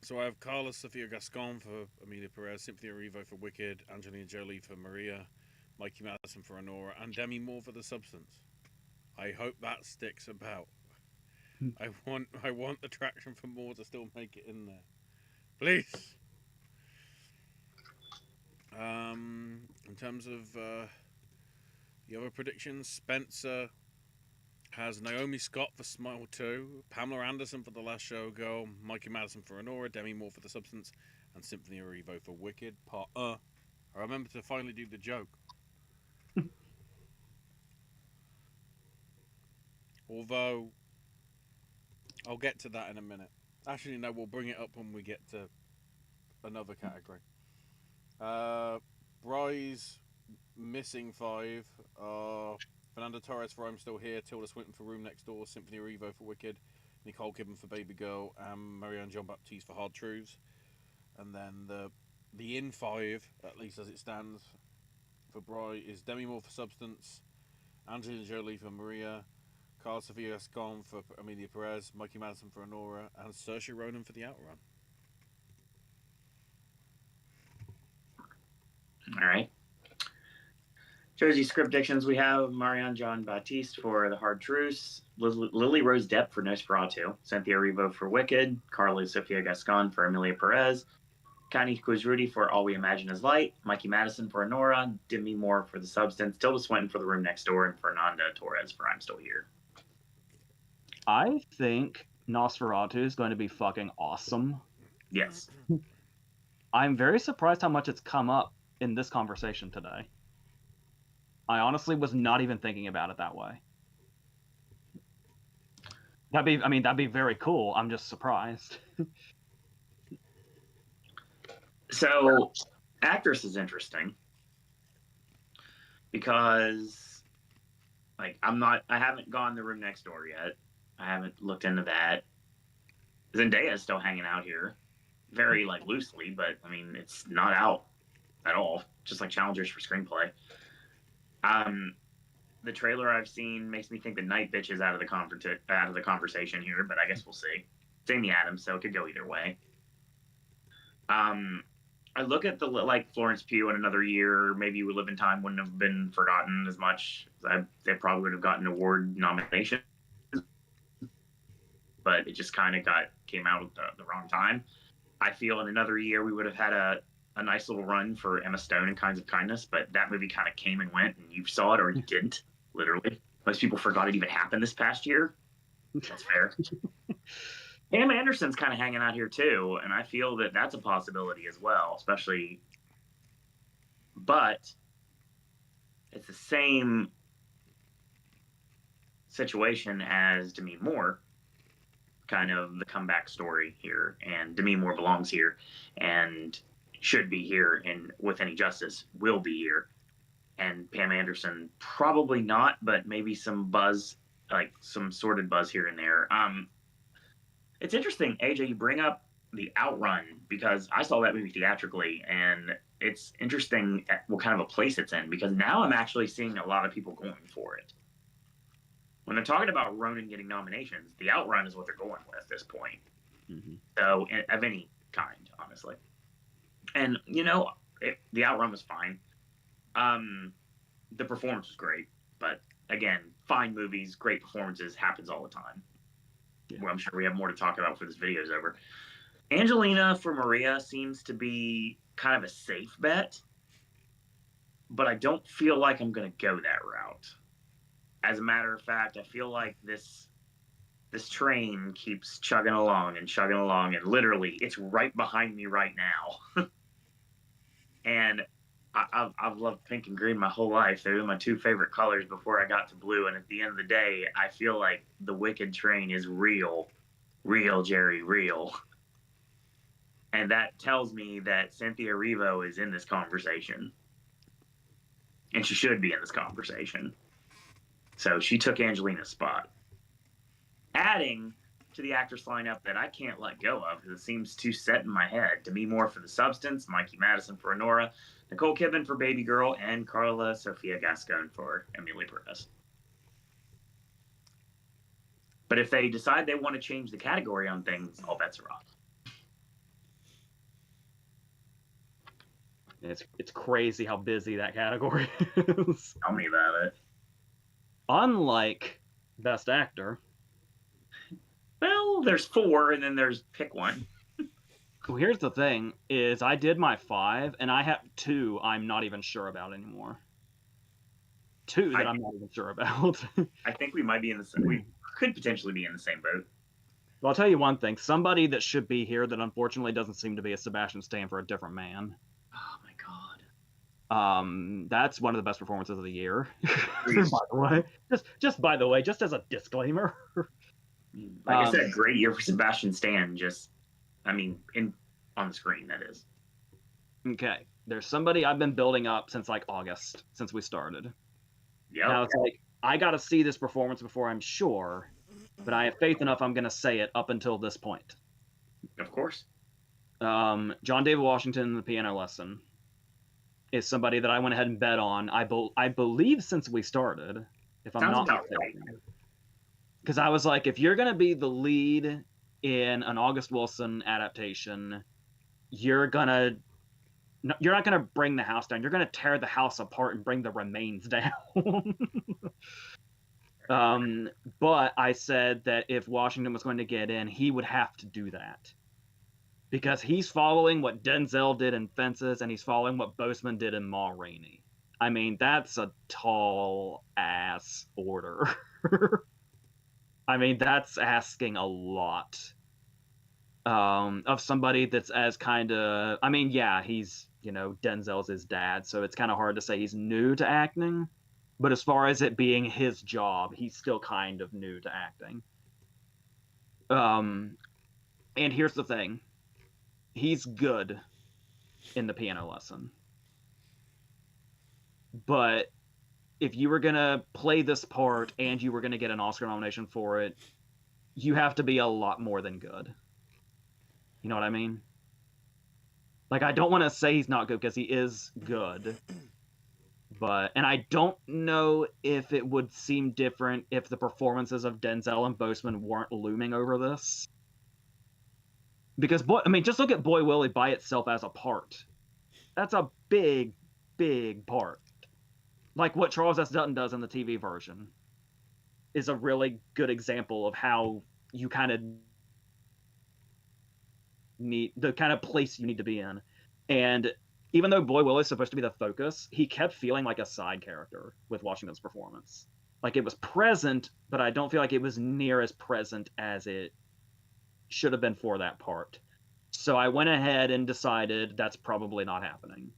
Speaker 1: So I have Carla Sofia Gascon for Emilia Perez, Cynthia Erivo for Wicked, Angelina Jolie for Maria, Mikey Madison for Honora, and Demi Moore for The Substance. I hope that sticks about. I want the traction for Moore to still make it in there. Please. In terms of the other predictions, Spencer has Naomi Scott for Smile 2, Pamela Anderson for The Last Showgirl, Mikey Madison for Honora, Demi Moore for The Substance, and Symphony Erivo for Wicked. Part I remember to finally do the joke. Although, I'll get to that in a minute. Actually, no, we'll bring it up when we get to another category. Bry's missing 5 are Fernando Torres for I'm Still Here, Tilda Swinton for Room Next Door, Symphony Erivo for Wicked, Nicole Kidman for Baby Girl, and Marianne Jean-Baptiste for Hard Truths. And then the in 5, at least as it stands, for Bry is Demi Moore for Substance, Angelina Jolie for Maria, Carla Sofia Gascon for Amelia Perez, Mikey Madison for Honora, and Saoirse Ronan for The Outrun.
Speaker 2: All right. Josie script dictions, we have Marianne Jean-Baptiste for The Hard Truths, Lily Rose Depp for Nosferatu, Cynthia Erivo for Wicked, Carla Sofia Gascon for Amelia Perez, Connie Quizruti for All We Imagine Is Light, Mikey Madison for Honora, Demi Moore for The Substance, Tilda Swinton for The Room Next Door, and Fernanda Torres for I'm Still Here.
Speaker 3: I think Nosferatu is going to be fucking awesome.
Speaker 2: Yes.
Speaker 3: I'm very surprised how much it's come up in this conversation today. I honestly was not even thinking about it that way. That'd be very cool. I'm just surprised.
Speaker 2: So, actress is interesting because, like, I haven't gone The Room Next Door yet. I haven't looked into that. Zendaya is still hanging out here, very, like, loosely, but, I mean, it's not out at all, just like challengers for screenplay. The trailer I've seen makes me think the Night Bitch is out of the conversation here, but I guess we'll see. It's Amy Adams, so it could go either way. I look at like Florence Pugh in another year, maybe We Live in Time wouldn't have been forgotten as much. They probably would have gotten award nomination, but it just kind of came out at the wrong time. I feel in another year we would have had a nice little run for Emma Stone in Kinds of Kindness, but that movie kind of came and went, and you saw it or you didn't, literally. Most people forgot it even happened this past year. That's fair. Pam Anderson's kind of hanging out here too, and I feel that that's a possibility as well, especially. But it's the same situation as Demi Moore, kind of the comeback story here, and Demi Moore belongs here and should be here, and with any justice will be here. And Pam Anderson probably not, but maybe some buzz, like some sorted buzz here and there. It's interesting, AJ, you bring up The Outrun, because I saw that movie theatrically, and it's interesting what kind of a place it's in, because now I'm actually seeing a lot of people going for it. When they're talking about Ronan getting nominations, The Outrun is what they're going with at this point.
Speaker 3: Mm-hmm.
Speaker 2: So, of any kind, honestly. And, The Outrun was fine. The performance was great, but again, fine movies, great performances happens all the time. Yeah. Well, I'm sure we have more to talk about before this video is over. Angelina for Maria seems to be kind of a safe bet, but I don't feel like I'm going to go that route. As a matter of fact, I feel like this train keeps chugging along, and literally, it's right behind me right now. And I've loved pink and green my whole life. They were my two favorite colors before I got to blue. And at the end of the day, I feel like the Wicked train is real, Jerry, real. And that tells me that Cynthia Erivo is in this conversation. And she should be in this conversation. So she took Angelina's spot. Adding to the actress lineup that I can't let go of because it seems too set in my head. Demi Moore for The Substance, Mikey Madison for Honora, Nicole Kidman for Baby Girl, and Carla Sofia Gascon for Amelia Perez. But if they decide they want to change the category on things, all bets are off.
Speaker 3: It's crazy how busy that category is.
Speaker 2: Tell me about it.
Speaker 3: Unlike Best Actor.
Speaker 2: Well, there's 4, and then there's pick one.
Speaker 3: Well, here's the thing, is I did my 5, and I have 2 I'm not even sure about anymore. two that I'm not even sure about.
Speaker 2: I think we might be in the same. We could potentially be in the same boat.
Speaker 3: Well, I'll tell you one thing. Somebody that should be here that unfortunately doesn't seem to be a Sebastian Stan for a different man.
Speaker 2: Oh my god.
Speaker 3: That's one of the best performances of the year. By the way, just by the way, just as a disclaimer.
Speaker 2: Like I said, great year for Sebastian Stan. On the screen, that is.
Speaker 3: Okay, there's somebody I've been building up since like August, since we started.
Speaker 2: Yeah.
Speaker 3: Now it's like I got to see this performance before I'm sure, but I have faith enough I'm going to say it up until this point.
Speaker 2: Of course.
Speaker 3: John David Washington, The Piano Lesson, is somebody that I went ahead and bet on. I believe since we started, if I'm not mistaken. Because I was like, if you're going to be the lead in an August Wilson adaptation, you're not going to bring the house down. You're going to tear the house apart and bring the remains down. But I said that if Washington was going to get in, he would have to do that. Because he's following what Denzel did in Fences, and he's following what Boseman did in Ma Rainey. I mean, that's a tall-ass order. I mean, that's asking a lot of somebody that's as kind of... I mean, yeah, he's, Denzel's his dad, so it's kind of hard to say he's new to acting. But as far as it being his job, he's still kind of new to acting. And here's the thing. He's good in The Piano Lesson. But if you were going to play this part and you were going to get an Oscar nomination for it, you have to be a lot more than good. You know what I mean? Like, I don't want to say he's not good because he is good. And I don't know if it would seem different if the performances of Denzel and Boseman weren't looming over this. Because, just look at Boy Willie by itself as a part. That's a big, big part. Like what Charles S. Dutton does in the TV version is a really good example of how you kind of need the kind of place you need to be in. And even though Boy Willie is supposed to be the focus, he kept feeling like a side character with Washington's performance. Like it was present, but I don't feel like it was near as present as it should have been for that part. So I went ahead and decided that's probably not happening.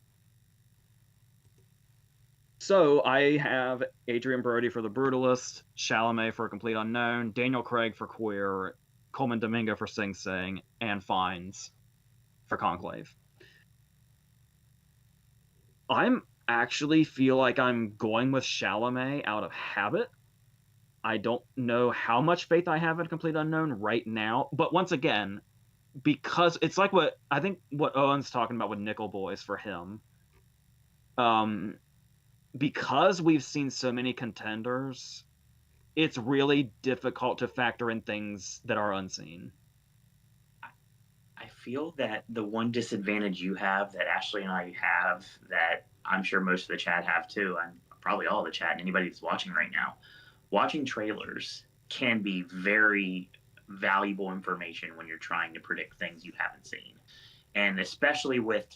Speaker 3: So I have Adrian Brody for The Brutalist, Chalamet for Complete Unknown, Daniel Craig for Queer, Coleman Domingo for Sing Sing, and Fiennes for Conclave. I'm actually feel like I'm going with Chalamet out of habit. I don't know how much faith I have in Complete Unknown right now, but once again, because it's like what Owen's talking about with Nickel Boys for him. Because we've seen so many contenders, it's really difficult to factor in things that are unseen.
Speaker 2: I feel that the one disadvantage you have that Ashley and I have that I'm sure most of the chat have too, and probably all the chat and anybody that's watching right now, watching trailers can be very valuable information when you're trying to predict things you haven't seen. And especially with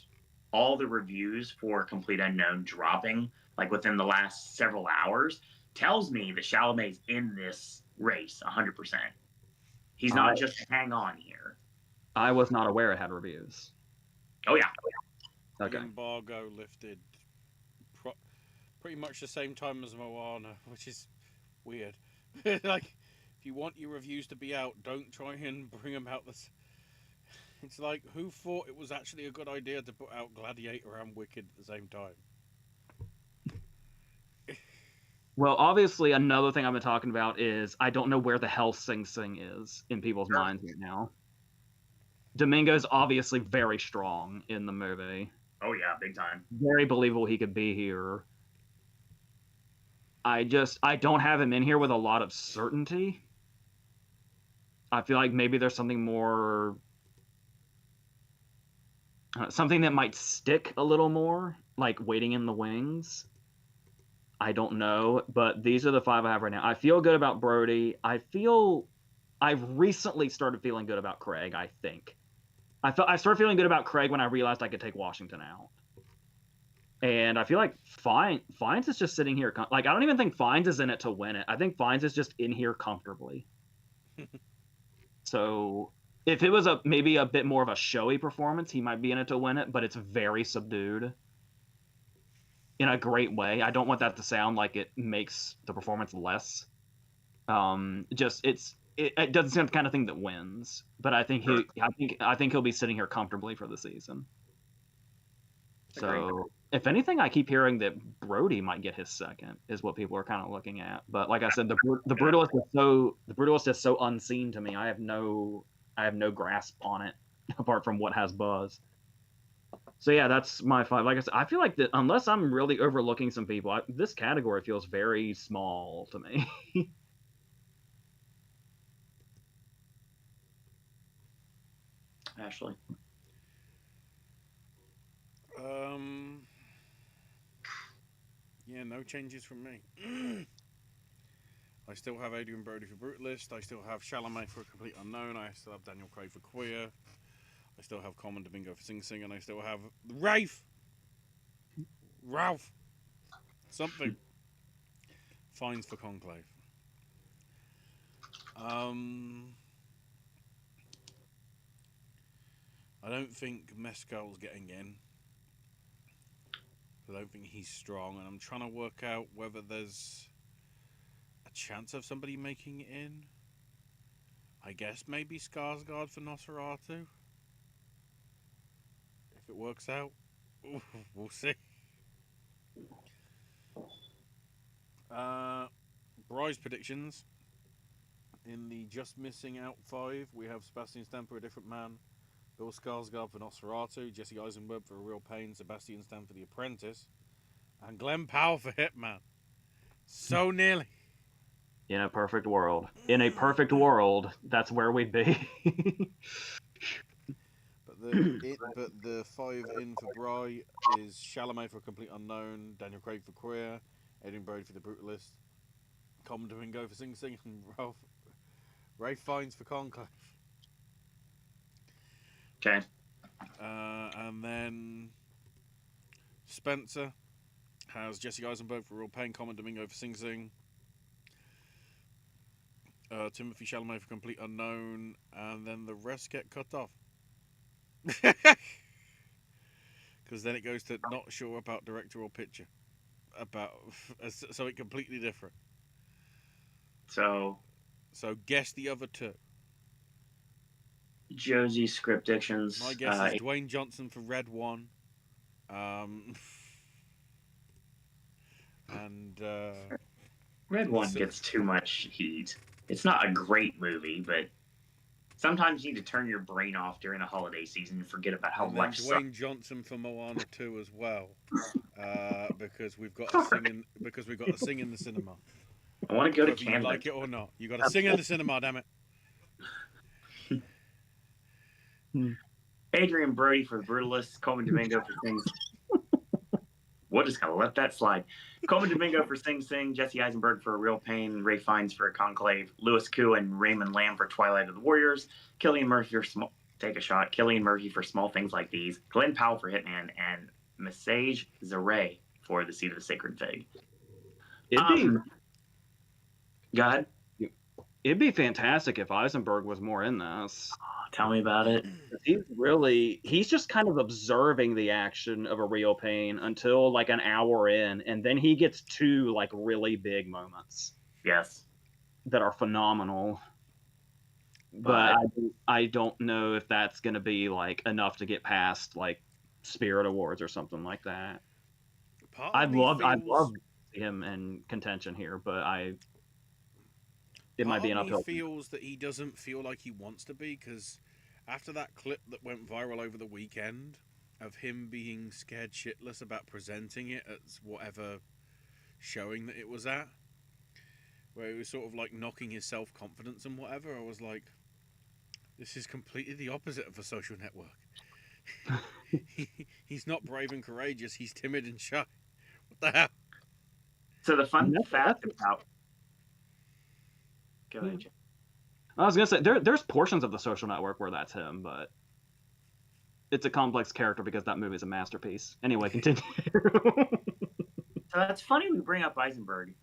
Speaker 2: all the reviews for Complete Unknown dropping like within the last several hours, tells me that Chalamet's in this race 100%. He's not just hang on here.
Speaker 3: I was not aware it had reviews.
Speaker 2: Oh, yeah.
Speaker 3: Okay.
Speaker 1: The embargo lifted pretty much the same time as Moana, which is weird. Like, if you want your reviews to be out, don't try and bring them out this. It's like, who thought it was actually a good idea to put out Gladiator and Wicked at the same time?
Speaker 3: Well, obviously, another thing I've been talking about is I don't know where the hell Sing Sing is in people's minds right now. Domingo's obviously very strong in the movie.
Speaker 2: Oh, yeah, big time.
Speaker 3: Very believable he could be here. I don't have him in here with a lot of certainty. I feel like maybe there's something more... something that might stick a little more, like Waiting in the Wings. I don't know, but these are the five I have right now. I feel good about Brody. I've recently started feeling good about Craig, I think. I started feeling good about Craig when I realized I could take Washington out. And I feel like Fines is just sitting here. Like, I don't even think Fines is in it to win it. I think Fines is just in here comfortably. So if it was maybe a bit more of a showy performance, he might be in it to win it, but it's very subdued in a great way. I don't want that to sound like it makes the performance less. It doesn't seem the kind of thing that wins, but I think he'll be sitting here comfortably for the season. So, if anything, I keep hearing that Brody might get his second, is what people are kind of looking at. But like I said, the Brutalist is so unseen to me. I have no grasp on it apart from what has buzz. So yeah, that's my 5. Like I said, I feel like that unless I'm really overlooking some people, this category feels very small to me.
Speaker 2: Ashley.
Speaker 1: Yeah, no changes from me. I still have Adrian Brody for Brutalist. I still have Chalamet for A Complete Unknown. I still have Daniel Craig for Queer. I still have Common Domingo for Sing Sing, and I still have Ralph. Something. Fines for Conclave. I don't think Mescal's getting in. I don't think he's strong, and I'm trying to work out whether there's a chance of somebody making it in. I guess maybe Skarsgård for Nosferatu. If it works out, we'll see. Bry's predictions. In the just missing out 5, we have Sebastian Stan for A Different Man, Bill Skarsgård for Nosferatu, Jesse Eisenberg for A Real Pain, Sebastian Stan for The Apprentice, and Glenn Powell for Hitman. So nearly.
Speaker 3: In a perfect world, that's where we'd be.
Speaker 1: But the 5 in for Bry is Chalamet for A Complete Unknown, Daniel Craig for Queer, Adrian Brody for The Brutalist, Common Domingo for Sing Sing, and Ray Fiennes for Conclave.
Speaker 2: Okay.
Speaker 1: And then Spencer has Jesse Eisenberg for Real Pain, Common Domingo for Sing Sing, Timothy Chalamet for Complete Unknown, and then the rest get cut off. Because then it goes to not sure about director or picture. So it completely different.
Speaker 2: So
Speaker 1: guess the other 2.
Speaker 2: Josie script dictions.
Speaker 1: My guess is Dwayne Johnson for Red One. And
Speaker 2: Red One gets too much heat. It's not a great movie, but sometimes you need to turn your brain off during the holiday season and forget about how much.
Speaker 1: Dwayne Johnson for Moana 2 as well, because we've got to sing in the cinema.
Speaker 2: I want to go to Canada.
Speaker 1: You like it or not, you got to sing in the cinema. Damn it.
Speaker 2: Adrian Brody for Brutalist, Coleman Domingo for Sing. We'll just gotta let that slide. Coleman Domingo for Sing Sing, Jesse Eisenberg for A Real Pain, Ray Fiennes for Conclave, Louis Koo and Raymond Lamb for Twilight of the Warriors, Killian Murphy for Killian Murphy for Small Things Like These, Glenn Powell for Hitman, and Message Zaray for The Seat of the Sacred Fig. Go ahead.
Speaker 3: It'd be fantastic if Eisenberg was more in this.
Speaker 2: Tell me about it.
Speaker 3: He's just kind of observing the action of A Real Pain until like an hour in, and then he gets 2 like really big moments.
Speaker 2: Yes.
Speaker 3: That are phenomenal. But I don't know if that's going to be like enough to get past like Spirit Awards or something like that. I'd love him in contention here, but it might be an uphill.
Speaker 1: He feels that he doesn't feel like he wants to be, because after that clip that went viral over the weekend of him being scared shitless about presenting it at whatever showing that it was at, where he was sort of like knocking his self-confidence and whatever, I was like, this is completely the opposite of A Social Network. He's not brave and courageous, he's timid and shy. What the hell?
Speaker 2: So the fun fact about... Go ahead, Jim.
Speaker 3: I was gonna say there's portions of The Social Network where that's him, but it's a complex character because that movie is a masterpiece. Anyway, continue.
Speaker 2: So that's funny we bring up Eisenberg.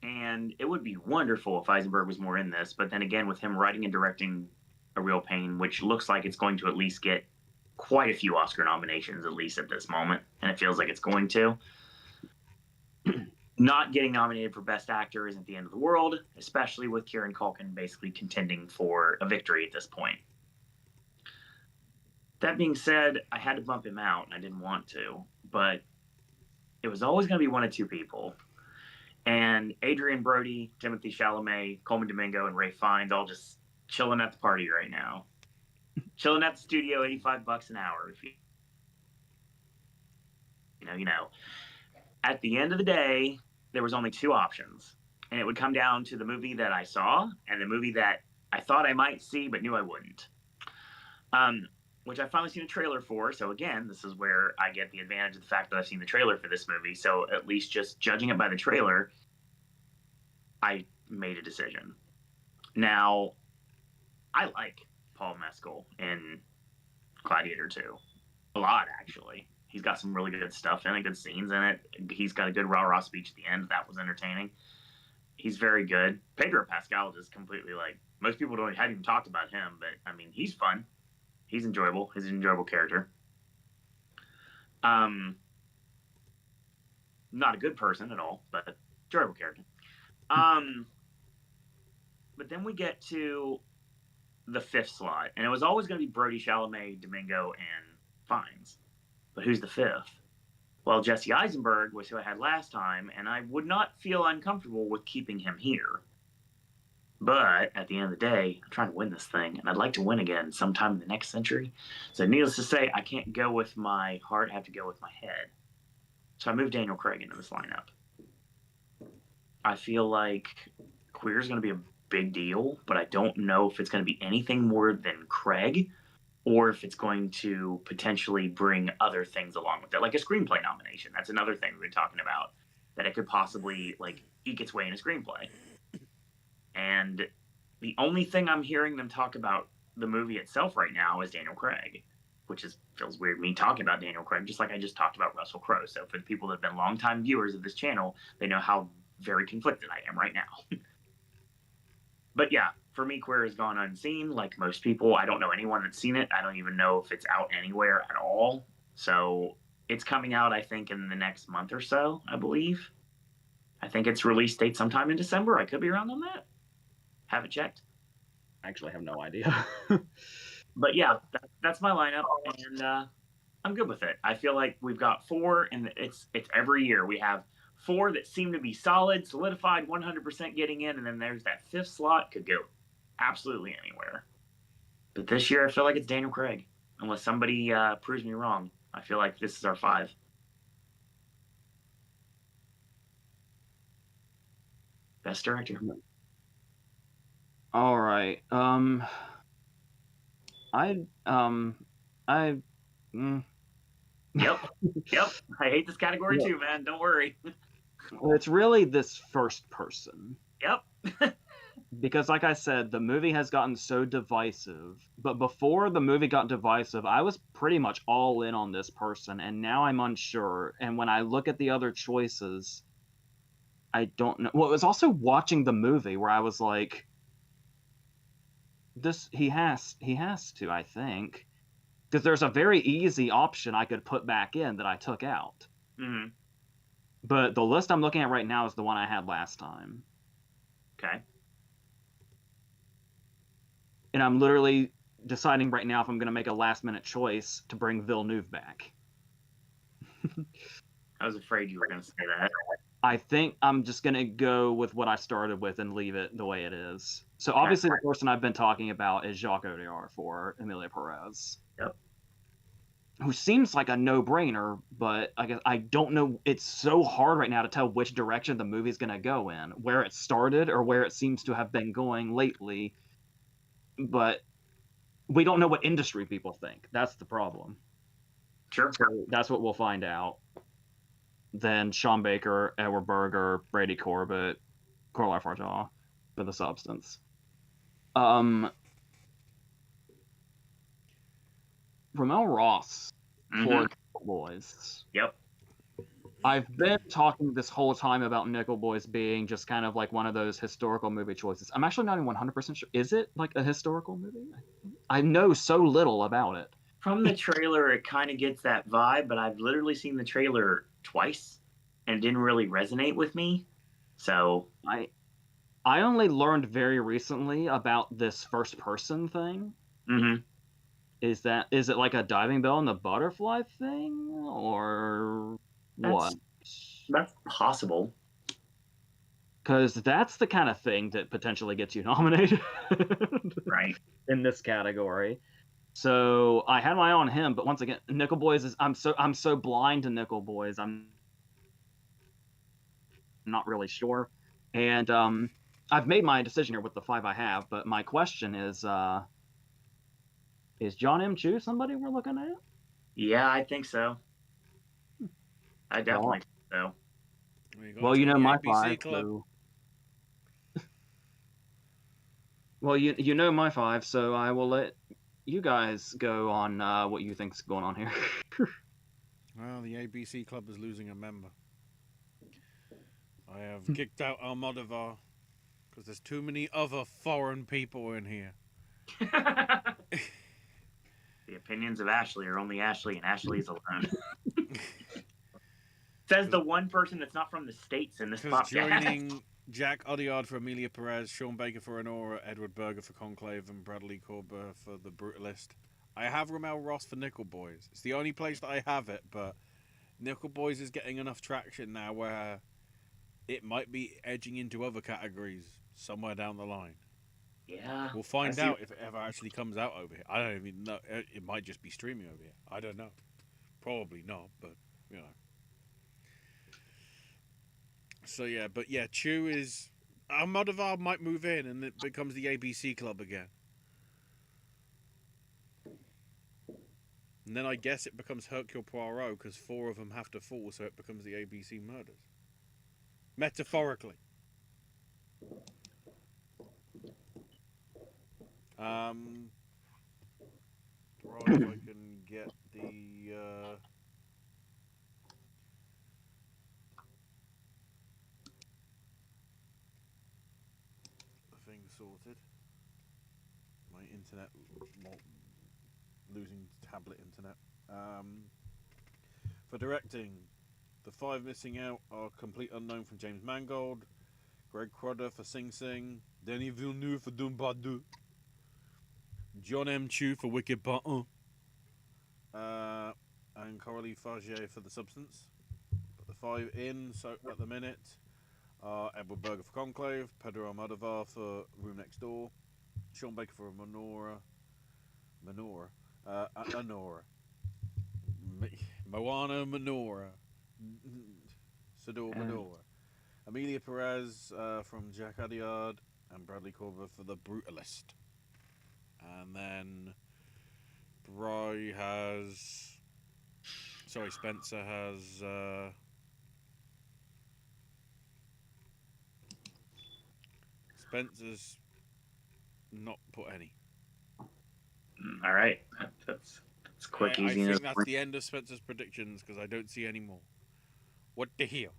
Speaker 2: And it would be wonderful if Eisenberg was more in this. But then again, with him writing and directing A Real Pain, which looks like it's going to at least get quite a few Oscar nominations, at least at this moment. And it feels like it's going to. Not getting nominated for Best Actor isn't the end of the world, especially with Kieran Culkin basically contending for a victory at this point. That being said, I had to bump him out, and I didn't want to, but it was always going to be one of two people. And Adrian Brody, Timothy Chalamet, Coleman Domingo, and Ray Fiennes all just chilling at the party right now. Chilling at the studio, $85 an hour. If you know. At the end of the day, there was only two options. And it would come down to the movie that I saw and the movie that I thought I might see but knew I wouldn't. Which I've finally seen a trailer for. So again, this is where I get the advantage of the fact that I've seen the trailer for this movie. So at least just judging it by the trailer, I made a decision. Now, I like Paul Mescal in Gladiator 2. A lot, actually. He's got some really good stuff in it, good scenes in it. He's got a good rah-rah speech at the end. That was entertaining. He's very good. Pedro Pascal just completely, like, most people hadn't even talked about him, but, I mean, he's fun. He's enjoyable. He's an enjoyable character. Not a good person at all, but enjoyable character. But then we get to the fifth slot, and it was always going to be Brody, Chalamet, Domingo, and Fiennes. But who's the fifth? Well, Jesse Eisenberg was who I had last time, and I would not feel uncomfortable with keeping him here. But at the end of the day, I'm trying to win this thing, and I'd like to win again sometime in the next century. So needless to say, I can't go with my heart, I have to go with my head. So I moved Daniel Craig into this lineup. I feel like queer is going to be a big deal, but I don't know if it's going to be anything more than Craig or if it's going to potentially bring other things along with it, like a screenplay nomination. That's another thing we've been talking about, that it could possibly like eke its way in a screenplay. And the only thing I'm hearing them talk about the movie itself right now is Daniel Craig, which feels weird me talking about Daniel Craig, just like I just talked about Russell Crowe. So for the people that have been longtime viewers of this channel, they know how very conflicted I am right now. But yeah, for me, Queer has gone unseen. Like most people, I don't know anyone that's seen it. I don't even know if it's out anywhere at all. So it's coming out, I think, in the next month or so, I believe. I think its release date sometime in December. I could be wrong on that. Haven't checked.
Speaker 3: I actually have no idea.
Speaker 2: But yeah, that's my lineup, and I'm good with it. I feel like we've got four, and it's every year we have four that seem to be solid, solidified, 100% getting in, and then there's that fifth slot, could go absolutely anywhere. But this year, I feel like it's Daniel Craig, unless somebody proves me wrong. I feel like this is our five. Best director.
Speaker 3: All right.
Speaker 2: Yep. I hate this category too, man. Don't worry.
Speaker 3: It's really this first person.
Speaker 2: Yep.
Speaker 3: Because like I said, the movie has gotten so divisive. But before the movie got divisive, I was pretty much all in on this person, and now I'm unsure. And when I look at the other choices, I don't know. Well, it was also watching the movie where I was like, he has to, I think. Because there's a very easy option I could put back in that I took out.
Speaker 2: Mm-hmm.
Speaker 3: But the list I'm looking at right now is the one I had last time.
Speaker 2: Okay.
Speaker 3: And I'm literally deciding right now if I'm going to make a last-minute choice to bring Villeneuve back.
Speaker 2: I was afraid you were going to say that.
Speaker 3: I think I'm just going to go with what I started with and leave it the way it is. So obviously the person I've been talking about is Jacques Audiard for Emilia Perez.
Speaker 2: Yep.
Speaker 3: Who seems like a no-brainer, but I don't know. It's so hard right now to tell which direction the movie's going to go in, where it started or where it seems to have been going lately. But we don't know what industry people think. That's the problem.
Speaker 2: Sure.
Speaker 3: So that's what we'll find out. Then Sean Baker, Edward Berger, Brady Corbett, Coralie Farjah for The Substance. Ramel Ross for Nickel Boys.
Speaker 2: Yep.
Speaker 3: I've been talking this whole time about Nickel Boys being just kind of like one of those historical movie choices. I'm actually not even 100% sure. Is it like a historical movie? I know so little about it.
Speaker 2: From the trailer, it kind of gets that vibe, but I've literally seen the trailer twice, and it didn't really resonate with me. So
Speaker 3: I only learned very recently about this first person thing.
Speaker 2: Mm-hmm.
Speaker 3: Is it like a diving bell and the butterfly thing, or what?
Speaker 2: That's possible.
Speaker 3: Because that's the kind of thing that potentially gets you nominated,
Speaker 2: right,
Speaker 3: in this category. So I had my eye on him, but once again, Nickel Boys is I'm so blind to Nickel Boys. I'm not really sure, and I've made my decision here with the 5 I have. But my question is John M. Chu somebody we're looking at?
Speaker 2: Yeah, I think so. I definitely think so.
Speaker 3: Well, you know my 5. So... Well, you know my 5, so I will let you guys go on what you think's going on here.
Speaker 1: Well, the ABC Club is losing a member. I have kicked out Almodovar because there's too many other foreign people in here.
Speaker 2: The opinions of Ashley are only Ashley, and Ashley is alone. Says the one person that's not from the States in this podcast.
Speaker 1: Joining Jack Audiard for Amelia Perez, Sean Baker for Honora, Edward Berger for Conclave, and Bradley Corber for The Brutalist. I have Ramel Ross for Nickel Boys. It's the only place that I have it, but Nickel Boys is getting enough traction now where it might be edging into other categories somewhere down the line.
Speaker 2: Yeah.
Speaker 1: We'll find out if it ever actually comes out over here. I don't even know. It might just be streaming over here. I don't know. Probably not, but, you know. So, yeah, but yeah, Chu is... Almodovar might move in and it becomes the ABC Club again. And then I guess it becomes Hercule Poirot because 4 of them have to fall, so it becomes the ABC Murders. Metaphorically. Right, if I can get the thing sorted. My internet, losing tablet internet. For directing, the 5 missing out are Complete Unknown from James Mangold, Greg Crudder for Sing Sing, Denis Villeneuve for Doom Ba Doo, John M. Chu for Wicked Part 1, and Coralie Fargier for The Substance. But the 5 in, so at the minute, are Edward Berger for Conclave, Pedro Almodovar for Room Next Door, Sean Baker for Honora, Moana Minora, Sador Minora, Amelia Perez from Jack Audiard, and Bradley Corber for The Brutalist. And then Spencer has Spencer's not put any.
Speaker 2: All right, that's quick, easy.
Speaker 1: I think that's the end of Spencer's predictions because I don't see any more. What the hell?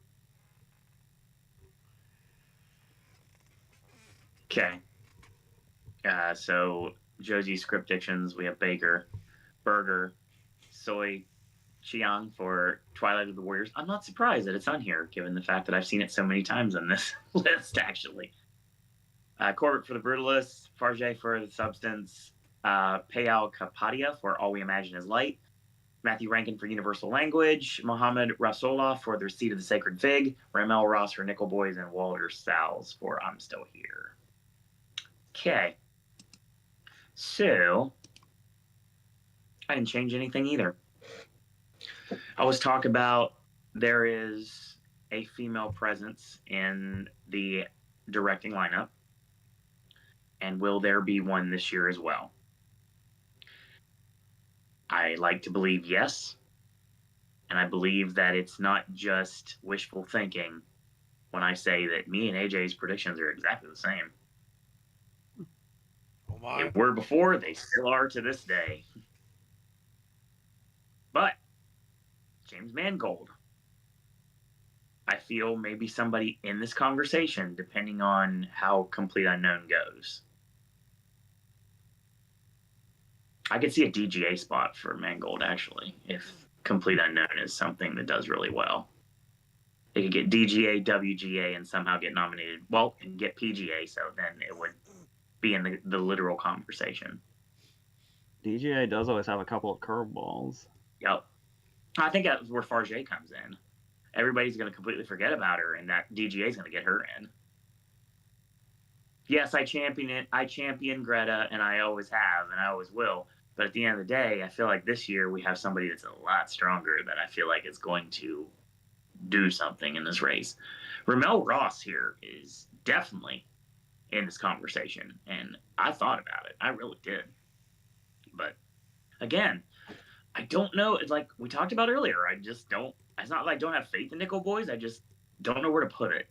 Speaker 2: Okay. So Josie's script dictions, we have Baker, Berger, Soy Chiang for Twilight of the Warriors. I'm not surprised that it's on here, given the fact that I've seen it so many times on this list, actually. Corbett for The Brutalist, Farge for The Substance, Payal Kapadia for All We Imagine Is Light, Matthew Rankin for Universal Language, Mohammed Rasola for The Receipt of the Sacred Fig, Ramel Ross for Nickel Boys, and Walter Salles for I'm Still Here. Okay. So, I didn't change anything either. I always talk about there is a female presence in the directing lineup, and will there be one this year as well? I like to believe yes, and I believe that it's not just wishful thinking when I say that me and AJ's predictions are exactly the same.
Speaker 1: Oh my.
Speaker 2: They were before, they still are to this day. But James Mangold, I feel maybe somebody in this conversation, depending on how Complete Unknown goes. I could see a DGA spot for Mangold, actually, if Complete Unknown is something that does really well. They could get DGA, WGA, and somehow get nominated. Well, and get PGA, so then it would be in the literal conversation.
Speaker 3: DGA does always have a couple of curveballs.
Speaker 2: Yep. I think that's where Farge comes in. Everybody's going to completely forget about her, and that DGA is going to get her in. Yes, I champion it. I champion Greta, and I always have, and I always will. But at the end of the day, I feel like this year we have somebody that's a lot stronger that I feel like is going to do something in this race. Ramel Ross here is definitely in this conversation, and I thought about it. I really did. But again, I don't know. It's like we talked about earlier. I just don't. It's not like I don't have faith in Nickel Boys. I just don't know where to put it,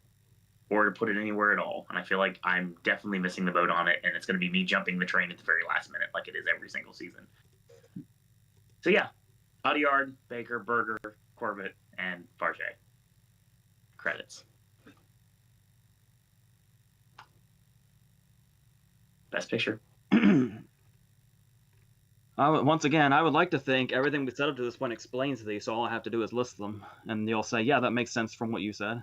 Speaker 2: or to put it anywhere at all. And I feel like I'm definitely missing the boat on it, and it's going to be me jumping the train at the very last minute, like it is every single season. So yeah, Audiard, Baker, Berger, Corbett, and Farge. Credits. Best Picture.
Speaker 3: Once again, I would like to think everything we said up to this point explains these, so all I have to do is list them, and you'll say, yeah, that makes sense from what you said.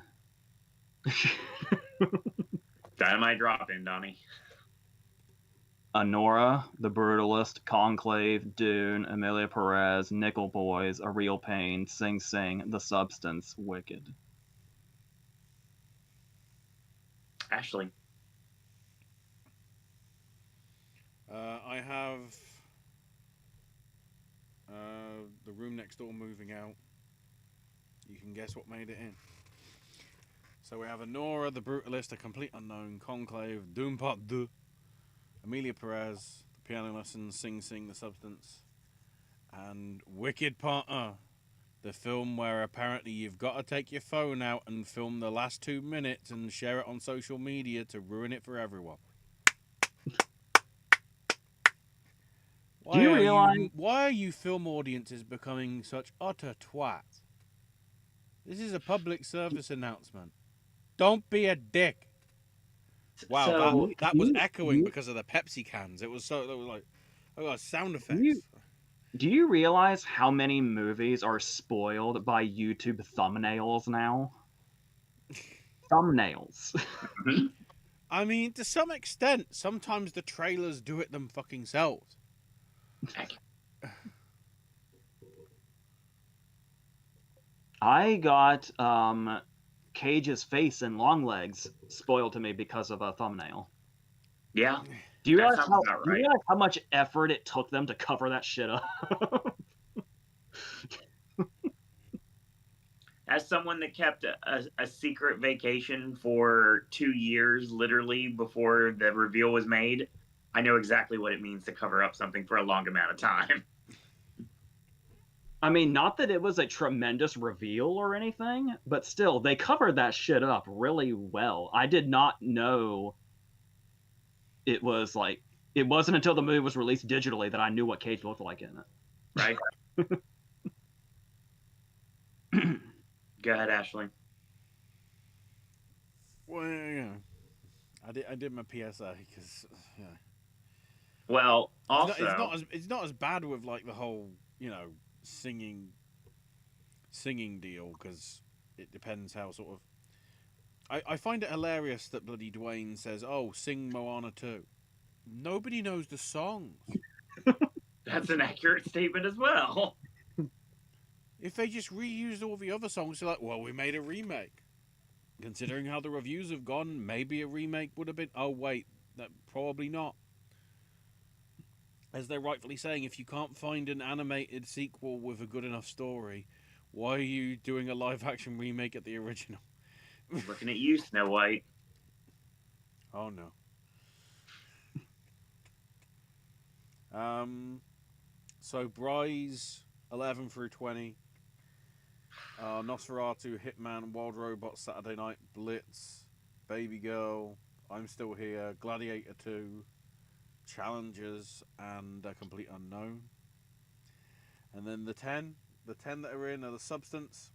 Speaker 2: Dynamite drop in, Donnie.
Speaker 3: Honora, The Brutalist, Conclave, Dune, Amelia Perez, Nickel Boys, A Real Pain, Sing Sing, The Substance, Wicked.
Speaker 2: Ashley.
Speaker 1: I have The Room Next Door moving out. You can guess what made it in. So we have Honora, The Brutalist, A Complete Unknown, Conclave, Doom Part 2, Amelia Perez, The Piano Lesson, Sing Sing, The Substance, and Wicked Partner, the film where apparently you've got to take your phone out and film the last 2 minutes and share it on social media to ruin it for everyone.
Speaker 3: Do you realize...
Speaker 1: Why are you film audiences becoming such utter twats? This is a public service announcement. Don't be a dick. Wow,
Speaker 2: So,
Speaker 1: that was echoing because of the Pepsi cans. It was like, oh god, sound effects.
Speaker 3: Do you realize how many movies are spoiled by YouTube thumbnails now? Thumbnails.
Speaker 1: I mean, to some extent, sometimes the trailers do it them fucking selves.
Speaker 3: I got Cage's face in Longlegs spoiled to me because of a thumbnail.
Speaker 2: Yeah.
Speaker 3: Do you realize how much effort it took them to cover that shit up?
Speaker 2: As someone that kept a secret vacation for 2 years, literally, before the reveal was made, I know exactly what it means to cover up something for a long amount of time.
Speaker 3: I mean, not that it was a tremendous reveal or anything, but still, they covered that shit up really well. I did not know it was like... It wasn't until the movie was released digitally that I knew what Cage looked like in it.
Speaker 2: Right? Go ahead, Ashley.
Speaker 1: Well, yeah. I did my PSA because, yeah.
Speaker 2: Well, also...
Speaker 1: It's not as bad with, like, the whole, singing deal, because it depends how sort of... I find it hilarious that bloody Dwayne says, oh, sing Moana 2. Nobody knows the songs.
Speaker 2: That's an accurate statement as well.
Speaker 1: If they just reused all the other songs, they're like, well, we made a remake. Considering how the reviews have gone, maybe a remake would have been... Oh, wait, probably not. As they're rightfully saying, if you can't find an animated sequel with a good enough story, why are you doing a live-action remake at the original?
Speaker 2: Looking at you, Snow White.
Speaker 1: Oh, no. So Bry's 11 through 20. Nosferatu, Hitman, Wild Robot, Saturday Night Blitz, Baby Girl, I'm Still Here, Gladiator 2, Challengers, and A Complete Unknown. And then the 10, The 10 that are in are The Substance,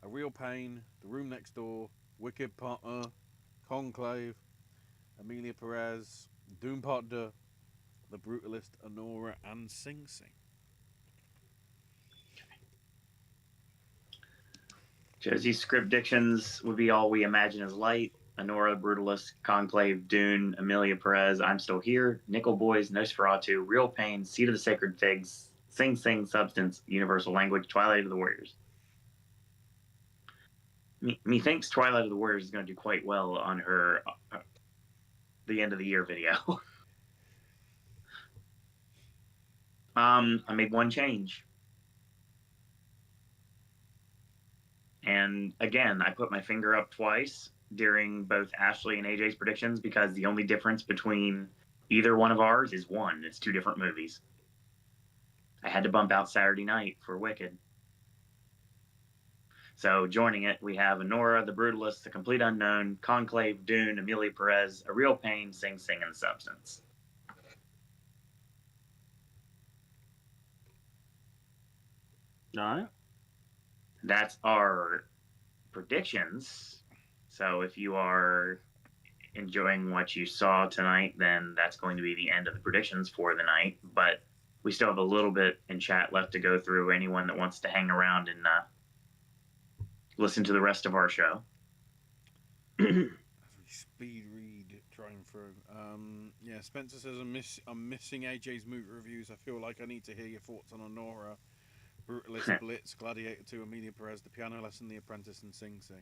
Speaker 1: A Real Pain, The Room Next Door, Wicked Part 1, Conclave, Amelia Perez, Doom Part 2, The Brutalist, Honora, and Sing Sing.
Speaker 2: Josie's script dictions would be All We Imagine Is Light, Honora, Brutalist, Conclave, Dune, Amelia Perez, I'm Still Here, Nickel Boys, Nosferatu, Real Pain, Seed of the Sacred Figs, Sing Sing, Substance, Universal Language, Twilight of the Warriors. Me thinks Twilight of the Warriors is going to do quite well on her the end of the year video. I made one change. And again, I put my finger up twice during both Ashley and AJ's predictions because the only difference between either one of ours is one. It's two different movies. I had to bump out Saturday Night for Wicked. So joining it, we have Honora, The Brutalist, The Complete Unknown, Conclave, Dune, Amelia Perez, A Real Pain, Sing Sing, and Substance.
Speaker 3: All right.
Speaker 2: That's our predictions. So if you are enjoying what you saw tonight, then that's going to be the end of the predictions for the night. But we still have a little bit in chat left to go through. Anyone that wants to hang around and listen to the rest of our show.
Speaker 1: As we speed read, trying through. Yeah, Spencer says I'm missing AJ's movie reviews. I feel like I need to hear your thoughts on Honora, Brutalist, Blitz, Gladiator 2, Amelia Perez, The Piano Lesson, The Apprentice, and Sing Sing.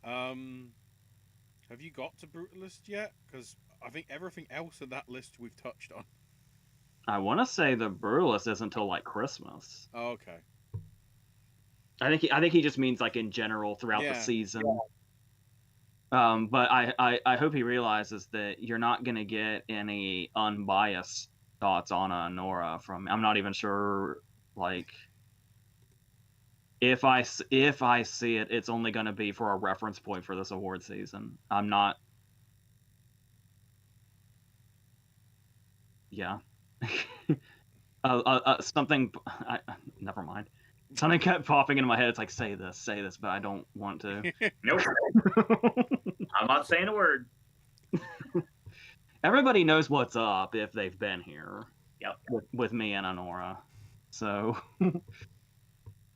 Speaker 1: Have you got to Brutalist yet? Because I think everything else on that list we've touched on.
Speaker 3: I want to say The Brutalist isn't until like Christmas.
Speaker 1: Oh, okay.
Speaker 3: I think he just means like in general throughout the season. Yeah. But I hope he realizes that you're not gonna get any unbiased thoughts on Nora from. I'm not even sure like if I see it, it's only gonna be for a reference point for this award season. I'm not. Yeah. Something. Never mind. Something kept popping into my head. It's like, say this, but I don't want to.
Speaker 2: Nope. I'm not saying a word.
Speaker 3: Everybody knows what's up if they've been here.
Speaker 2: Yep.
Speaker 3: With me and Honora. So,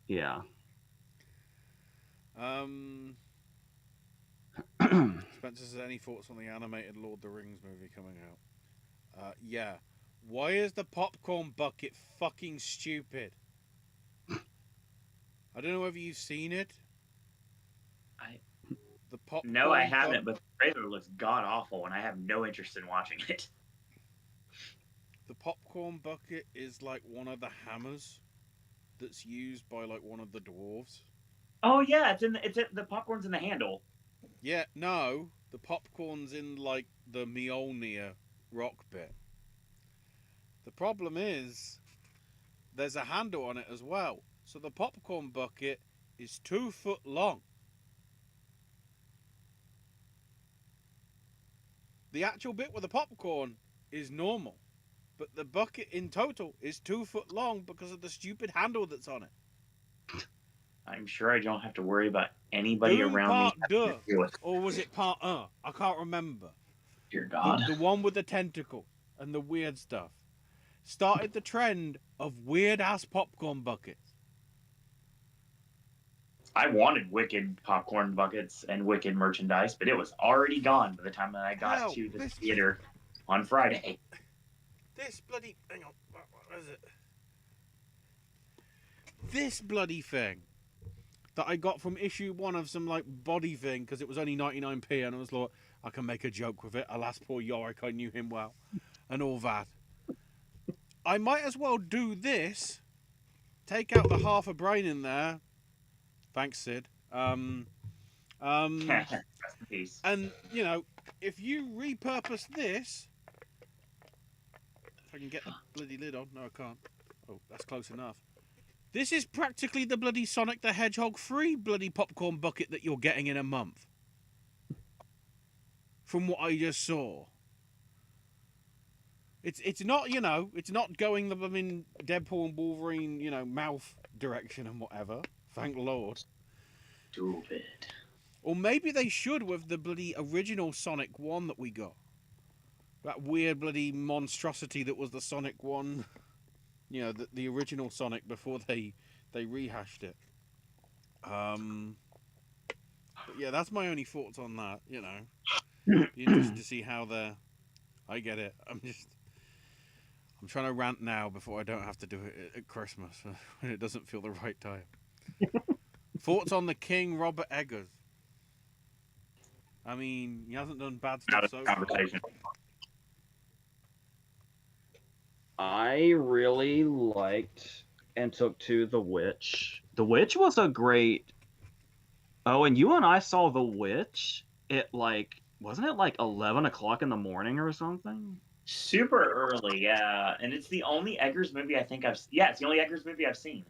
Speaker 3: yeah.
Speaker 1: Spencer says, any thoughts on the animated Lord of the Rings movie coming out? Yeah. Why is the popcorn bucket fucking stupid? I don't know whether you've seen it. The popcorn.
Speaker 2: No, I haven't, but the trailer looks god awful, and I have no interest in watching it.
Speaker 1: The popcorn bucket is like one of the hammers that's used by like one of the dwarves.
Speaker 2: Oh yeah, the popcorn's in the handle.
Speaker 1: Yeah, no, the popcorn's in like the Mjolnir rock bit. The problem is there's a handle on it as well. So the popcorn bucket is 2 foot long. The actual bit with the popcorn is normal. But the bucket in total is 2 foot long because of the stupid handle that's on it.
Speaker 2: I'm sure I don't have to worry about anybody around me.
Speaker 1: Or was it part I can't remember.
Speaker 2: Dear God.
Speaker 1: The one with the tentacle and the weird stuff started the trend of weird-ass popcorn buckets.
Speaker 2: I wanted Wicked popcorn buckets and Wicked merchandise, but it was already gone by the time that I got to the theater on Friday.
Speaker 1: This bloody... Hang on. What is it? This bloody thing that I got from issue 1 of some, like, body thing, because it was only 99p, and I was like, I can make a joke with it. Alas, poor Yorick, I knew him well. And all that. I might as well do this. Take out the half a brain in there. Thanks, Sid. And, you know, if you repurpose this... If I can get the bloody lid on. No, I can't. Oh, that's close enough. This is practically the bloody Sonic the Hedgehog free bloody popcorn bucket that you're getting in a month. From what I just saw. It's not, you know, it's not going the blooming Deadpool and Wolverine, you know, mouth direction and whatever. Thank Lord.
Speaker 2: Stupid.
Speaker 1: Or maybe they should with the bloody original Sonic 1 that we got. That weird bloody monstrosity that was the Sonic 1. You know, the original Sonic before they rehashed it. But yeah, that's my only thoughts on that, you know. Be interested to see how they're... I get it. I'm trying to rant now before I don't have to do it at Christmas when it doesn't feel the right time. Thoughts on the King, Robert Eggers? I mean, he hasn't done bad
Speaker 2: Not
Speaker 1: stuff
Speaker 2: a
Speaker 1: so far.
Speaker 2: conversation.
Speaker 3: I really liked and took to The Witch. The Witch was a great... Oh, and you and I saw The Witch at like... Wasn't it like 11 o'clock in the morning or something?
Speaker 2: Super early, yeah. And it's the only Eggers movie I think it's the only Eggers movie I've seen.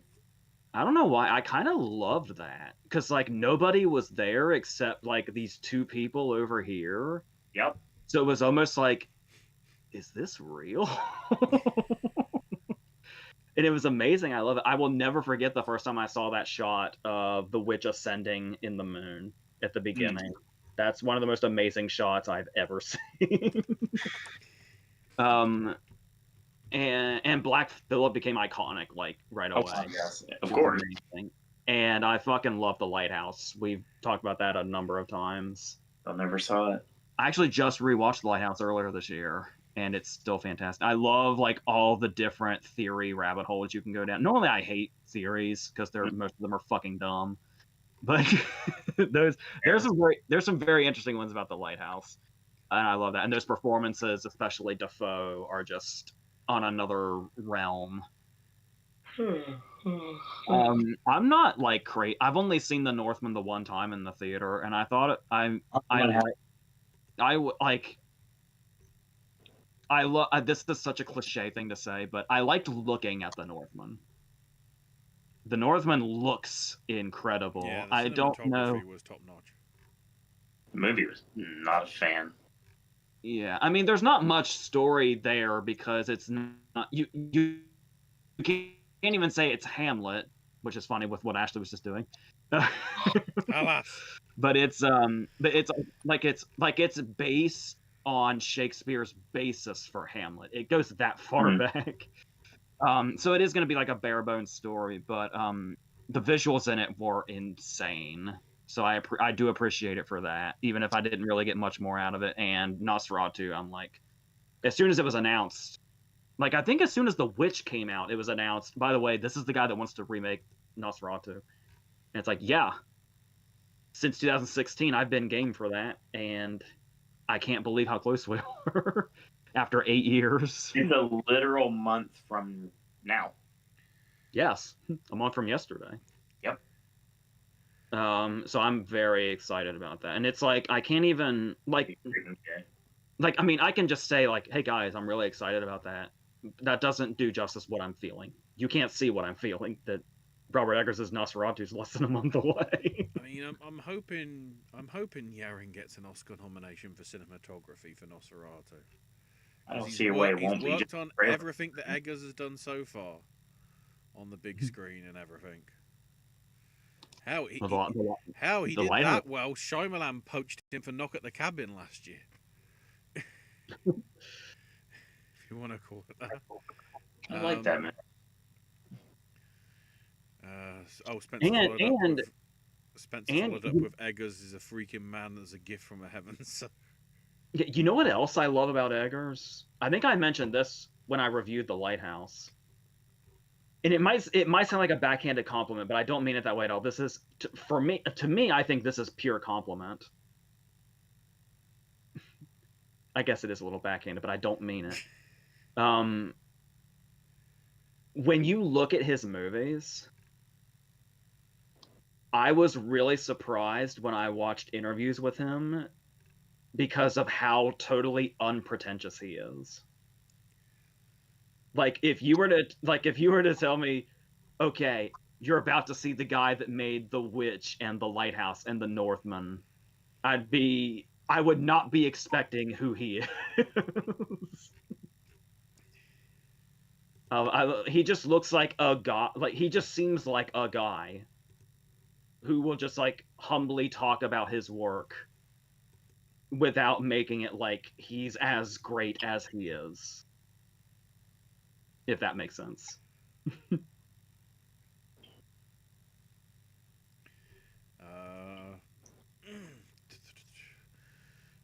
Speaker 3: I don't know why. I kind of loved that. Because, like, nobody was there except, like, these two people over here.
Speaker 2: Yep.
Speaker 3: So it was almost like, is this real? And it was amazing. I love it. I will never forget the first time I saw that shot of the witch ascending in the moon at the beginning. That's one of the most amazing shots I've ever seen. And Black Phillip became iconic like right away.
Speaker 2: Oh, yes. Of course.
Speaker 3: Amazing. And I fucking love The Lighthouse. We've talked about that a number of times.
Speaker 2: I never saw it.
Speaker 3: I actually just rewatched The Lighthouse earlier this year, and it's still fantastic. I love like all the different theory rabbit holes you can go down. Normally, I hate theories because most of them are fucking dumb, but there's some very interesting ones about The Lighthouse, and I love that. And those performances, especially Defoe, are just on another realm. I'm not like crazy. I've only seen The Northman the one time in the theater, and I thought this is such a cliche thing to say, but I liked looking at The Northman. The Northman looks incredible.
Speaker 1: Yeah, the
Speaker 3: I don't know.
Speaker 1: cinematography was top notch.
Speaker 2: The movie was not a fan.
Speaker 3: Yeah, I mean, there's not much story there because it's not you can't even say it's Hamlet, which is funny with what Ashley was just doing.
Speaker 1: Alas.
Speaker 3: But it's based on Shakespeare's basis for Hamlet. It goes that far back. So it is going to be like a bare bones story, but the visuals in it were insane. So I do appreciate it for that, even if I didn't really get much more out of it. And Nosferatu, I'm like, as soon as it was announced, like I think as soon as The Witch came out, it was announced, by the way, this is the guy that wants to remake Nosferatu. And it's like, yeah, since 2016, I've been game for that, and I can't believe how close we are after 8 years.
Speaker 2: It's a literal month from now.
Speaker 3: Yes, a month from yesterday.
Speaker 2: Yep.
Speaker 3: So I'm very excited about that, and it's like I can't even like I mean I can just say like, hey guys, I'm really excited about that. That doesn't do justice what I'm feeling. You can't see what I'm feeling. That Robert Eggers' Nosferatu is less than a month away.
Speaker 1: I mean, I'm hoping Yaron gets an Oscar nomination for cinematography for Nosferatu.
Speaker 2: I don't see a way it won't be.
Speaker 1: He's worked on everything that Eggers has done so far on the big screen and everything. How he did that well, Shyamalan poached him for Knock at the Cabin last year. If you want to call it that.
Speaker 2: I like that, man.
Speaker 1: Spencer followed up with Eggers is a freaking man that's a gift from the heavens. So.
Speaker 3: You know what else I love about Eggers? I think I mentioned this when I reviewed The Lighthouse. And it might sound like a backhanded compliment, but I don't mean it that way at all. This is to me, I think this is pure compliment. I guess it is a little backhanded, but I don't mean it. When you look at his movies, I was really surprised when I watched interviews with him because of how totally unpretentious he is. Like if you were to tell me, okay, you're about to see the guy that made The Witch and The Lighthouse and The Northman, I would not be expecting who he is. He just looks like a guy. Like, he just seems like a guy who will just like humbly talk about his work without making it like he's as great as he is. If that makes sense.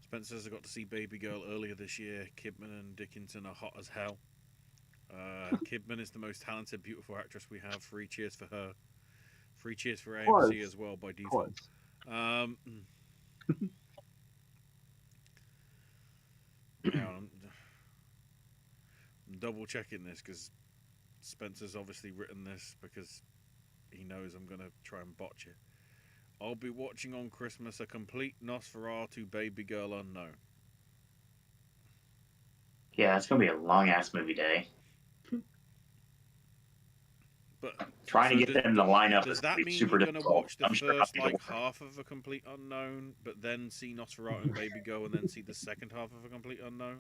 Speaker 1: Spencer says I got to see Baby Girl earlier this year. Kidman and Dickinson are hot as hell. Kidman is the most talented, beautiful actress we have. 3 cheers for her. 3 cheers for AMC as well by default. I'm double checking this because Spencer's obviously written this because he knows I'm going to try and botch it. I'll be watching on Christmas a complete Nosferatu Baby Girl Unknown.
Speaker 2: Yeah, it's going to be a long-ass movie day.
Speaker 1: But
Speaker 2: trying to get them to line up
Speaker 1: does
Speaker 2: is
Speaker 1: that mean
Speaker 2: super
Speaker 1: you're going to watch the first
Speaker 2: sure
Speaker 1: half of A Complete Unknown, but then see Nosferatu and Baby Girl, and then see the second half of A Complete Unknown?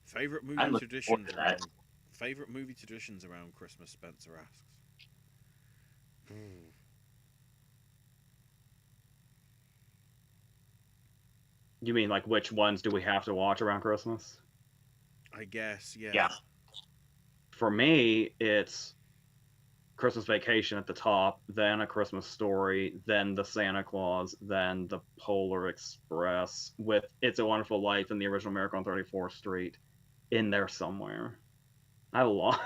Speaker 1: Favorite movie traditions? Favorite movie traditions around Christmas? Spencer asks.
Speaker 3: You mean like which ones do we have to watch around Christmas?
Speaker 1: I guess, yeah.
Speaker 2: Yeah.
Speaker 3: For me, it's Christmas Vacation at the top, then A Christmas Story, then The Santa Claus, then The Polar Express, with It's a Wonderful Life and The Original Miracle on 34th Street in there somewhere. I have a lot.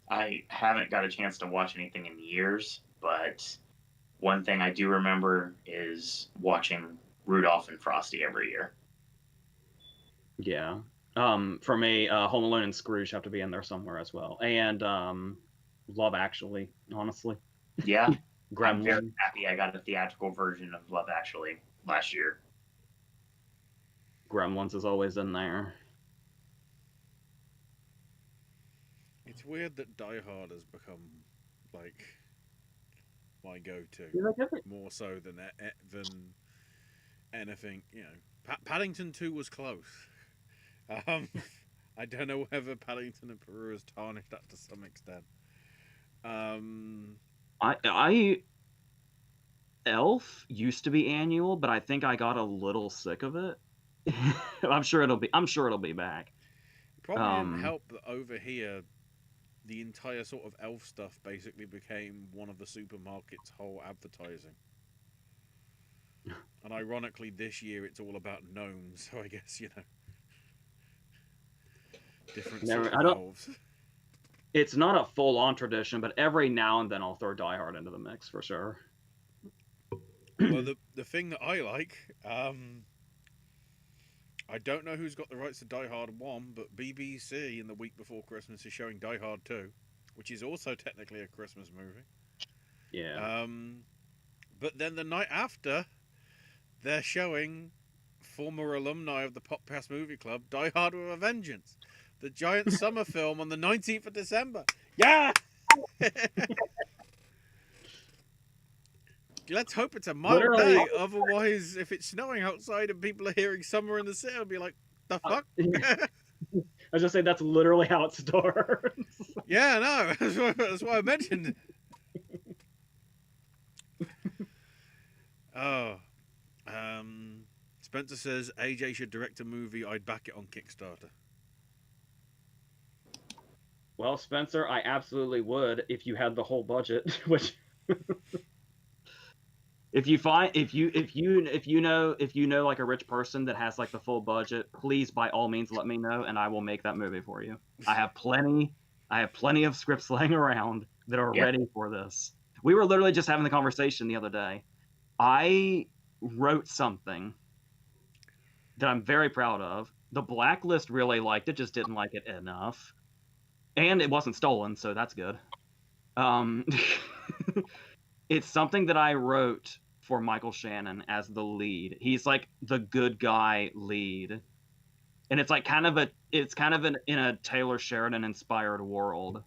Speaker 2: I haven't got a chance to watch anything in years, but one thing I do remember is watching Rudolph and Frosty every year.
Speaker 3: Yeah. For me, Home Alone and Scrooge have to be in there somewhere as well. And Love Actually, honestly.
Speaker 2: Yeah. I'm very happy I got a theatrical version of Love Actually last year.
Speaker 3: Gremlins is always in there.
Speaker 1: It's weird that Die Hard has become like my go-to, more so than anything. You know, Paddington 2 was close. I don't know whether Paddington and Peru has tarnished that to some extent.
Speaker 3: Elf used to be annual, but I think I got a little sick of it. I'm sure it'll be back.
Speaker 1: It probably didn't help that over here the entire sort of elf stuff basically became one of the supermarket's whole advertising. And ironically, this year it's all about gnomes, so I guess, you know, different sort of elves.
Speaker 3: It's not a full-on tradition, but every now and then I'll throw Die Hard into the mix for sure.
Speaker 1: Well, the thing that I like, I don't know who's got the rights to Die Hard 1, but BBC in the week before Christmas is showing Die Hard 2, which is also technically a Christmas movie.
Speaker 3: Yeah.
Speaker 1: But then the night after, they're showing former alumni of the Popcast Movie Club, Die Hard with a Vengeance, the giant summer film on the 19th of December. Yeah! Let's hope it's a mild day. Otherwise, if it's snowing outside and people are hearing summer in the city, I'll be like, the fuck?
Speaker 3: I was just saying that's literally how it starts.
Speaker 1: Yeah, no, that's why I mentioned it. Oh. Spencer says AJ should direct a movie. I'd back it on Kickstarter.
Speaker 3: Well, Spencer, I absolutely would if you had the whole budget, which if you know like a rich person that has like the full budget, please by all means let me know and I will make that movie for you. I have plenty of scripts laying around that are ready for this. We were literally just having the conversation the other day. I wrote something that I'm very proud of. The Blacklist really liked it, just didn't like it enough. And it wasn't stolen, so that's good. It's something that I wrote for Michael Shannon as the lead. He's like the good guy lead. And it's like kind of in a Taylor Sheridan inspired world.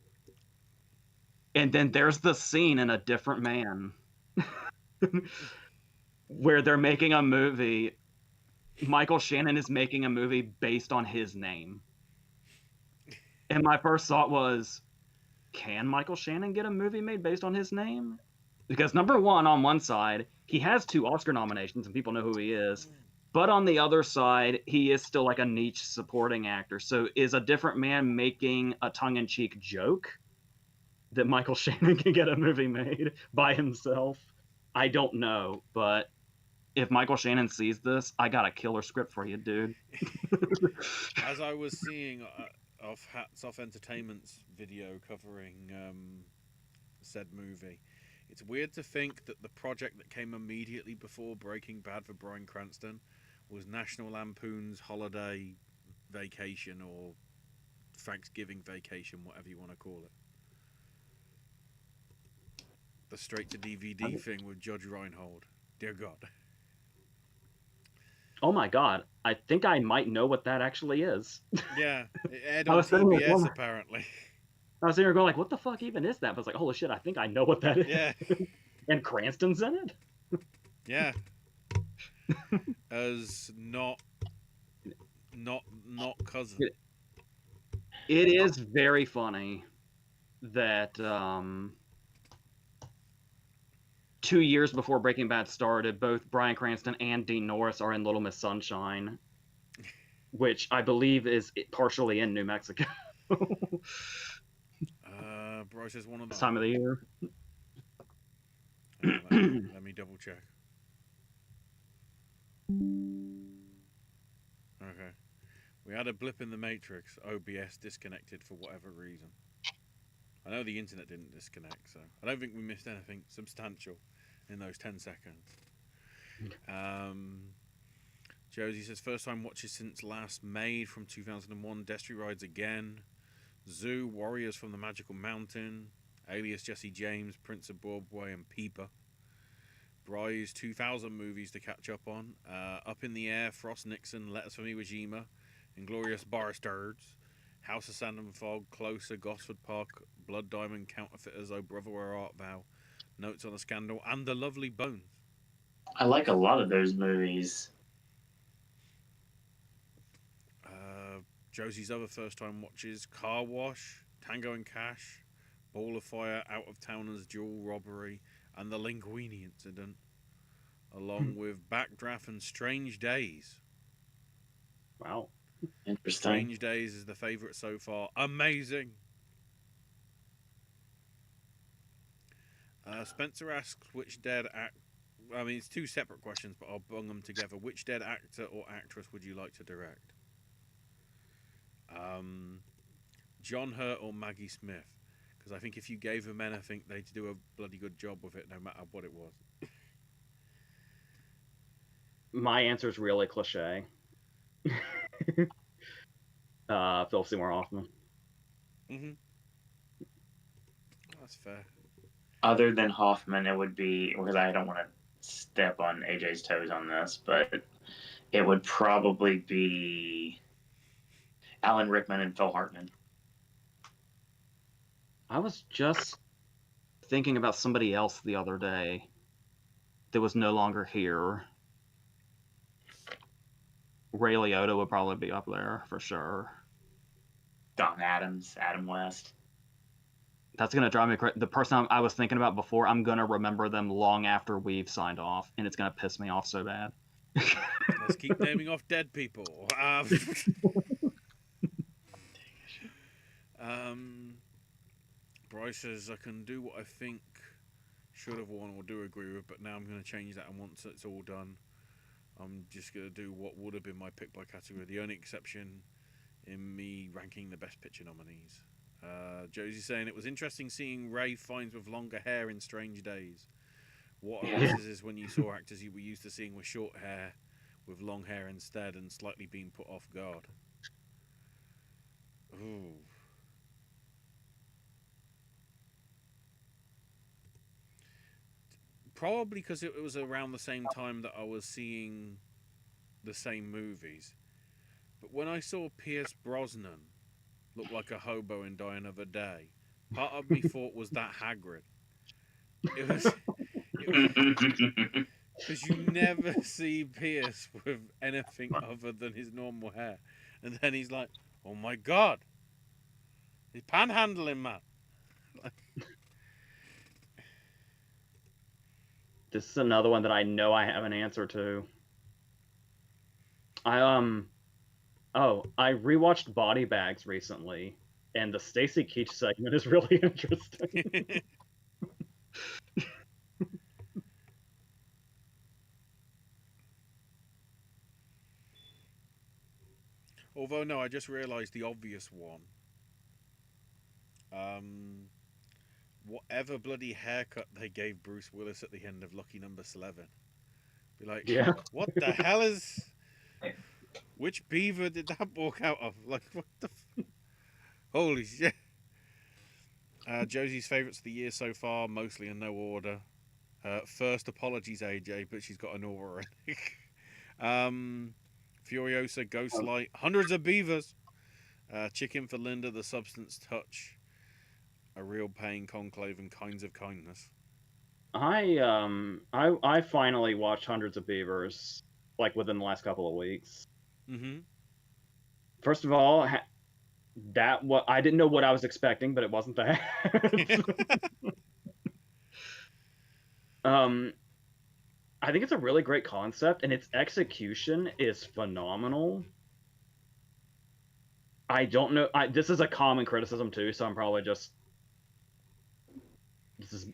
Speaker 3: And then there's the scene in A Different Man where they're making a movie. Michael Shannon is making a movie based on his name. And my first thought was, can Michael Shannon get a movie made based on his name? Because number one, on one side, he has 2 Oscar nominations and people know who he is. But on the other side, he is still like a niche supporting actor. So is a different man making a tongue-in-cheek joke that Michael Shannon can get a movie made by himself? I don't know, but if Michael Shannon sees this, I got a killer script for you, dude.
Speaker 1: As I was seeing off Hats Off Entertainment's video covering said movie, it's weird to think that the project that came immediately before Breaking Bad for Bryan Cranston was National Lampoon's Holiday Vacation or Thanksgiving Vacation, whatever you want to call it. The straight to DVD thing with Judge Reinhold. Dear God.
Speaker 3: Oh my god, I think I might know what that actually is.
Speaker 1: Yeah, it aired
Speaker 3: I
Speaker 1: on
Speaker 3: was thinking of
Speaker 1: TBS
Speaker 3: one-
Speaker 1: apparently.
Speaker 3: I was sitting there going like, what the fuck even is that? But I was like, holy shit, I think I know what that is.
Speaker 1: Yeah,
Speaker 3: And Cranston's in it?
Speaker 1: yeah. As not cousin.
Speaker 3: It is very funny that 2 years before Breaking Bad started, both Bryan Cranston and Dean Norris are in Little Miss Sunshine, which I believe is partially in New Mexico.
Speaker 1: Bryce is one of
Speaker 3: This
Speaker 1: them.
Speaker 3: time of the year.
Speaker 1: Let me double check. Okay. We had a blip in the Matrix. OBS disconnected for whatever reason. I know the internet didn't disconnect, so I don't think we missed anything substantial in those 10 seconds. Josie says, first time watches since last Made from 2001. Destry rides again. Zoo, Warriors from the Magical Mountain. Alias Jesse James, Prince of Broadway, and Peeper. Bry's 2000 movies to catch up on. Up in the Air, Frost Nixon, Letters from Iwo Jima, Inglorious Bastards, House of Sand and Fog, Closer, Gosford Park, Blood Diamond, Counterfeiters, Oh Brother Where Art Thou, Notes on a Scandal, and The Lovely Bones.
Speaker 2: I like a lot of those movies.
Speaker 1: Josie's other first time watches: Car Wash, Tango and Cash, Ball of Fire, Out of Towners, Jewel Robbery, and The Linguini Incident, along with Backdraft and Strange Days.
Speaker 3: Wow.
Speaker 2: Interesting.
Speaker 1: Strange Days is the favourite so far. Amazing. Spencer asks which dead act. I mean, it's 2 separate questions, but I'll bung them together. Which dead actor or actress would you like to direct? John Hurt or Maggie Smith? Because I think if you gave them anything, they'd do a bloody good job with it, no matter what it was.
Speaker 3: My answer is really cliche. Philip Seymour Hoffman.
Speaker 1: That's fair.
Speaker 2: Other than Hoffman, it would be, because I don't want to step on AJ's toes on this, but it would probably be Alan Rickman and Phil Hartman.
Speaker 3: I was just thinking about somebody else the other day that was no longer here. Ray Liotta would probably be up there for sure.
Speaker 2: Don Adams, Adam West.
Speaker 3: That's going to drive me crazy. The person I was thinking about before, I'm going to remember them long after we've signed off, and it's going to piss me off so bad.
Speaker 1: Let's keep naming off dead people. Bryce says, I can do what I think should have won or do agree with, but now I'm going to change that, and once it's all done, I'm just going to do what would have been my pick by category. The only exception in me ranking the best picture nominees. Josie's saying, it was interesting seeing Ray Fiennes with longer hair in Strange Days. What arises is when you saw actors you were used to seeing with short hair with long hair instead and slightly being put off guard. Ooh. Probably because it was around the same time that I was seeing the same movies. But when I saw Pierce Brosnan look like a hobo in Die Another Day, part of me thought, was that Hagrid? It Because you never see Pierce with anything other than his normal hair. And then he's like, oh my god, he's panhandling, man.
Speaker 3: This is another one that I know I have an answer to. I rewatched Body Bags recently, and the Stacy Keach segment is really interesting.
Speaker 1: Although, no, I just realised the obvious one. Whatever bloody haircut they gave Bruce Willis at the end of Lucky Number 11. Be like,
Speaker 3: Yeah.
Speaker 1: what the hell is... Which beaver did that walk out of? Like, what the... Holy shit. Josie's favourites of the year so far, mostly in no order. First, apologies, AJ, but she's got an aura. Furiosa, Ghostlight, hundreds of beavers. Chicken for Linda, The Substance Touch, A Real Pain, Conclave, and Kinds of Kindness.
Speaker 3: I finally watched Hundreds of Beavers like within the last couple of weeks.
Speaker 1: Mm-hmm.
Speaker 3: First of all, I didn't know what I was expecting, but it wasn't that. I think it's a really great concept, and its execution is phenomenal. I don't know. This is a common criticism too, so I'm probably just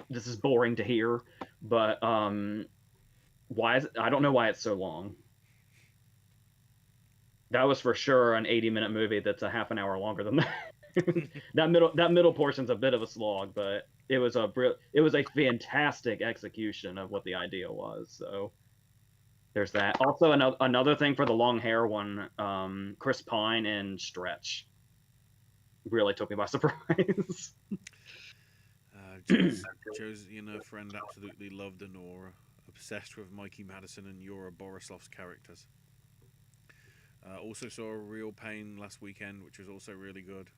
Speaker 3: this is boring to hear. But why is it, I don't know why it's so long. That was for sure an 80-minute movie that's a half an hour longer than that. that middle portion's a bit of a slog, but it was a fantastic execution of what the idea was. So there's that. Also, another thing for the long hair one, Chris Pine and Stretch really took me by surprise.
Speaker 1: Joe's friend absolutely loved Honora, obsessed with Mikey Madison and Yura Borislov's characters. Also saw A Real Pain last weekend, which was also really good.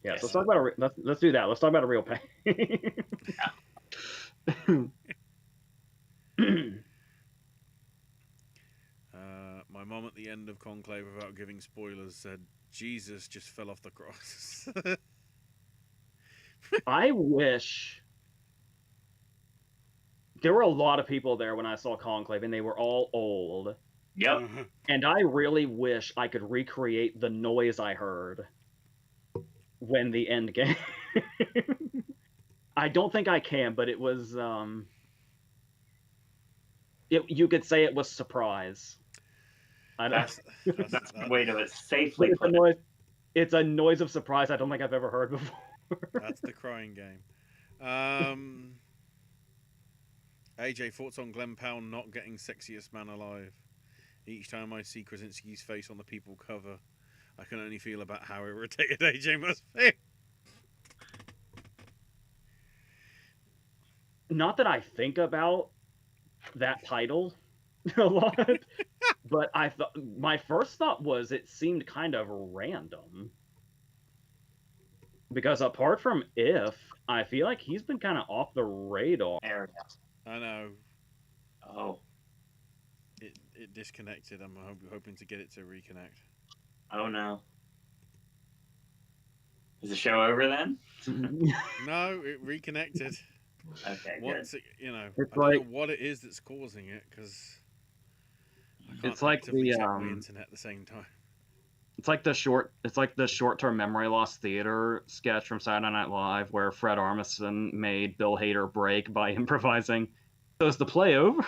Speaker 3: Yes, let's talk about let's do that. Let's talk about A Real Pain.
Speaker 1: My mom at the end of Conclave, without giving spoilers, said Jesus just fell off the cross.
Speaker 3: I wish there were a lot of people there when I saw Conclave, and they were all old.
Speaker 2: Yep.
Speaker 3: And I really wish I could recreate the noise I heard when the end came. I don't think I can, but it was you could say it was surprise.
Speaker 2: That's the way to safely put
Speaker 3: it. It's a noise of surprise I don't think I've ever heard before.
Speaker 1: That's the crying game. AJ, thoughts on Glenn Powell not getting Sexiest Man Alive? Each time I see Krasinski's face on the People cover, I can only feel about how irritated AJ must be.
Speaker 3: Not that I think about that title a lot, but my first thought was it seemed kind of random. Because apart from If, I feel like he's been kind of off the radar.
Speaker 1: I know.
Speaker 2: Oh.
Speaker 1: It disconnected. I'm hoping to get it to reconnect.
Speaker 2: Oh no. Is the show over then?
Speaker 1: No, it reconnected.
Speaker 2: Okay,
Speaker 1: Once
Speaker 2: good.
Speaker 1: it, I
Speaker 3: It's
Speaker 1: don't know what it is that's causing it, because I can't
Speaker 3: It's like
Speaker 1: actively
Speaker 3: the
Speaker 1: check my internet at the same time.
Speaker 3: It's like the short-term memory loss theater sketch from Saturday Night Live where Fred Armisen made Bill Hader break by improvising. So is the play over?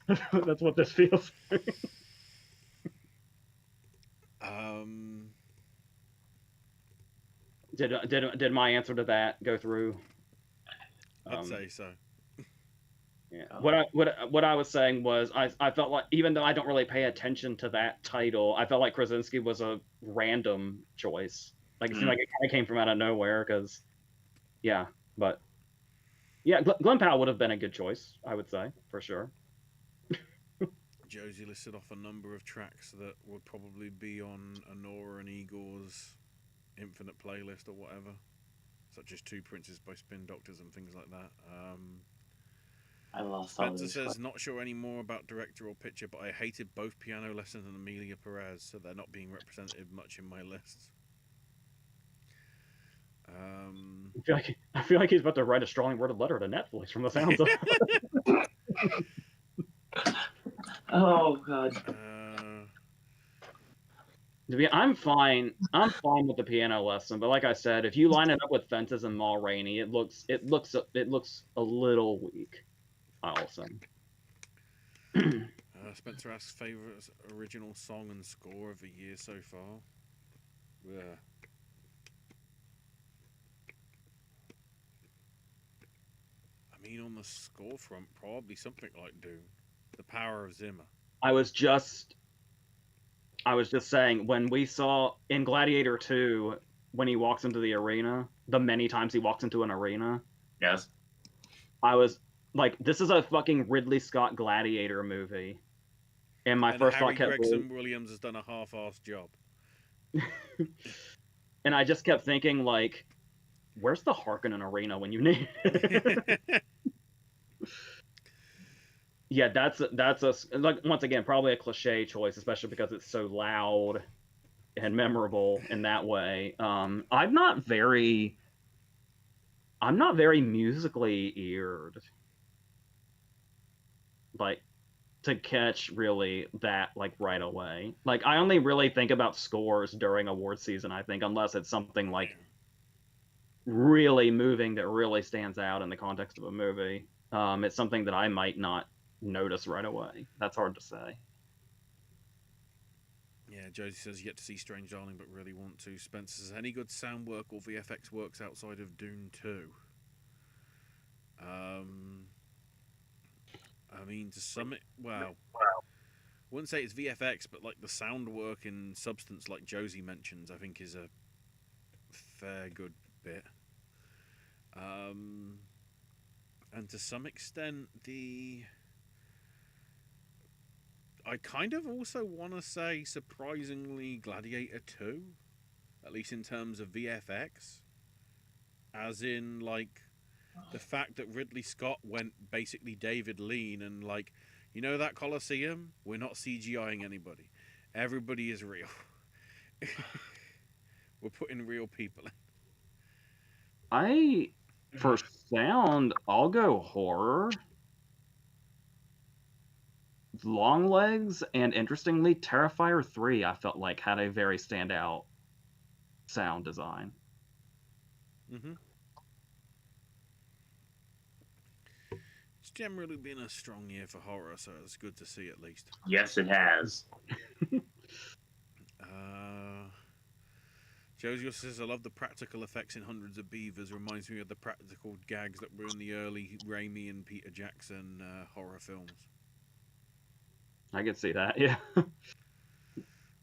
Speaker 3: That's what this feels like. Did my answer to that go through?
Speaker 1: I'd say so.
Speaker 3: Yeah. What I was saying was I felt like, even though I don't really pay attention to that title, I felt like Krasinski was a random choice. Like it seemed like it kind of came from out of nowhere. Because Glenn Powell would have been a good choice, I would say, for sure.
Speaker 1: Josie listed off a number of tracks that would probably be on Honora and Igor's Infinite playlist or whatever. such as Two Princes by Spin Doctors and things like that.
Speaker 2: I lost all
Speaker 1: Spencer
Speaker 2: those.
Speaker 1: says, not sure anymore about director or picture, but I hated both Piano Lessons and Amelia Perez, so they're not being represented much in my lists.
Speaker 3: I feel like he's about to write a strongly worded letter to Netflix from the sounds of it.
Speaker 2: Oh God.
Speaker 3: I'm fine with the Piano Lesson, but like I said, if you line it up with Fences and Ma Rainey, it looks a little weak. I'll say.
Speaker 1: Spencer asks favorite original song and score of the year so far. Yeah. I mean, on the score front, probably something like Dune, The Power of Zimmer.
Speaker 3: I was just saying, when we saw in Gladiator 2, when he walks into the arena, the many times he walks into an arena.
Speaker 2: Yes.
Speaker 3: I was like, this is a fucking Ridley Scott Gladiator movie. And my first
Speaker 1: Harry
Speaker 3: thought kept
Speaker 1: Gregson Williams has done a half-assed job.
Speaker 3: And I just kept thinking, like, where's the Harkonnen arena when you need it? Yeah, that's a, like, once again, probably a cliche choice, especially because it's so loud and memorable in that way. I'm not very musically eared, like, to catch really that, like, right away. Like, I only really think about scores during award season, I think, unless it's something like really moving that really stands out in the context of a movie. It's something that I might not notice right away. That's hard to say.
Speaker 1: Yeah, Josie says yet to see Strange Darling, but really want to. Spencer says any good sound work or VFX works outside of Dune 2. I mean, to some, wouldn't say it's VFX, but like the sound work in Substance, like Josie mentions, I think is a fair good bit. And to some extent, I kind of also want to say, surprisingly, Gladiator 2, at least in terms of VFX. As in, like, the fact that Ridley Scott went basically David Lean and, like, you know that Colosseum? We're not CGIing anybody. Everybody is real. We're putting real people in.
Speaker 3: For sound, I'll go horror. Longlegs, and interestingly, Terrifier 3, I felt like had a very standout sound design.
Speaker 1: Mm-hmm. It's generally been a strong year for horror, so it's good to see at least.
Speaker 2: Yes, it has.
Speaker 1: Josie says, I love the practical effects in Hundreds of Beavers. Reminds me of the practical gags that were in the early Raimi and Peter Jackson horror films.
Speaker 3: I could see that, yeah.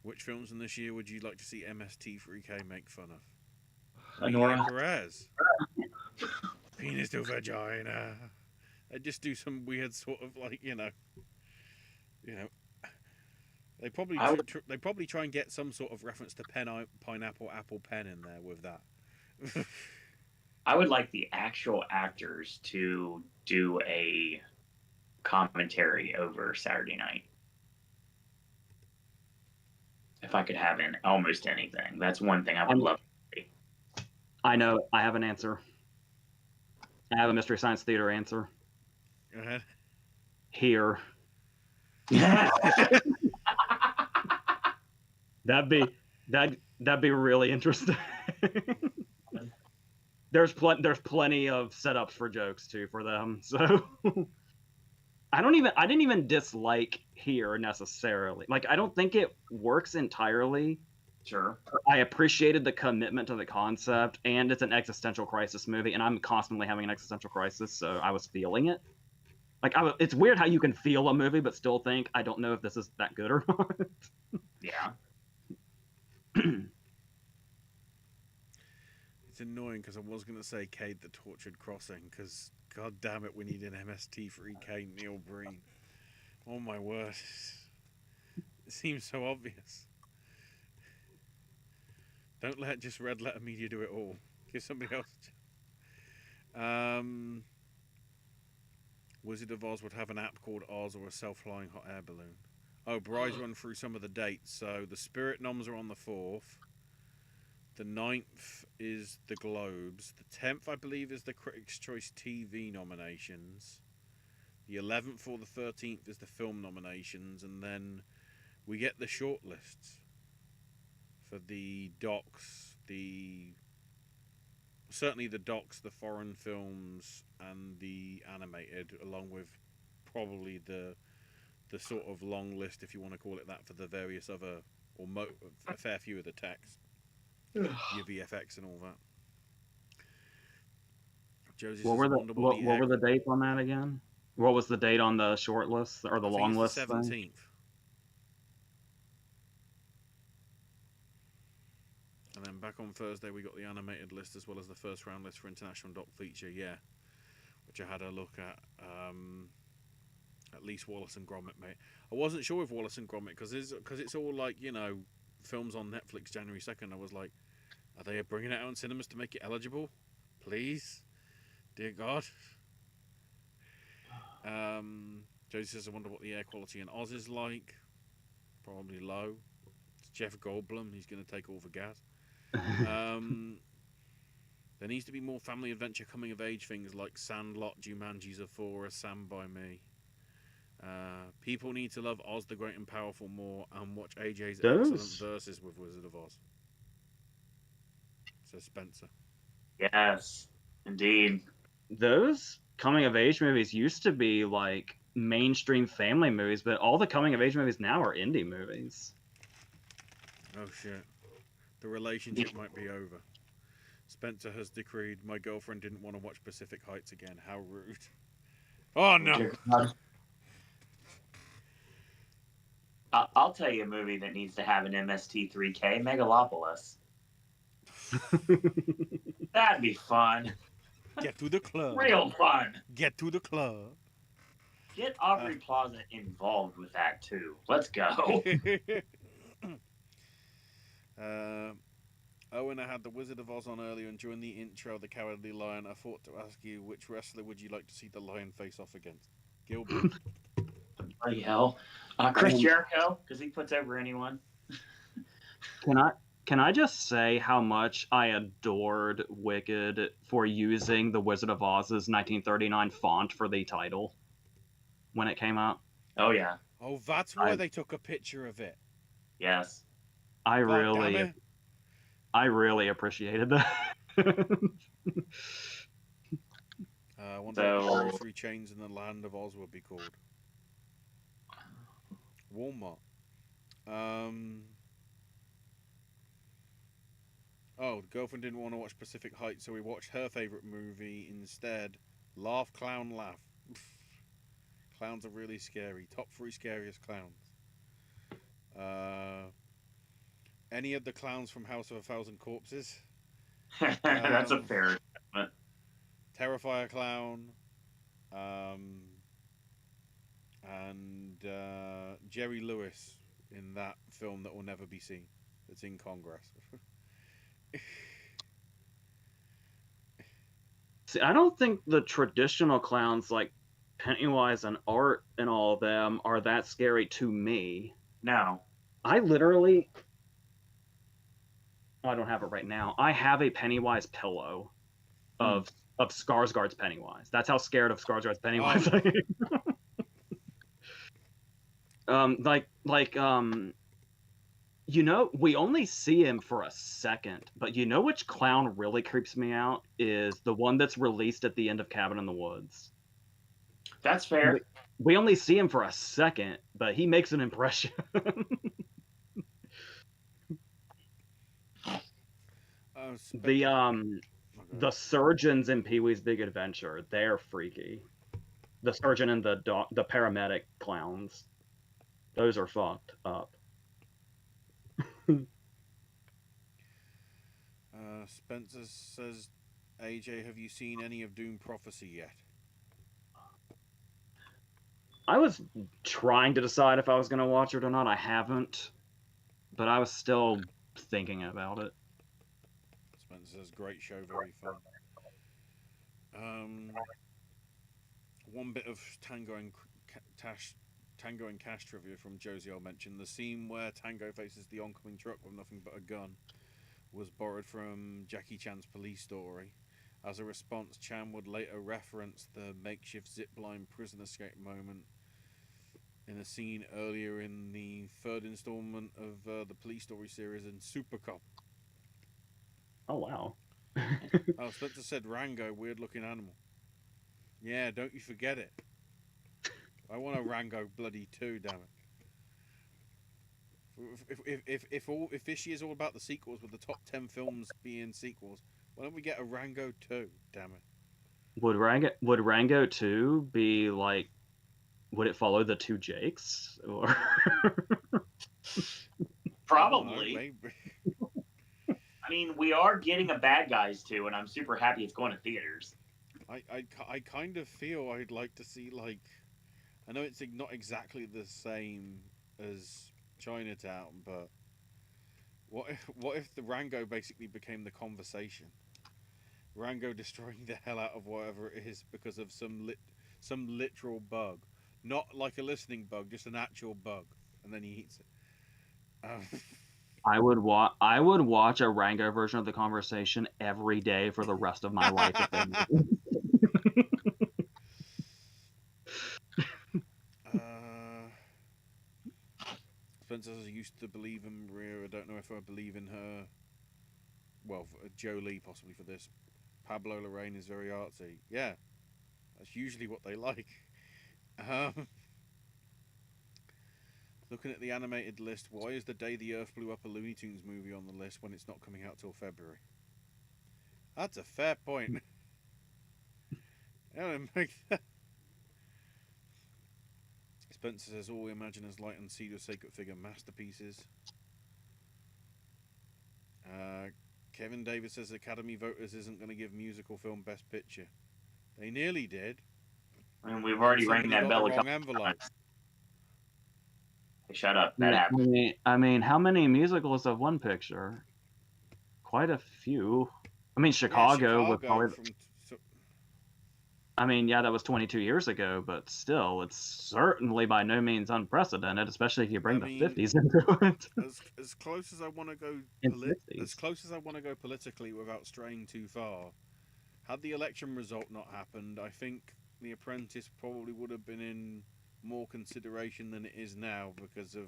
Speaker 1: Which films in this year would you like to see MST3K make fun of?
Speaker 2: Amelia
Speaker 1: Perez. Penis to vagina. They just do some weird sort of, like, you know. They probably try and get some sort of reference to pineapple apple pen in there with that.
Speaker 2: I would like the actual actors to do a commentary over Saturday night. If I could have in almost anything, that's one thing I would love to see.
Speaker 3: I know. I have an answer. I have a Mystery Science Theater answer.
Speaker 1: Go ahead.
Speaker 3: Here. That'd be really interesting. There's plenty of setups for jokes too for them. So I didn't even dislike Here necessarily. Like, I don't think it works entirely.
Speaker 2: Sure.
Speaker 3: I appreciated the commitment to the concept, and it's an existential crisis movie, and I'm constantly having an existential crisis, so I was feeling it. Like, it's weird how you can feel a movie but still think, I don't know if this is that good or not.
Speaker 2: Yeah.
Speaker 1: It's annoying because I was going to say Cade the Tortured Crossing because, god damn it, we need an MST3K Neil Breen. Oh my word. It seems so obvious. Don't let just Red Letter Media do it all. Give somebody else a chance. Wizard of Oz would have an app called Oz or a self-flying hot air balloon. Oh, Bry's run through some of the dates. So the Spirit Noms are on the 4th. The 9th is the Globes. The 10th, I believe, is the Critics' Choice TV nominations. The 11th or the 13th is the film nominations. And then we get the shortlists for the docs, certainly the docs, the foreign films, and the animated, along with probably the sort of long list, if you want to call it that, for the various other, or a fair few of the text, your VFX and all that. Josie
Speaker 3: What
Speaker 1: says,
Speaker 3: were
Speaker 1: I
Speaker 3: the
Speaker 1: wonder what
Speaker 3: what were the dates on that again? What was the date on the short list or the
Speaker 1: I think
Speaker 3: long
Speaker 1: it's
Speaker 3: list
Speaker 1: the
Speaker 3: thing?
Speaker 1: 17th. And then back on Thursday, we got the animated list as well as the first round list for International Doc Feature, yeah. Which I had a look at least Wallace and Gromit, mate. I wasn't sure with Wallace and Gromit because it's all like, films on Netflix January 2nd. I was like, are they bringing it out in cinemas to make it eligible? Please? Dear God. Josie says, I wonder what the air quality in Oz is like. Probably low. It's Jeff Goldblum. He's going to take all the gas. There needs to be more family adventure coming of age things like Sandlot, Jumanji, Zathura, Stand By Me. People need to love Oz the Great and Powerful more and watch AJ's excellent verses with Wizard of Oz. Says Spencer.
Speaker 2: Yes, indeed.
Speaker 3: Those coming of age movies used to be like mainstream family movies, but all the coming of age movies now are indie movies.
Speaker 1: Oh shit. The relationship might be over. Spencer has decreed, my girlfriend didn't want to watch Pacific Heights again. How rude. Oh no.
Speaker 2: I'll tell you a movie that needs to have an MST3K, Megalopolis. That'd be fun.
Speaker 1: Get to the club.
Speaker 2: Real fun.
Speaker 1: Get to the club.
Speaker 2: Get Aubrey Plaza involved with that too. Let's go.
Speaker 1: Owen, I had the Wizard of Oz on earlier, and during the intro of the Cowardly Lion, I thought to ask you which wrestler would you like to see the lion face off against? Gilbert.
Speaker 2: Bloody hell. Chris Jericho, because he puts over anyone.
Speaker 3: Can I just say how much I adored Wicked for using the Wizard of Oz's 1939 font for the title when it came out?
Speaker 2: Oh yeah.
Speaker 1: Oh, that's why they took a picture of it.
Speaker 2: Yes.
Speaker 3: I really appreciated that.
Speaker 1: I wonder what grocery chains in the land of Oz would be called. Walmart. Oh, the girlfriend didn't want to watch Pacific Heights, so we watched her favourite movie instead. Laugh, Clown, Laugh. Clowns are really scary. Top 3 scariest clowns. Any of the clowns from House of a Thousand Corpses?
Speaker 2: That's a fair statement.
Speaker 1: Terrifier Clown. And Jerry Lewis in that film that will never be seen. It's in Congress.
Speaker 3: See, I don't think the traditional clowns like Pennywise and Art and all of them are that scary to me.
Speaker 2: No.
Speaker 3: I don't have it right now. I have a Pennywise pillow of Skarsgård's Pennywise. That's how scared of Skarsgård's Pennywise I am. We only see him for a second, but you know which clown really creeps me out is the one that's released at the end of Cabin in the Woods.
Speaker 2: That's fair.
Speaker 3: We only see him for a second, but he makes an impression. The surgeons in Pee-wee's Big Adventure, they're freaky. The surgeon and the paramedic clowns, those are fucked up.
Speaker 1: Spencer says, AJ, have you seen any of Doom Prophecy yet?
Speaker 3: I was trying to decide if I was going to watch it or not. I haven't, but I was still thinking about it.
Speaker 1: Spencer says, great show, very fun. One bit of Tango and Cash trivia from Josie I'll mention. The scene where Tango faces the oncoming truck with nothing but a gun was borrowed from Jackie Chan's Police Story. As a response, Chan would later reference the makeshift zipline prison escape moment in a scene earlier in the third installment of the Police Story series in Super Cop.
Speaker 3: Oh, wow.
Speaker 1: Oh, Spencer said Rango, weird looking animal. Yeah, don't you forget it. I want a Rango bloody too, damn it. If this year's all about the sequels with the top 10 films being sequels, why don't we get a Rango 2, damn it?
Speaker 3: Would Rango 2 be like, would it follow the two Jakes? Or
Speaker 2: Probably.
Speaker 1: Maybe.
Speaker 2: I mean, we are getting a Bad Guys 2, and I'm super happy it's going to theaters.
Speaker 1: I kind of feel I'd like to see, like, I know it's not exactly the same as Chinatown, but what if the Rango basically became the conversation? Rango destroying the hell out of whatever it is because of some literal bug, not like a listening bug, just an actual bug, and then he eats it.
Speaker 3: I would watch a Rango version of the conversation every day for the rest of my life if they made it.
Speaker 1: Spencer says I used to believe in Maria. I don't know if I believe in her. Well, Jolie possibly for this. Pablo Larraín is very artsy. Yeah, that's usually what they like. Looking at the animated list, why is The Day the Earth Blew Up a Looney Tunes movie on the list when it's not coming out till February? That's a fair point. I don't make that. Spencer says all we imagine as light and seed of sacred figure masterpieces. Kevin Davis says Academy voters isn't going to give musical film Best Picture. They nearly did.
Speaker 2: I mean, we've already rang that bell a couple
Speaker 1: times.
Speaker 2: Hey, shut up. That happened.
Speaker 3: I mean, how many musicals have won picture? Quite a few. I mean, Chicago would probably. I mean, yeah, that was 22 years ago, but still, it's certainly by no means unprecedented, especially if you bring the 50s into it.
Speaker 1: As close as I want to go, as close as I want to go politically without straying too far, had the election result not happened, I think The Apprentice probably would have been in more consideration than it is now because of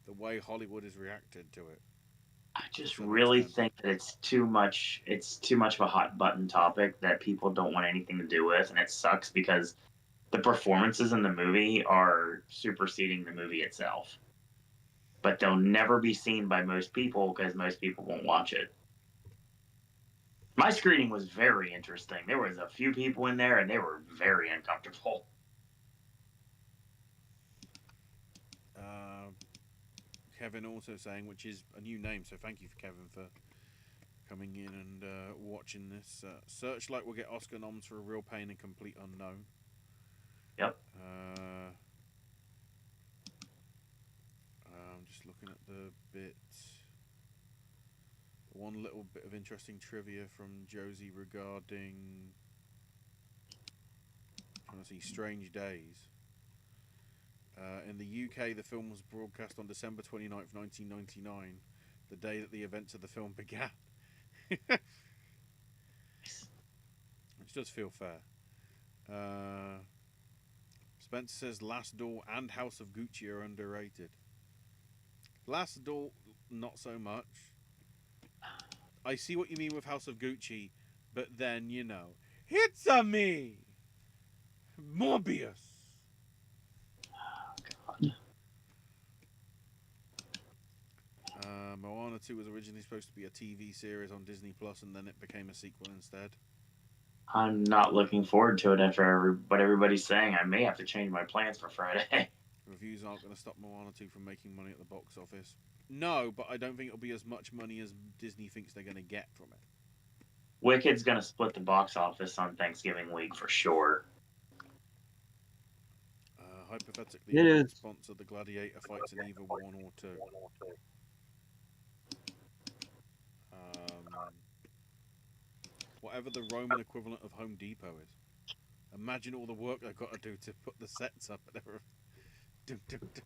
Speaker 1: the way Hollywood has reacted to it.
Speaker 2: I just really think that it's too much of a hot button topic that people don't want anything to do with, and it sucks because the performances in the movie are superseding the movie itself. But they'll never be seen by most people because most people won't watch it. My screening was very interesting. There was a few people in there and they were very uncomfortable.
Speaker 1: Kevin also saying, which is a new name, so thank you for Kevin for coming in and watching this. Searchlight will get Oscar noms for A Real Pain and Complete Unknown.
Speaker 2: Yep.
Speaker 1: I'm just looking at the bit. One little bit of interesting trivia from Josie regarding, trying to see, Strange Days. In the UK, the film was broadcast on December 29th, 1999, the day that the events of the film began. Which does feel fair. Spencer says Last Door and House of Gucci are underrated. Last Door, not so much. I see what you mean with House of Gucci, but then, you know, it's a me! Morbius! Moana 2 was originally supposed to be a TV series on Disney Plus, and then it became a sequel instead.
Speaker 2: I'm not looking forward to it after what everybody's saying. I may have to change my plans for Friday.
Speaker 1: Reviews aren't going to stop Moana 2 from making money at the box office. No, but I don't think it'll be as much money as Disney thinks they're going to get from it.
Speaker 2: Wicked's going to split the box office on Thanksgiving week for sure.
Speaker 1: Hypothetically, who would sponsor the gladiator fights in either 1 or 2? whatever the Roman equivalent of Home Depot is. Imagine all the work they've got to do to put the sets up and everything. Dun, dun, dun.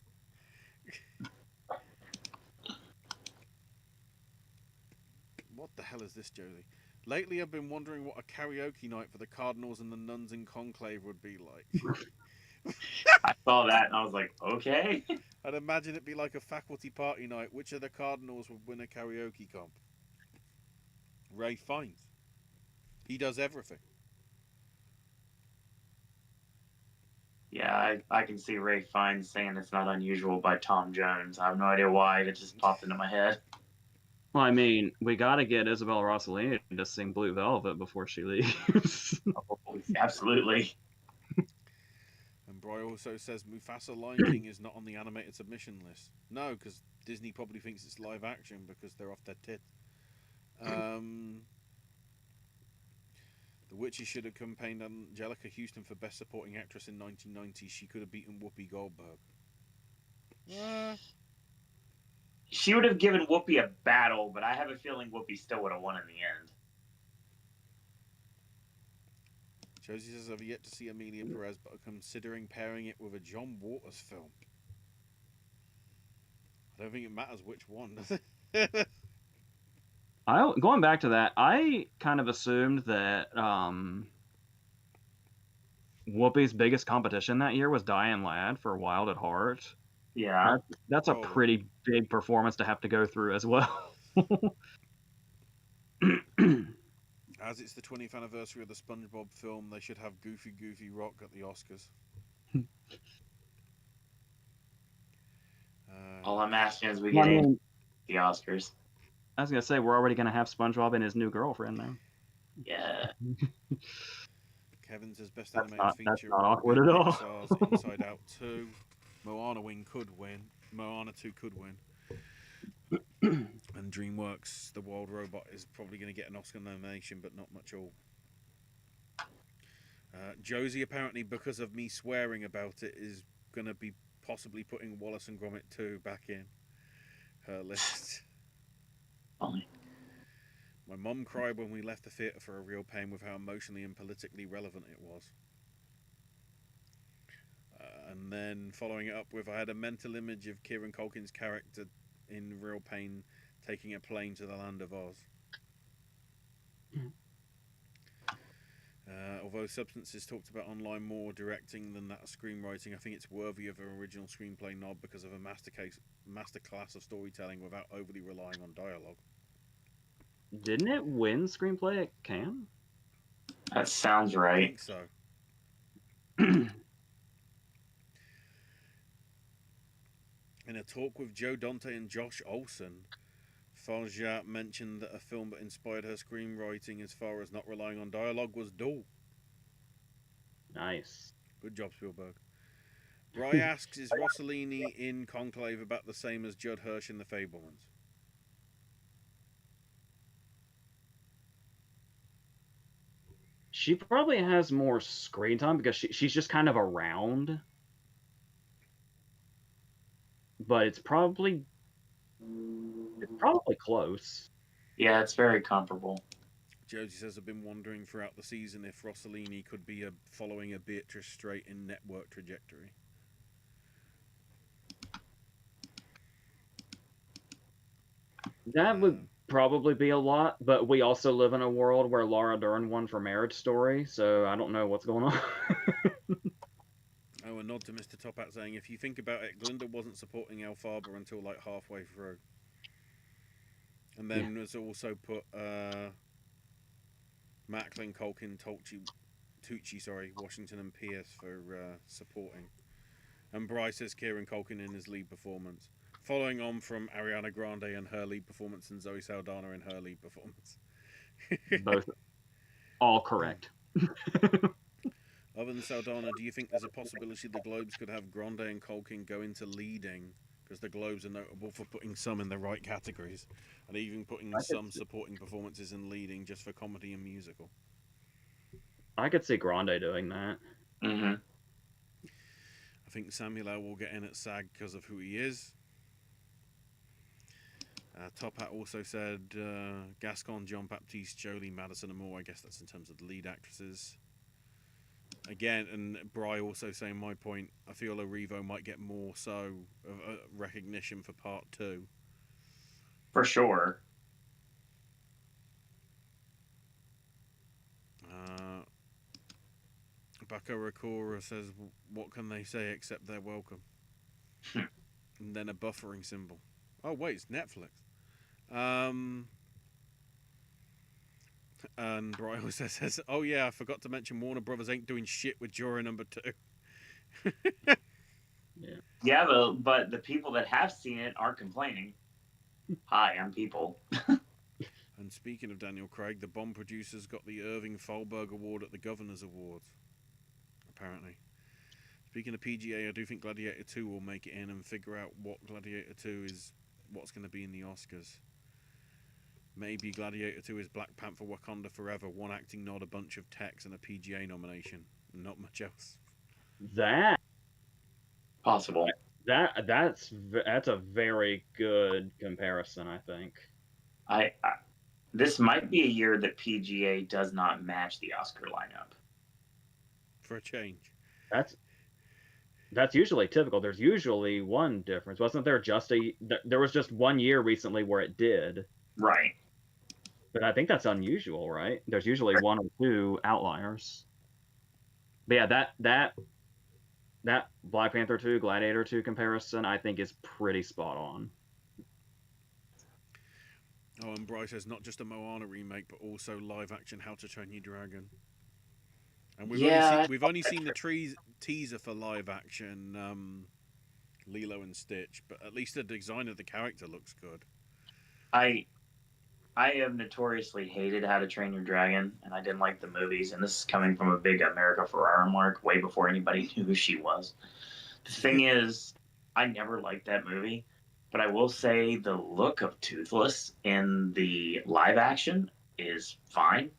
Speaker 1: What the hell is this, Josie? Lately, I've been wondering what a karaoke night for the cardinals and the nuns in conclave would be like.
Speaker 2: I saw that and I was like, okay.
Speaker 1: I'd imagine it'd be like a faculty party night. Which of the cardinals would win a karaoke comp? Ray Fiennes. He does everything.
Speaker 2: Yeah, I can see Ray Fiennes saying It's Not Unusual by Tom Jones. I have no idea why. It just popped into my head.
Speaker 3: Well, I mean, we got to get Isabel Rossellini to sing Blue Velvet before she leaves.
Speaker 2: Oh, absolutely.
Speaker 1: And Bry also says Mufasa Lion King is not on the animated submission list. No, because Disney probably thinks it's live action because they're off their tit. The Witches should have campaigned Angelica Houston for Best Supporting Actress in 1990. She could have beaten Whoopi Goldberg.
Speaker 2: She would have given Whoopi a battle, but I have a feeling Whoopi still would have won in the end.
Speaker 1: Josie says, I've yet to see Amelia Perez, but I'm considering pairing it with a John Waters film. I don't think it matters which one, does it?
Speaker 3: Going back to that, I kind of assumed that Whoopi's biggest competition that year was Diane Ladd for Wild at Heart.
Speaker 2: Yeah.
Speaker 3: That's a pretty big performance to have to go through as well.
Speaker 1: As it's the 20th anniversary of the SpongeBob film, they should have Goofy Rock at the Oscars.
Speaker 2: All I'm asking is we get in the Oscars.
Speaker 3: I was going to say, we're already going to have SpongeBob and his new girlfriend now.
Speaker 2: Yeah.
Speaker 1: Kevin says best animated feature.
Speaker 3: That's not awkward at all.
Speaker 1: Pixar's Inside Out 2. Moana 2 could win. And DreamWorks, The Wild Robot, is probably going to get an Oscar nomination, but not much all. Josie, apparently, because of me swearing about it, is going to be possibly putting Wallace and Gromit 2 back in her list.
Speaker 2: Funny.
Speaker 1: My mum cried when we left the theatre for A Real Pain with how emotionally and politically relevant it was. And then following it up with, I had a mental image of Kieran Culkin's character in Real Pain taking a plane to the land of Oz. Although Substance is talked about online more directing than that of screenwriting, I think it's worthy of an original screenplay nod because of a masterclass of storytelling without overly relying on dialogue.
Speaker 3: Didn't it win screenplay at Cannes?
Speaker 2: That sounds right.
Speaker 1: I think so. In a talk with Joe Dante and Josh Olson, Farja mentioned that a film that inspired her screenwriting as far as not relying on dialogue was Duel.
Speaker 3: Nice.
Speaker 1: Good job, Spielberg. Bry asks, is Rossellini in Conclave about the same as Judd Hirsch in The Fabelmans?
Speaker 3: She probably has more screen time because she's just kind of around. But it's probably close.
Speaker 2: Yeah, it's very comparable.
Speaker 1: Josie says, I've been wondering throughout the season if Rossellini could be following a Beatrice Straight in network trajectory.
Speaker 3: That would probably be a lot, but we also live in a world where Laura Dern won for Marriage Story, so I don't know what's going on.
Speaker 1: Oh, a nod to Mr. Top Hat saying, if you think about it, Glinda wasn't supporting Elphaba until like halfway through. And then there's also put Macklin, Culkin, Tucci, Washington and Pierce for supporting. And Bryce says Kieran Culkin in his lead performance. Following on from Ariana Grande and her lead performance and Zoe Saldana in her lead performance.
Speaker 3: Both. All correct.
Speaker 1: Other than Saldana, do you think there's a possibility the Globes could have Grande and Culkin go into leading? Because the Globes are notable for putting some in the right categories. And even putting some supporting performances in leading just for comedy and musical.
Speaker 3: I could see Grande doing that.
Speaker 2: Mm-hmm.
Speaker 1: I think Samuel L. will get in at SAG because of who he is. Top Hat also said Gascon, John Baptiste, Jolie, Madison, and more. I guess that's in terms of the lead actresses. Again, and Bry also saying my point. I feel Revo might get more so recognition for part 2.
Speaker 2: For sure.
Speaker 1: Bako Rakura says, "What can they say except they're welcome?" And then a buffering symbol. Oh wait, it's Netflix. And Bry says, "Oh yeah, I forgot to mention Warner Brothers ain't doing shit with Juror number 2."
Speaker 2: Yeah, but the people that have seen it aren't complaining. Hi, I'm people.
Speaker 1: And speaking of Daniel Craig, the Bond producers got the Irving Thalberg Award at the Governor's Awards. Apparently. Speaking of PGA, I do think Gladiator 2 will make it in and figure out what Gladiator 2 is, what's going to be in the Oscars. Maybe Gladiator 2 is Black Panther Wakanda Forever, one acting nod, a bunch of techs, and a PGA nomination. Not much else.
Speaker 3: That
Speaker 2: Possible.
Speaker 3: That's a very good comparison, I think.
Speaker 2: I this might be a year that PGA does not match the Oscar lineup.
Speaker 1: For a change.
Speaker 3: That's usually typical. There's usually one difference. Wasn't there there was just one year recently where it did.
Speaker 2: Right.
Speaker 3: But I think that's unusual, right? There's usually one or two outliers. But yeah, that Black Panther 2, Gladiator 2 comparison, I think is pretty spot on.
Speaker 1: Oh, and Bryce says not just a Moana remake, but also live action How to Train Your Dragon. And we've only seen the teaser for live action Lilo and Stitch, but at least the design of the character looks good.
Speaker 2: I have notoriously hated How to Train Your Dragon, and I didn't like the movies. And this is coming from a big America Ferrera mark way before anybody knew who she was. The thing is, I never liked that movie, but I will say the look of Toothless in the live action is fine.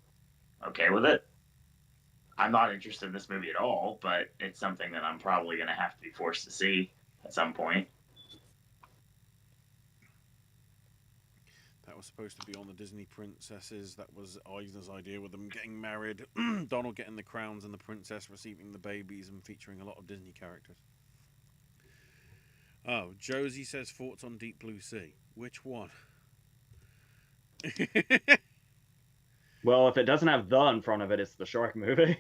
Speaker 2: Okay with it. I'm not interested in this movie at all, but it's something that I'm probably going to have to be forced to see at some point.
Speaker 1: That was supposed to be on the Disney princesses. That was Eisner's idea with them getting married, Donald getting the crowns and the princess receiving the babies, and featuring a lot of Disney characters. Oh, Josie says thoughts on Deep Blue Sea. Which one?
Speaker 3: Well, if it doesn't have "the" in front of it, it's the shark movie.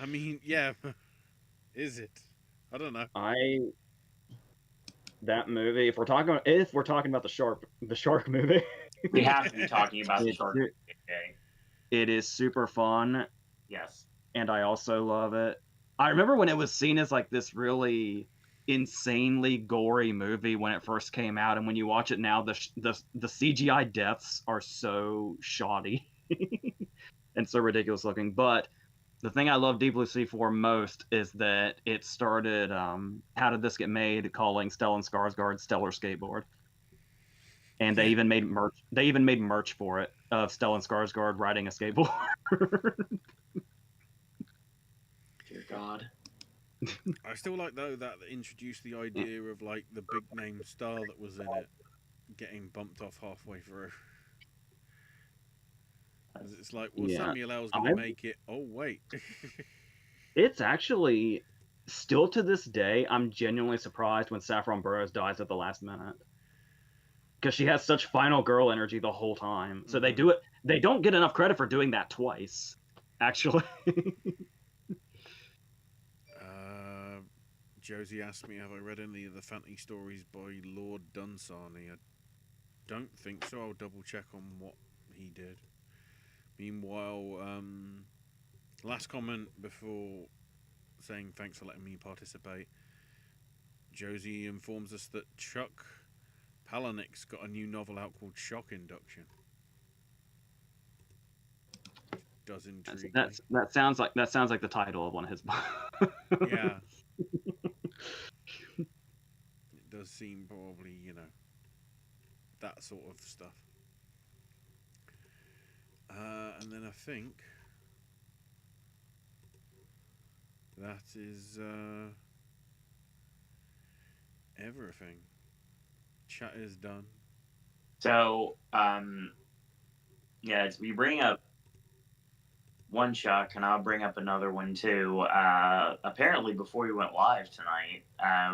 Speaker 1: I mean, yeah. Is it? I don't know.
Speaker 3: That movie. If we're talking about the shark movie,
Speaker 2: we have to be talking about the shark movie today.
Speaker 3: It is super fun.
Speaker 2: Yes.
Speaker 3: And I also love it. I remember when it was seen as like this really insanely gory movie when it first came out, and when you watch it now, the CGI deaths are so shoddy and so ridiculous looking. But the thing I love Deep Blue Sea for most is that it started How Did This Get Made, calling Stellan Skarsgård Stellar Skateboard. And they even made merch for it of Stellan Skarsgård riding a skateboard.
Speaker 2: Dear God.
Speaker 1: I still like though that introduced the idea of like the big name star that was in it getting bumped off halfway through. It's like, well, Samuel L's going to make it. Oh wait.
Speaker 3: It's actually still to this day, I'm genuinely surprised when Saffron Burrows dies at the last minute, because she has such final girl energy the whole time. So they do it. They don't get enough credit for doing that twice, actually.
Speaker 1: Josie asked me, have I read any of the fantasy stories by Lord Dunsany? I don't think so. I'll double check on what he did. Meanwhile, last comment before saying thanks for letting me participate. Josie informs us that Chuck Palahniuk's got a new novel out called Shock Induction. Does intrigue me.
Speaker 3: That sounds like the title of one of his books.
Speaker 1: Yeah. It does seem probably, that sort of stuff. And then I think that is everything. Chat is done.
Speaker 2: So, yeah, we bring up one, Chuck, and I'll bring up another one too. Apparently, before we went live tonight,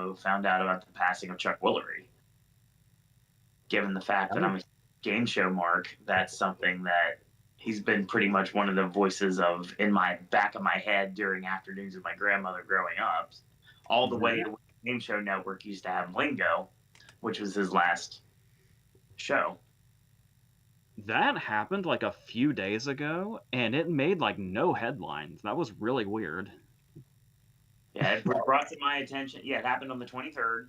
Speaker 2: we found out about the passing of Chuck Woolery. Given the fact that I'm a game show mark, that's something that he's been pretty much one of the voices of in my back of my head during afternoons with my grandmother growing up, all the way to when the Game Show Network used to have Lingo, which was his last show.
Speaker 3: That happened like a few days ago, and it made like no headlines. That was really weird.
Speaker 2: Yeah, it was brought to my attention. Yeah, it happened on the 23rd,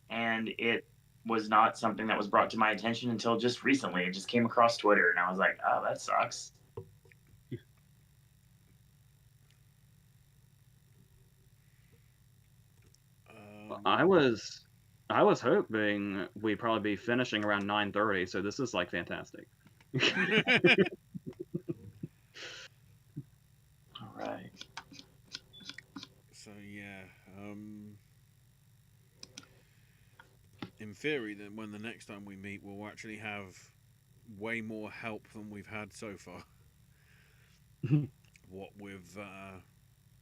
Speaker 2: and it was not something that was brought to my attention until just recently. It just came across Twitter, and I was like, "Oh, that sucks."
Speaker 3: I was hoping we'd probably be finishing around 9:30, so this is like fantastic.
Speaker 2: All right.
Speaker 1: So yeah, in theory, then when the next time we meet, we'll actually have way more help than we've had so far. What with a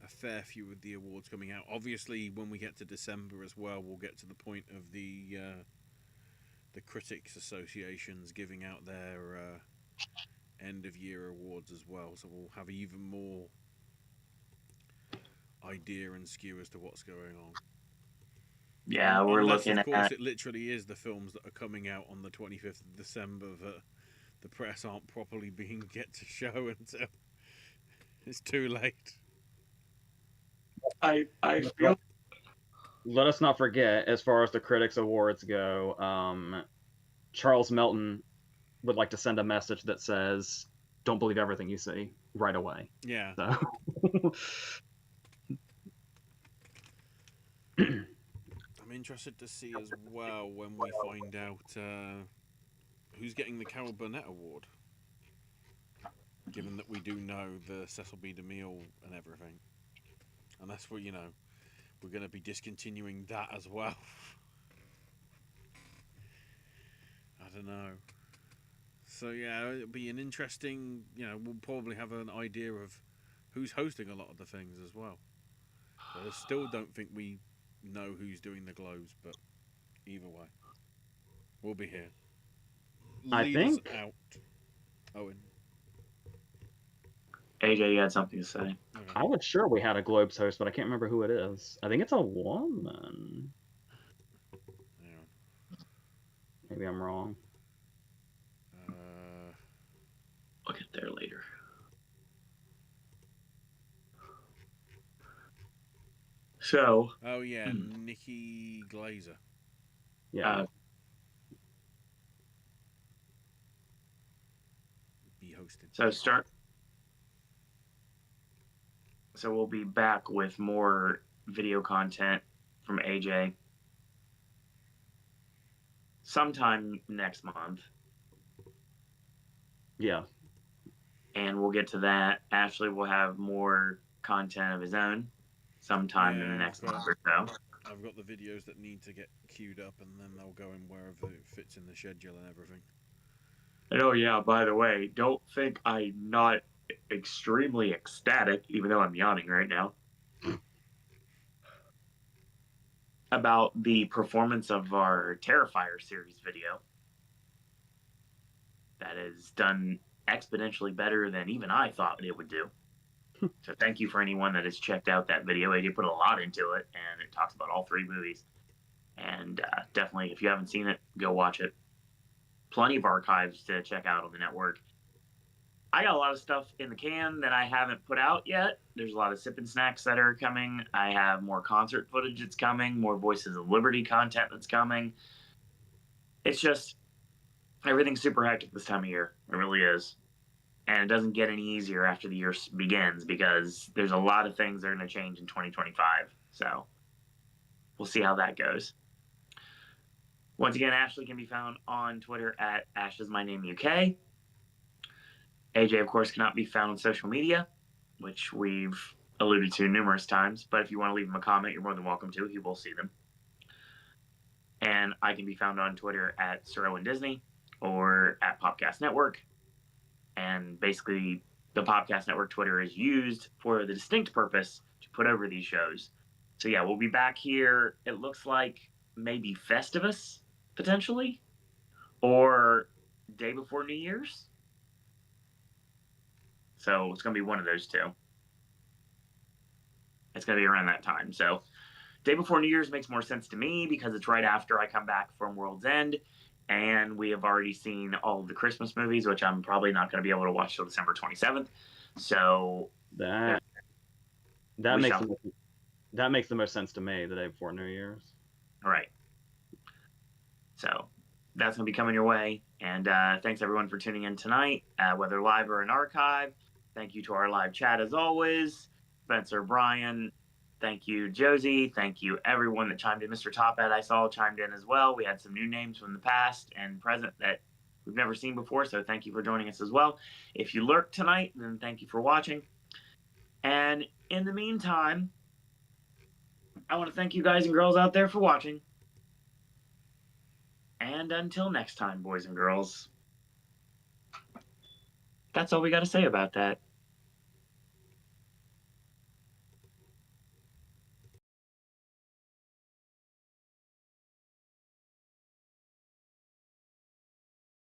Speaker 1: fair few of the awards coming out. Obviously, when we get to December as well, we'll get to the point of the critics associations giving out their end of year awards as well. So we'll have even more idea and skew as to what's going on.
Speaker 2: Yeah, we're looking
Speaker 1: of course,
Speaker 2: at.
Speaker 1: it literally is the films that are coming out on the 25th of December that the press aren't properly being get to show until it's too late.
Speaker 2: I feel.
Speaker 3: Let us not forget, as far as the Critics Awards go, Charles Melton would like to send a message that says, "Don't believe everything you see," right away.
Speaker 1: Yeah.
Speaker 3: So.
Speaker 1: I'm interested to see as well when we find out who's getting the Carol Burnett Award. Given that we do know the Cecil B. DeMille and everything. And that's what, we're going to be discontinuing that as well. I don't know. So yeah, it'll be an interesting, we'll probably have an idea of who's hosting a lot of the things as well. But I still don't think we know who's doing the Globes, but either way, we'll be here. Lead us out, Owen.
Speaker 2: AJ, you had something to say.
Speaker 3: Okay. I was sure we had a Globes host, but I can't remember who it is. I think it's a woman. Yeah. Maybe I'm wrong.
Speaker 2: I'll get there later. So.
Speaker 1: Oh yeah, Nikki Glazer.
Speaker 3: Yeah.
Speaker 1: Be hosting.
Speaker 2: So we'll be back with more video content from AJ sometime next month.
Speaker 3: Yeah.
Speaker 2: And we'll get to that. Ashley will have more content of his own sometime in the next month or so.
Speaker 1: I've got the videos that need to get queued up, and then they'll go in wherever it fits in the schedule and everything.
Speaker 2: And oh yeah, by the way, don't think I'm not extremely ecstatic, even though I'm yawning right now, about the performance of our Terrifier series video. That is done exponentially better than even I thought it would do. So thank you for anyone that has checked out that video. AJ put a lot into it, and it talks about all three movies. And definitely, if you haven't seen it, go watch it. Plenty of archives to check out on the network. I got a lot of stuff in the can that I haven't put out yet. There's a lot of sipping snacks that are coming. I have more concert footage that's coming, more Voices of Liberty content that's coming. It's just, everything's super hectic this time of year. It really is. And it doesn't get any easier after the year begins because there's a lot of things that are going to change in 2025. So we'll see how that goes. Once again, Ashley can be found on Twitter at AshIsMyNameUK. AJ, of course, cannot be found on social media, which we've alluded to numerous times. But if you want to leave him a comment, you're more than welcome to. He will see them. And I can be found on Twitter at Sir Owen Disney or at Popcast Network. And basically, the Popcast Network Twitter is used for the distinct purpose to put over these shows. So yeah, we'll be back here. It looks like maybe Festivus, potentially, or day before New Year's. So it's going to be one of those two. It's going to be around that time. So day before New Year's makes more sense to me because it's right after I come back from World's End. And we have already seen all of the Christmas movies, which I'm probably not going to be able to watch till December 27th. So
Speaker 3: That makes the most sense to me, the day before New Year's.
Speaker 2: All right. So that's going to be coming your way. And thanks, everyone, for tuning in tonight, whether live or in archive. Thank you to our live chat, as always. Spencer, Brian, thank you, Josie. Thank you, everyone that chimed in. Mr. Tophead, I saw, chimed in as well. We had some new names from the past and present that we've never seen before, so thank you for joining us as well. If you lurked tonight, then thank you for watching. And in the meantime, I want to thank you guys and girls out there for watching. And until next time, boys and girls, that's all we got to say about that.